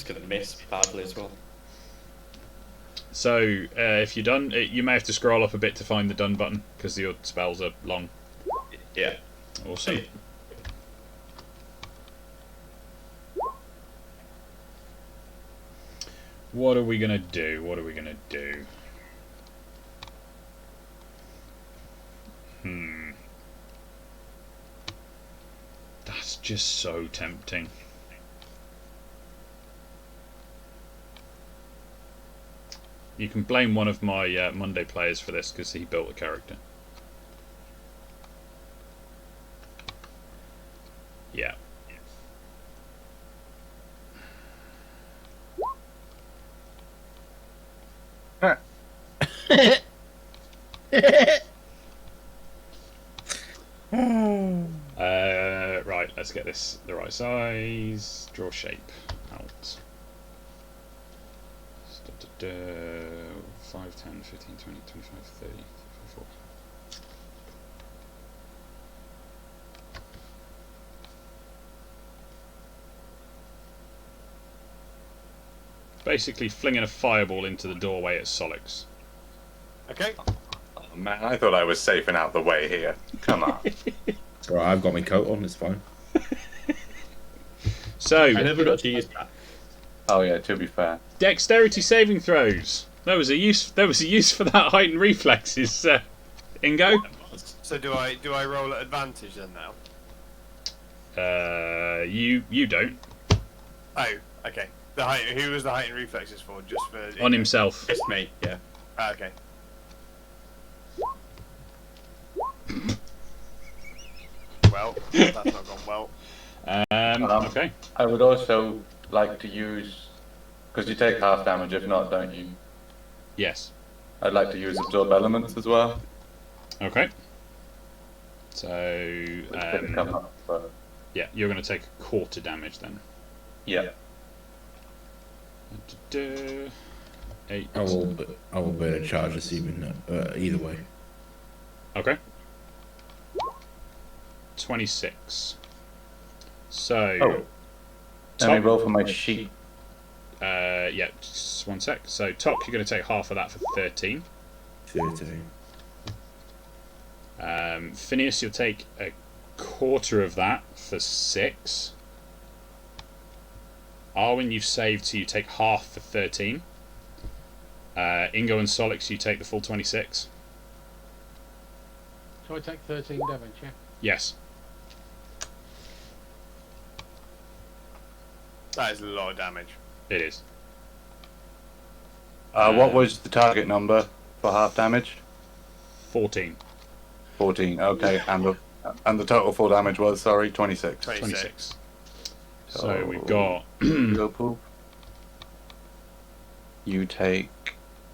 going to miss badly as well. So, if you're done, you may have to scroll up a bit to find the done button, because your spells are long. Yeah. Awesome. What are we going to do? What are we going to do? That's just so tempting. You can blame one of my Monday players for this because he built a character. Yeah. Right, let's get this the right size. Draw shape out. 5, 10, 15, 20, 25, 30, 34. Basically flinging a fireball into the doorway at Solix. Okay. Oh, man, I thought I was safe and out the way here. Come on. It's alright, I've got my coat on, it's fine. So, I never got to use that. Oh yeah, to be fair. dexterity saving throws. There was a use for that heightened reflexes, Ingo. So do I roll at advantage then now? You don't. Oh, okay. Who was the heightened reflexes for? Just for On himself. It's me, yeah. Ah, okay. Well, that's not gone well. Okay. I would also like to use, because you take half damage if not, don't you? Yes. I'd like to use absorb elements as well. Okay. So, Which didn't come up, but yeah, you're going to take a quarter damage then. yeah. 8. I will burn a charge, assuming that either way. Okay. 26. So, Oh. Let me roll for my sheet. yeah, just one sec. So, Tok, you're going to take half of that for 13. 13. Phineas, you'll take a quarter of that for 6. Arwen, you've saved, so you take half for 13. Ingo and Solix, you take the full 26. So I take 13 damage, yeah? Yes. That is a lot of damage. It is. What was the target number for half damage? 14. 14. Okay, and the total full damage was 26. 26. So we've got Go poof. You take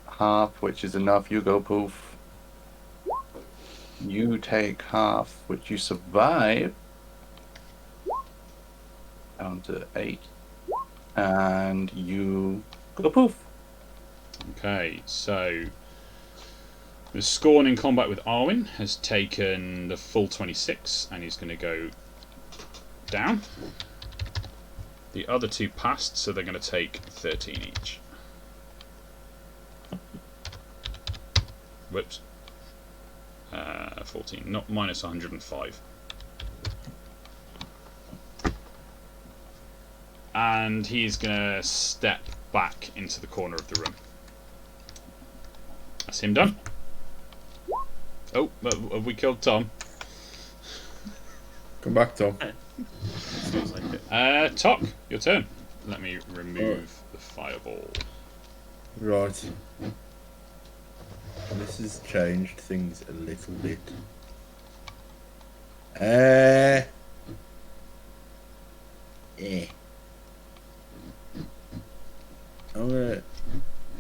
half, which is enough. You go poof. You take half, which you survive. Down to 8. And you go poof. Okay, so the Scorn in combat with Arwen has taken the full 26 and he's going to go down. The other two passed, so they're going to take 13 each. Whoops. 14, not minus 105. And he's going to step back into the corner of the room. That's him done. Oh, have we killed Tom? Come back, Tom. Sounds like it. Tok, your turn. Let me remove the fireball. Right. This has changed things a little bit. I'm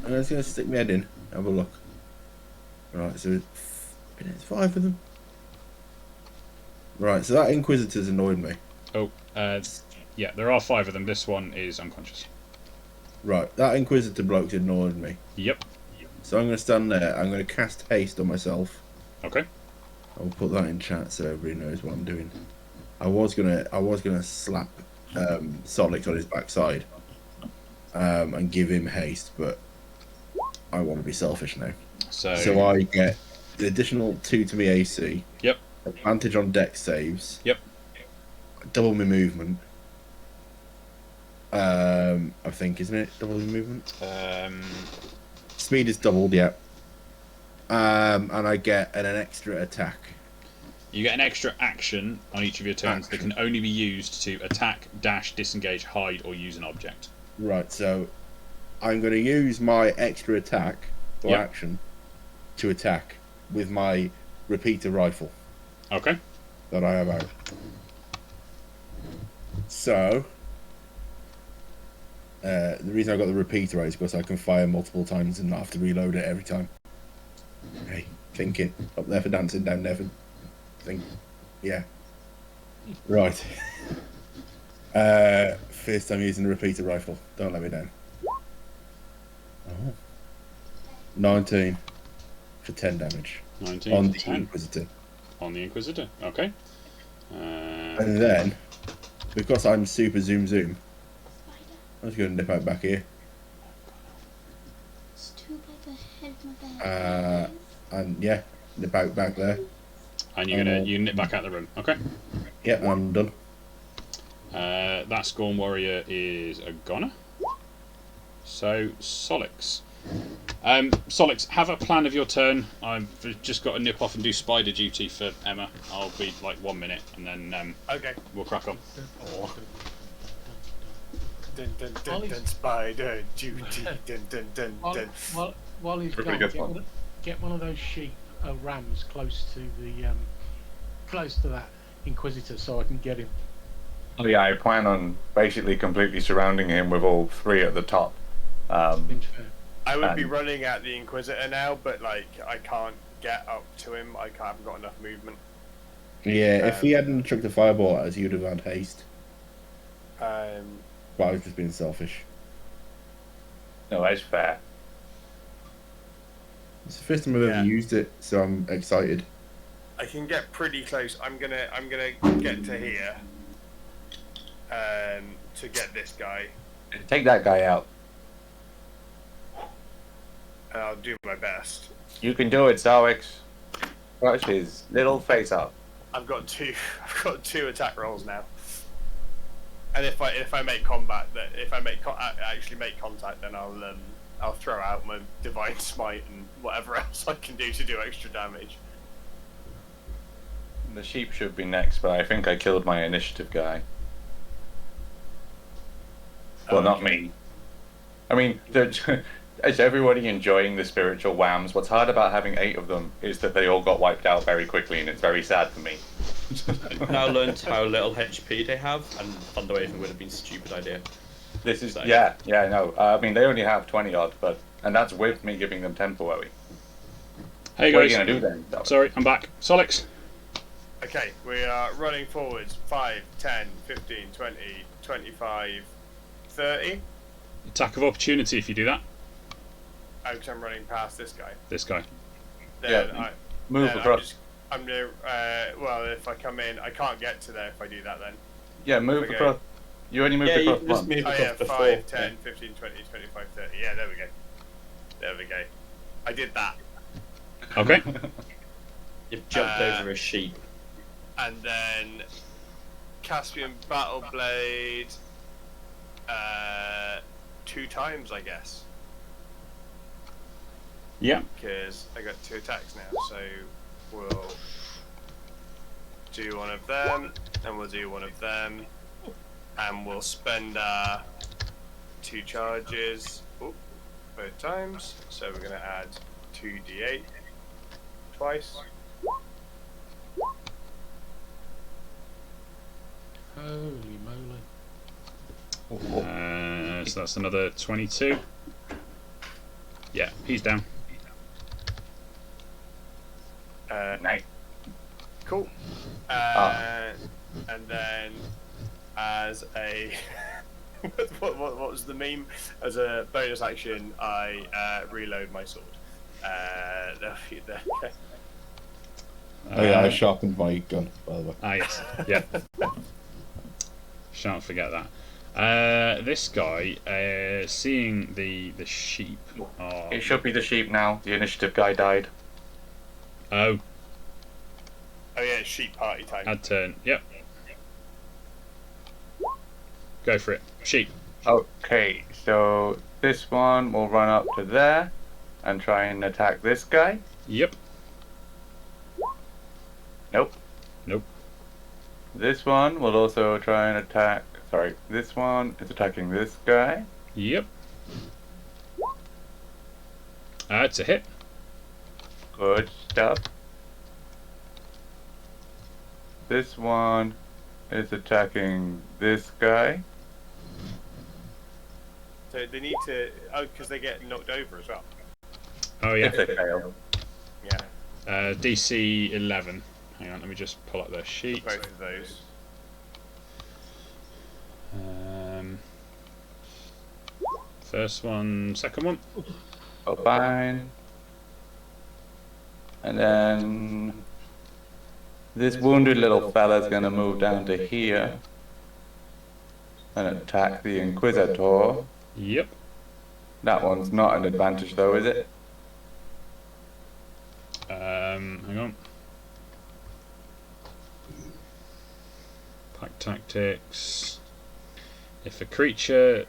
just gonna stick my head in, have a look. Right, so it's 5 of them. Right, so that Inquisitor's annoyed me. Oh, yeah, there are 5 of them. This one is unconscious. Right, that Inquisitor bloke's annoyed me. Yep. So I'm gonna stand there, I'm gonna cast haste on myself. Okay. I'll put that in chat so everybody knows what I'm doing. I was gonna slap Solix on his backside and give him haste, but I want to be selfish now. So I get the additional 2 to my AC. Yep. Advantage on dex saves. Yep. Double my movement. I think, isn't it? Double my movement. Speed is doubled, yeah. And I get an extra attack. You get an extra action on each of your turns that can only be used to attack, dash, disengage, hide, or use an object. Right, so I'm going to use my extra attack or action to attack with my repeater rifle. Okay. That I have out. So, the reason I got the repeater out is because I can fire multiple times and not have to reload it every time. Hey, thinking. Up there for dancing, down there for think. Yeah. Right. First time using the repeater rifle. Don't let me down. Oh. 19 for 10 damage. 19 on for the 10. Inquisitor. On the Inquisitor, okay. And then, because I'm super zoom, I'm just going to nip out back here. It's too by the head of my bed. And yeah, nip out back there. And you nip back out the room, okay. Yeah, I'm done. That Scorn Warrior is a goner. So, Solix. Solix, have a plan of your turn. I've just got to nip off and do spider duty for Emma. I'll be like 1 minute and then Okay. we'll crack on. Dun dun dun dun spider duty. Dun dun dun dun. While he's Pretty gone, good get one of those sheep rams close to that Inquisitor so I can get him. Oh yeah, I plan on basically completely surrounding him with all 3 at the top. Seems fair. I would be And- running at the Inquisitor now, but like I can't get up to him. Haven't got enough movement. Yeah, if he hadn't chucked a fireball at us, he would have had haste. Um, But I was just being selfish. No, that's fair. It's the first time I've ever used it, so I'm excited. I can get pretty close. I'm gonna get to here. To get this guy, Take that guy out. and I'll do my best. You can do it, Zawix. Watch his little face up. I've got two. I've got 2 attack rolls now. And if I make combat, actually make contact, then I'll throw out my divine smite and whatever else I can do to do extra damage. The sheep should be next, but I think I killed my initiative guy. Well, not me. I mean, is everybody enjoying the spiritual whams? What's hard about having 8 of them is that they all got wiped out very quickly, and it's very sad for me. I've now learned how little HP they have, and Thunderwave would have been a stupid idea. This is So- yeah, no. I mean, they only have 20 odd, and that's with me giving them temporary. Hey What are you guys. gonna do then? Zawix? Sorry, I'm back. Solix. Okay, we are running forwards. 5, 10, 15, 20, 25, 30. Attack of opportunity if you do that. Oh, because I'm running past this guy. This guy. Then Yeah, Move across. I'm gonna. Well, if I come in, I can't get to there if I do that then. Yeah, move Okay. across. You only moved Yeah, you across can just one. move Oh across yeah, before. 5, 10, 15, 20, 25, 30. Yeah, there we go. There we go. I did that. Okay. You've jumped over a sheep. And then Caspian Battle Blade 2 times, I guess. Yeah. Because I got 2 attacks now, so we'll do one of them, and we'll do one of them, and we'll spend 2 charges both times. So we're going to add 2d8 twice. Holy moly. So that's another 22. Yeah, he's down. Nice. Cool. And then, as a what was the meme? As a bonus action, I reload my sword. There. Oh yeah, I sharpened my gun, by the way. Ah, yes. Yeah. Shan't forget that. This guy, seeing the sheep. It should be the sheep now. The initiative guy died. Oh, Oh yeah, it's sheep party time. add turn. Yep. Go for it. Sheep. Okay, so this one will run up to there and try and attack this guy. Yep. Nope. Nope. This one will also try and attack. Sorry, this one is attacking this guy. Yep. It's a hit. Good stuff. This one is attacking this guy. So they need to. Oh, because they get knocked over as well. Oh yeah. If they fail. Yeah, DC 11. Hang on, let me just pull up the sheet. both of those. First one, second one. Oh, fine. And then this wounded little fella's gonna move down to here and attack the Inquisitor. Yep. That one's not an advantage though, is it? Hang on. Pack tactics. If a creature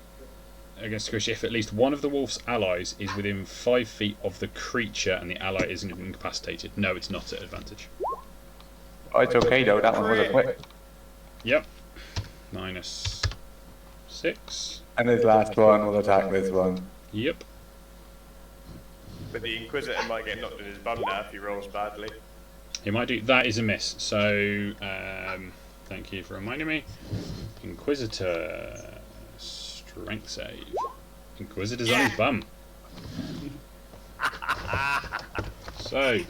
against a creature, if at least one of the wolf's allies is within 5 feet of the creature and the ally isn't incapacitated, no, it's not at advantage. Oh, it's okay though, that one was a quick. Yep. -6. And this last one will attack this one. Yep. But the Inquisitor might get knocked in his bum now if he rolls badly. He might do. That is a miss. So, thank you for reminding me. Inquisitor. Strength save. Inquisitor's on his bum. So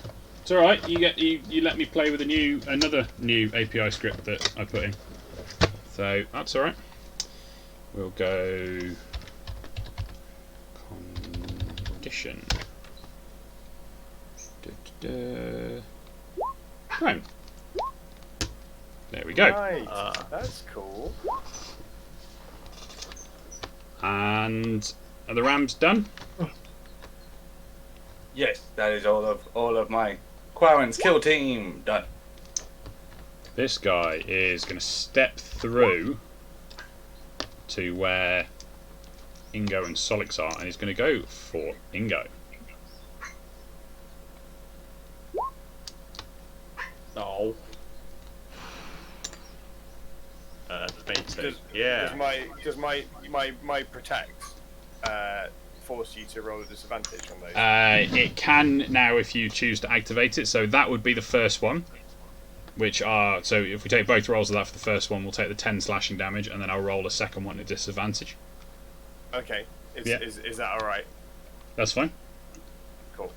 it's all right. You let me play with another new API script that I put in. So that's all right. We'll go condition. Right. There we go. Nice. That's cool. And are the Rams done? Yes, that is all of my Quarren's kill team done. This guy is going to step through to where Ingo and Solix are, and he's going to go for Ingo. No. Does my protect force you to roll a disadvantage on those? It can now if you choose to activate it, so that would be the first one. So if we take both rolls of that for the first one, we'll take the 10 slashing damage, and then I'll roll a second one at disadvantage. Okay. Is that alright? That's fine. Cool.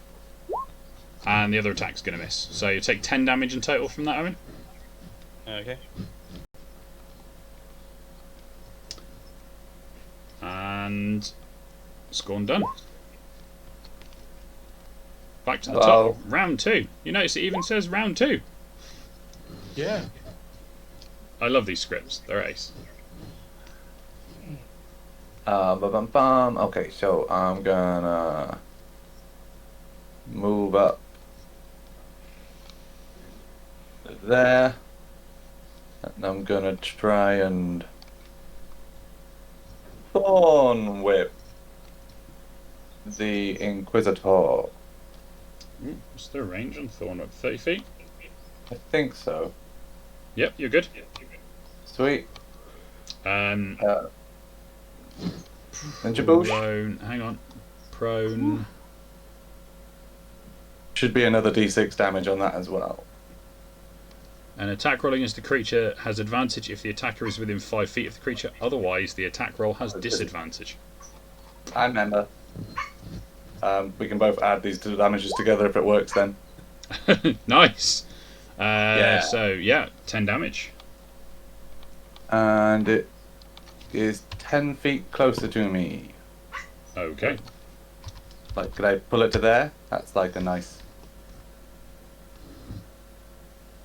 And the other attack's going to miss. So you take 10 damage in total from that, Owen. Okay. And scorn done. Back to the top. Round 2. You notice it even says round 2. Yeah. I love these scripts. They're ace. Okay, so I'm gonna move up there, and I'm gonna try and thorn whip the Inquisitor. What's the range on Thorn Whip? 30 feet? I think so. Yep, you're good. Sweet. Ninja boosh? Prone. Hang on. Prone. Should be another d6 damage on that as well. An attack roll against the creature has advantage if the attacker is within 5 feet of the creature. Otherwise, the attack roll has disadvantage. I remember. We can both add these two damages together if it works then. Nice. Yeah. So, yeah, 10 damage. And it is 10 feet closer to me. Okay. Like, could I pull it to there? That's like a nice...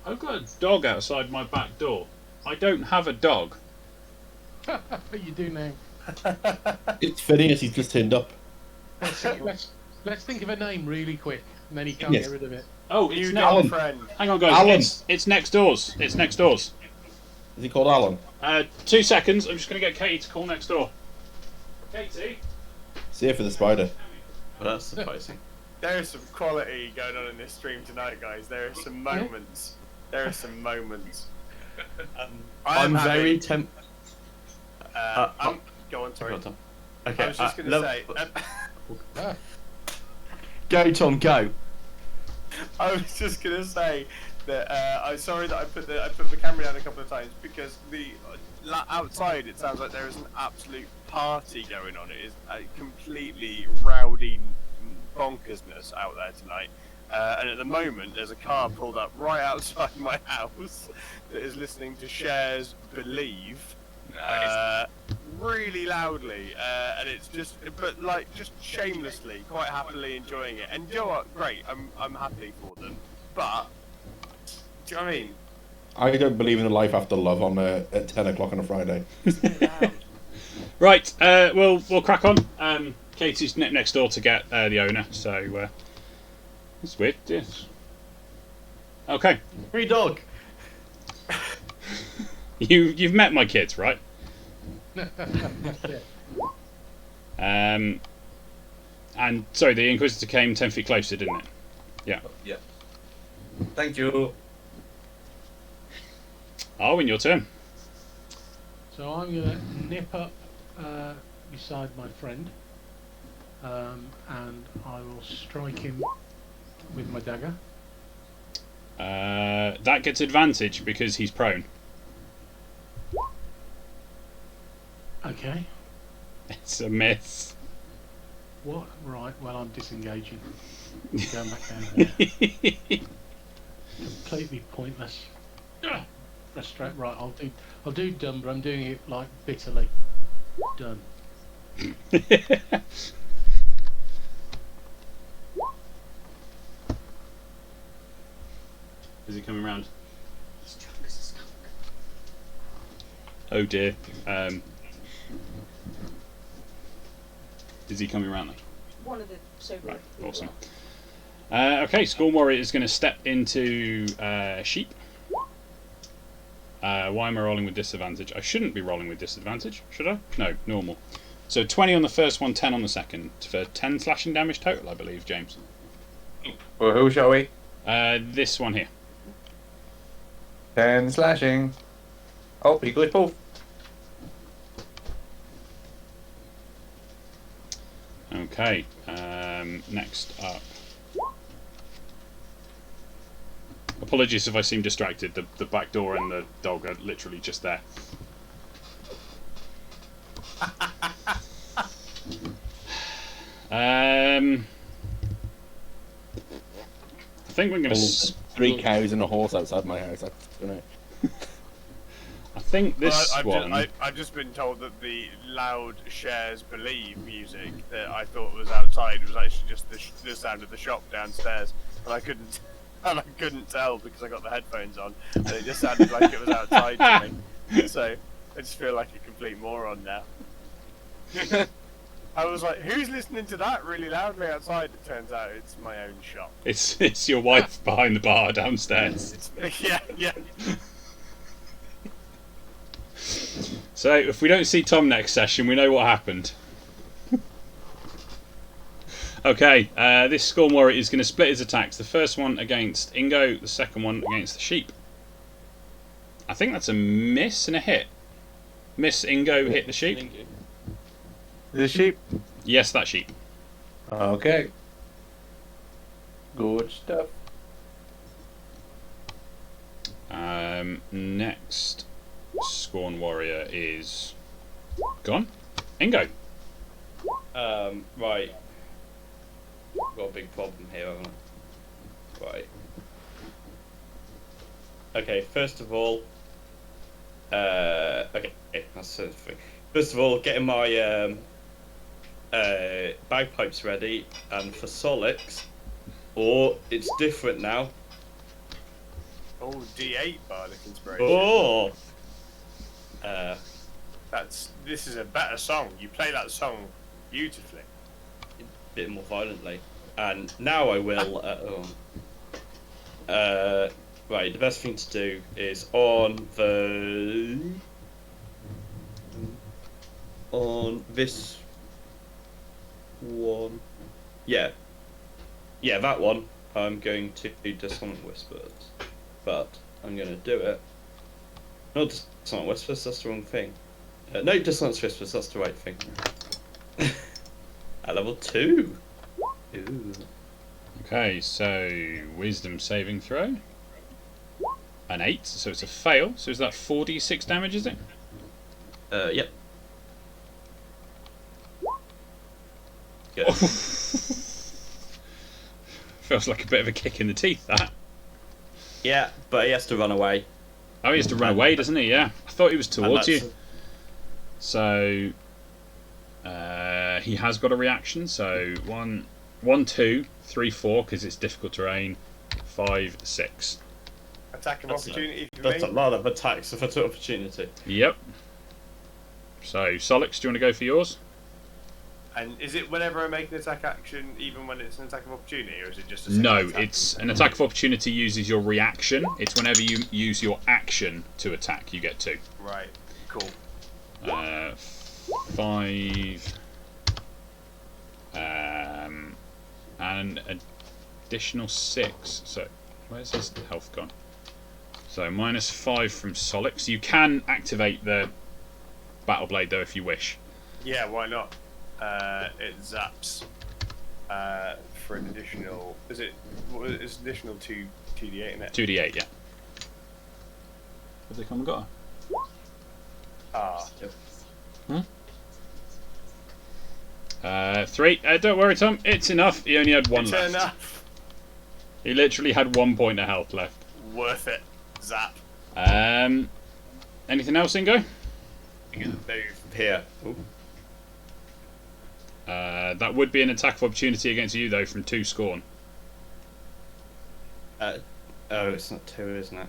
I've got a dog outside my back door. I don't have a dog. But you do now. It's Phineas, he's just turned up. Let's think of a name really quick, and then he can't Yes. get rid of it. Oh, it's You Alan. friend. Hang on, guys. Alan. It's next doors. It's next doors. Is he called Alan? 2 seconds. I'm just going to get Katie to call next door. Katie? See you for the spider. Well, that's surprising. There is some quality going on in this stream tonight, guys. There are some moments. There are some moments. I'm very tempted. Go on, sorry. Okay. I was just going to say. Go, Tom, go. I was just going to say that I'm sorry that I put the camera down a couple of times because outside it sounds like there is an absolute party going on. It is a completely rowdy bonkersness out there tonight. And at the moment, there's a car pulled up right outside my house that is listening to Cher's Believe really loudly, and it's just shamelessly, quite happily enjoying it. And you know what? Great, I'm happy for them. But do you know what I mean? I don't believe in a life after love on at 10 o'clock on a Friday. Right, we'll crack on. Katie's next door to get the owner, so it's weird. Yes. Okay. Free dog. You've met my kids, right? And sorry, the Inquisitor came 10 feet closer, didn't it? Yeah. Yeah. Thank you. Arwen, your turn. So I'm going to nip up beside my friend, and I will strike him with my dagger. That gets advantage because he's prone. Okay. It's a miss. What? Right. Well, I'm disengaging. Going back down there. Completely pointless. Frustrate. Right. I'll do done, but I'm doing it like bitterly. Done. Is he coming round? Oh dear. Is he coming round? One of the Right, awesome. Okay, Scorn Warrior is going to step into sheep. Why am I rolling with disadvantage? I shouldn't be rolling with disadvantage, should I? No, normal. So 20 on the first one, 10 on the second, for 10 slashing damage total, I believe, James. Well, who shall we? This one here. 10 slashing. Oh, he goes both. Okay, next up. Apologies if I seem distracted. The back door and the dog are literally just there. I think we're going to. 3 cows and a horse outside my house. I think this one. I've just been told that the loud shares believe music that I thought was outside was actually just the sound of the shop downstairs, and I couldn't tell because I got the headphones on, and it just sounded like it was outside to me. So I just feel like a complete moron now. I was like, who's listening to that really loudly outside? It turns out it's my own shop. It's your wife behind the bar downstairs. Yeah. So if we don't see Tom next session, we know what happened. Okay, this Scorn Warrior is going to split his attacks. The first one against Ingo, the second one against the sheep. I think that's a miss and a hit. Miss Ingo, hit the sheep. The sheep? Yes, that sheep. Okay. Good stuff. Next Scorn Warrior is gone. Ingo. Right. Got a big problem here, haven't I? Right. Okay, first of all, okay, that's the thing. First of all, getting my bagpipes ready, and for Solix, or it's different now. Oh, D8 Bardic Inspiration. Oh! This is a better song. You play that song beautifully. A bit more violently. And now I will, right, the best thing to do is on this one. Yeah, that one. I'm going to do Dissonant Whispers. But I'm going to do it. Not Dissonant Whispers, that's the wrong thing. No, Dissonant Whispers, that's the right thing. At level 2. Ooh. Okay, so Wisdom saving throw. An 8, so it's a fail. So is that 4d6 damage, is it? Yep. Good. Feels like a bit of a kick in the teeth, that. Yeah, but he has to run away. Oh, he has to run away, doesn't he? Yeah. I thought he was towards you. So he has got a reaction. So 1, 2, 3, 4, because it's difficult terrain. 5, 6. Attack of opportunity for That's me. a lot of attacks of opportunity. Yep. So Solix, do you want to go for yours? And is it whenever I make an attack action, even when it's an attack of opportunity, or is it just a No, attack? it's an attack of opportunity uses your reaction. It's whenever you use your action to attack, you get 2. Right, cool. 5. And an additional 6. So where's his health gone? So -5 from Solix. You can activate the Battle Blade though if you wish. Yeah, why not? It zaps for an additional. It's additional 2d8 in it. 2d8, yeah. Have they come and got her? Ah. 3. Don't worry, Tom. It's enough. He only had 1 It's left. enough. He literally had 1 point of health left. Worth it. Zap. Anything else, Ingo? Move here. Ooh. That would be an attack of opportunity against you, though, from 2 Scorn. Oh, it's not 2, isn't it?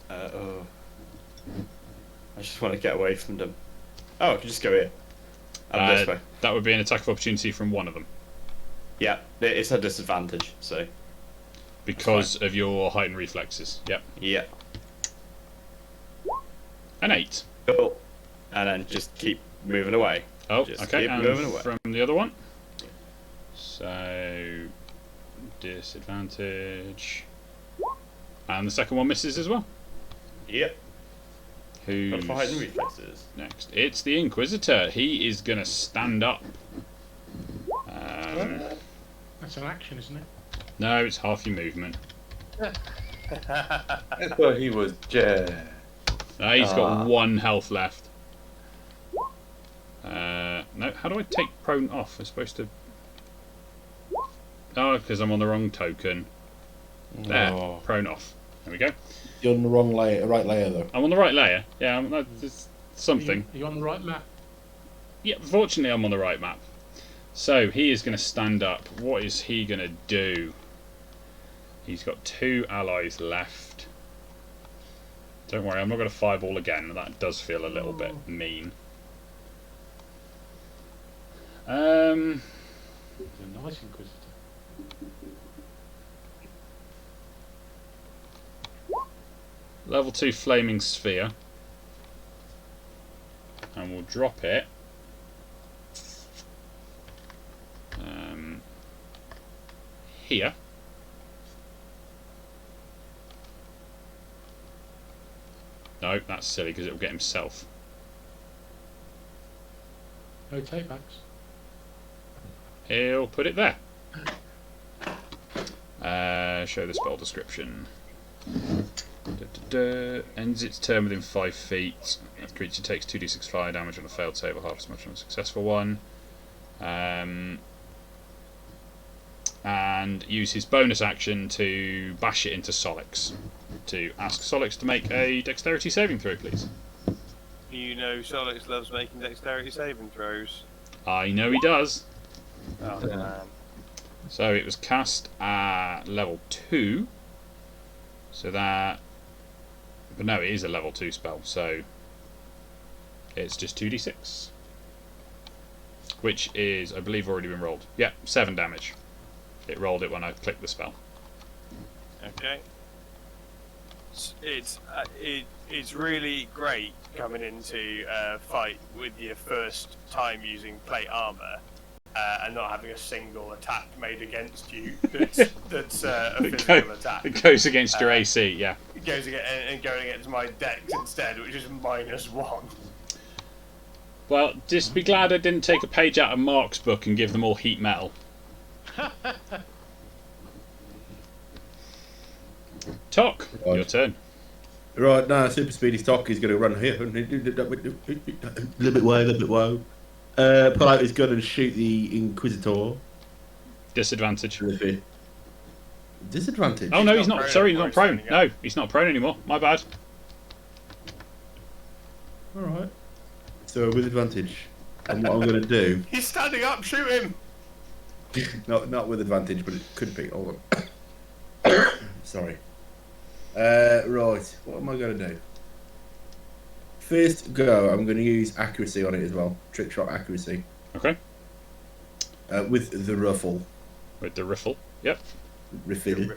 Oh. I just want to get away from them. Oh, I can just go here. This way. That would be an attack of opportunity from one of them. Yeah, it's a disadvantage, so. Because of your heightened reflexes. Yep. Yeah. An 8. Cool. And then just keep moving away. Oh, Just okay. keep And moving away. from the other one. So, disadvantage. And the second one misses as well. Yep. Who's Got 5 heightened reflexes. next? It's the Inquisitor. He is going to stand up. That's an action, isn't it? No, it's half your movement. I thought he was just. No, he's got 1 health left. No, how do I take prone off? I'm supposed to... Oh, because I'm on the wrong token. There, Oh. prone off. There we go. You're on the wrong layer, right layer though. I'm on the right layer. Yeah, that's something. Are you on the right map? Yeah, fortunately I'm on the right map. So, he is going to stand up. What is he going to do? He's got 2 allies left. Don't worry, I'm not going to fireball again. That does feel a little bit mean. He's a nice Inquisitor. Level 2 Flaming Sphere. And we'll drop it. Here. No, that's silly because it'll get himself. No takebacks. He'll put it there. Show the spell description. Ends its turn within 5 feet. The creature takes 2d6 fire damage on a failed save or half as much on a successful one. And use his bonus action to bash it into Solix. To ask Solix to make a dexterity saving throw, please. You know Solix loves making dexterity saving throws. I know he does. Oh man. So it was cast at level 2. So that... But no, it is a level 2 spell, so... It's just 2d6. Which is, I believe, already been rolled. Yeah, 7 damage. It rolled it when I clicked the spell. Okay. It's really great coming into a fight with your first time using plate armor and not having a single attack made against you that's a physical attack. It goes against your AC, yeah. It goes against, and going against my dex instead, which is -1. Well, just be glad I didn't take a page out of Mark's book and give them all heat metal. Talk, your turn. Right, now Super Speedy Stock is going to run here. A little bit low. Pull out his gun and shoot the Inquisitor. Disadvantage. Disadvantage? Oh no, he's not. prone Sorry, he's anymore, not prone. he's No, he's not prone anymore. My bad. Alright. So with advantage. And what I'm going to do... He's standing up, shoot him! Not with advantage, but it could be. Hold on. Sorry. Right, what am I going to do? First go, I'm going to use accuracy on it as well. Trick shot accuracy. Okay. With the ruffle. With the riffle. Yep. Riffle.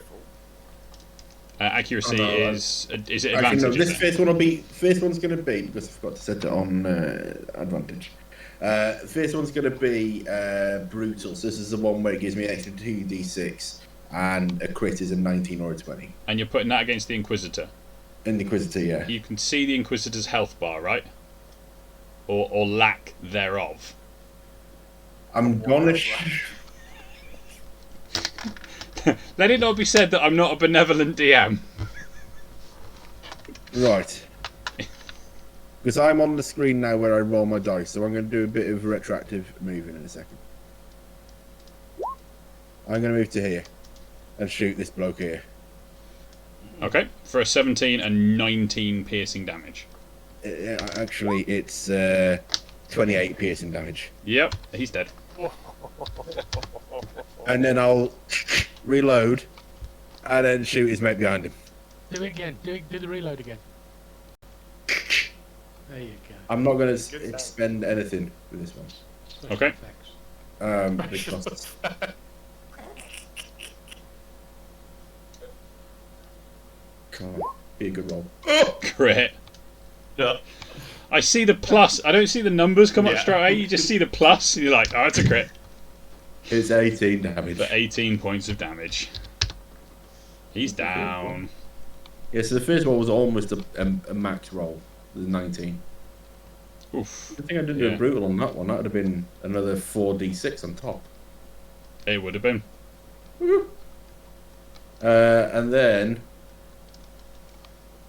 Accuracy Oh, no, is it Actually, advantage? no, is this it? first one's going to be, because I forgot to set it on advantage. First one's going to be brutal. So this is the one where it gives me an extra 2d6 and a crit is a 19 or a 20. And you're putting that against the Inquisitor. In the Inquisitor, yeah. You can see the Inquisitor's health bar, right? Or lack thereof. I'm gonna. Let it not be said that I'm not a benevolent DM. Right. Because I'm on the screen now where I roll my dice, so I'm going to do a bit of retroactive moving in a second. I'm going to move to here and shoot this bloke here. Okay, for a 17 and 19 piercing damage. Actually, it's 28 piercing damage. Yep, he's dead. And then I'll reload and then shoot his mate behind him. Do it again. Do the reload again. There you go. I'm not going to expend anything with this one. Special Okay. effects. Because can't be a good roll. Crit. Yeah. I see the plus. I don't see the numbers come up Yeah. straight away. You just see the plus, and you're like, oh, it's a crit. It's 18 damage. For 18 points of damage. He's down. Yeah, so the first one was almost a max roll. The 19. Oof. I think I did do a brutal on that one. That would have been another 4d6 on top. It would have been. And then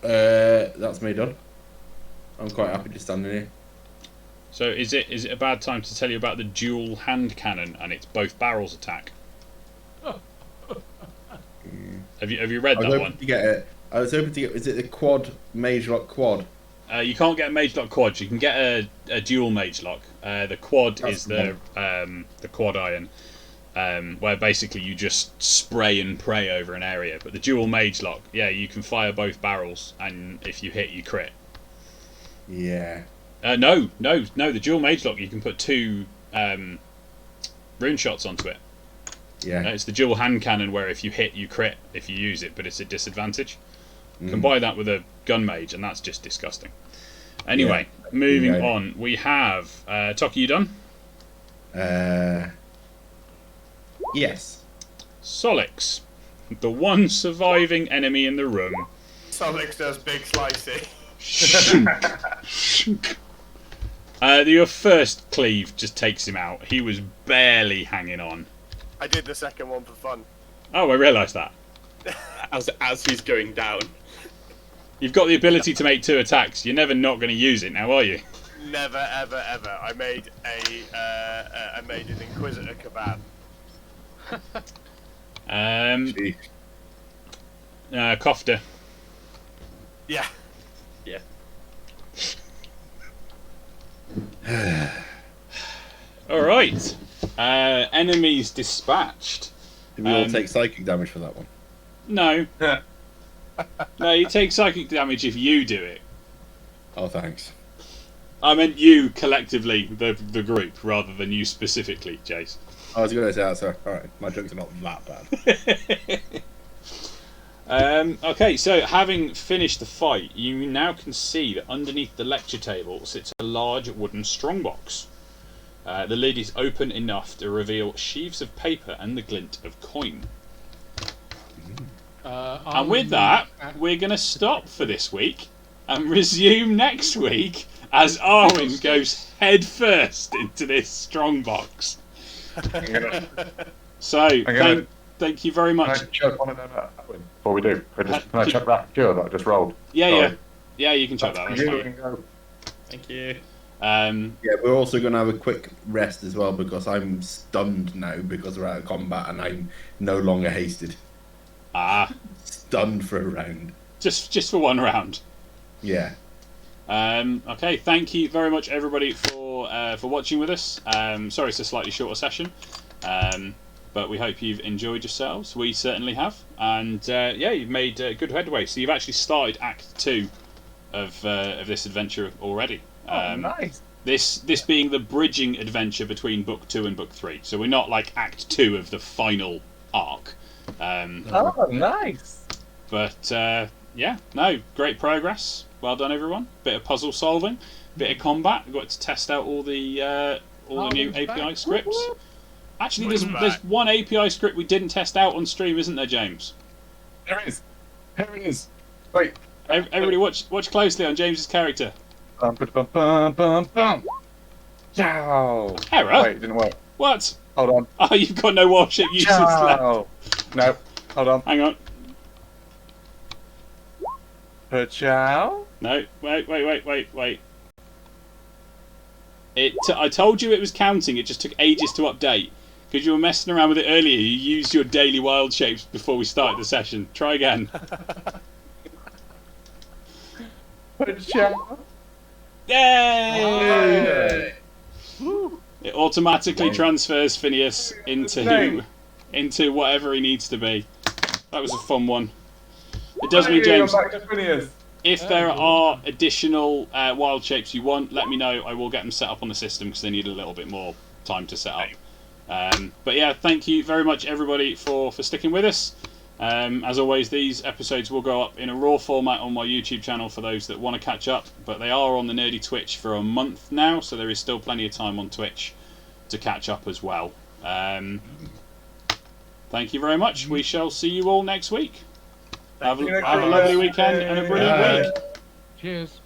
that's me done. I'm quite happy just standing here. So is it a bad time to tell you about the dual hand cannon and it's both barrels attack? Have you read that one? I was hoping to get. Is it the quad mage lock quad? You can't get a mage lock quad. You can get a dual mage lock. The quad That's is the quad iron, where basically you just spray and pray over an area. But the dual mage lock, yeah, you can fire both barrels, and if you hit, you crit. Yeah. No. The dual mage lock, you can put 2 rune shots onto it. Yeah. It's the dual hand cannon where if you hit, you crit if you use it, but it's a disadvantage. Combine that with a gun mage, and that's just disgusting. Anyway, moving on, we have Toki. You done? Yes. Solix, the one surviving enemy in the room. Solix does big slicey. Your first cleave just takes him out. He was barely hanging on. I did the second one for fun. Oh, I realised that. As he's going down. You've got the ability to make 2 attacks. You're never not going to use it now, are you? Never, ever, ever. I made an Inquisitor kebab. Kofta. Yeah. Yeah. All right. Enemies dispatched. Did we all take psychic damage for that one? No. No, you take psychic damage if you do it. Oh, thanks. I meant you collectively, the group, rather than you specifically, Jace. I was going to say that, so alright, my jokes are not that bad. Okay, so having finished the fight, you now can see that underneath the lecture table sits a large wooden strongbox. The lid is open enough to reveal sheaves of paper and the glint of coin. And with that, we're going to stop for this week and resume next week as Arwen goes head first into this strongbox. So, thank you very much. Can I chuck one of them out before we do? Can I chuck that cure that I just rolled? Yeah, you can chuck that. That's You fine. can go. Thank you. Yeah, we're also going to have a quick rest as well because I'm stunned now because we're out of combat and I'm no longer hasted. Stunned for a round. Just for one round. Yeah. Okay, thank you very much, everybody, for watching with us. Sorry, it's a slightly shorter session, but we hope you've enjoyed yourselves. We certainly have, and yeah, you've made good headway. So you've actually started Act 2 of this adventure already. Nice. This being the bridging adventure between Book 2 and Book 3. So we're not like Act 2 of the final arc. Oh, nice. But yeah, no, great progress. Well done, everyone. Bit of puzzle solving, bit of combat. We got to test out all the new API scripts. Actually, there's one API script we didn't test out on stream, isn't there, James? There it is. There it is. Wait. Everybody, watch closely on James's character. Bum, bum, bum, bum, bum. Ciao. Error. Wait, it didn't work. What? Hold on. Oh, you've got no warship users left. Ciao. No. Hold on. Hang on. Ciao. No. Wait. I told you it was counting. It just took ages to update because you were messing around with it earlier. You used your daily wild shapes before we started the session. Try again. Yay! It automatically transfers Phineas into whatever he needs to be. That was a fun one. It does mean, James, if there are additional wild shapes you want, let me know. I will get them set up on the system because they need a little bit more time to set up. But yeah, thank you very much, everybody, for sticking with us. As always, these episodes will go up in a raw format on my YouTube channel for those that want to catch up, but they are on the Nerdy Twitch for a month now, so there is still plenty of time on Twitch to catch up as well. Thank you very much. We shall see you all next week. Have a lovely weekend and a brilliant week. Cheers.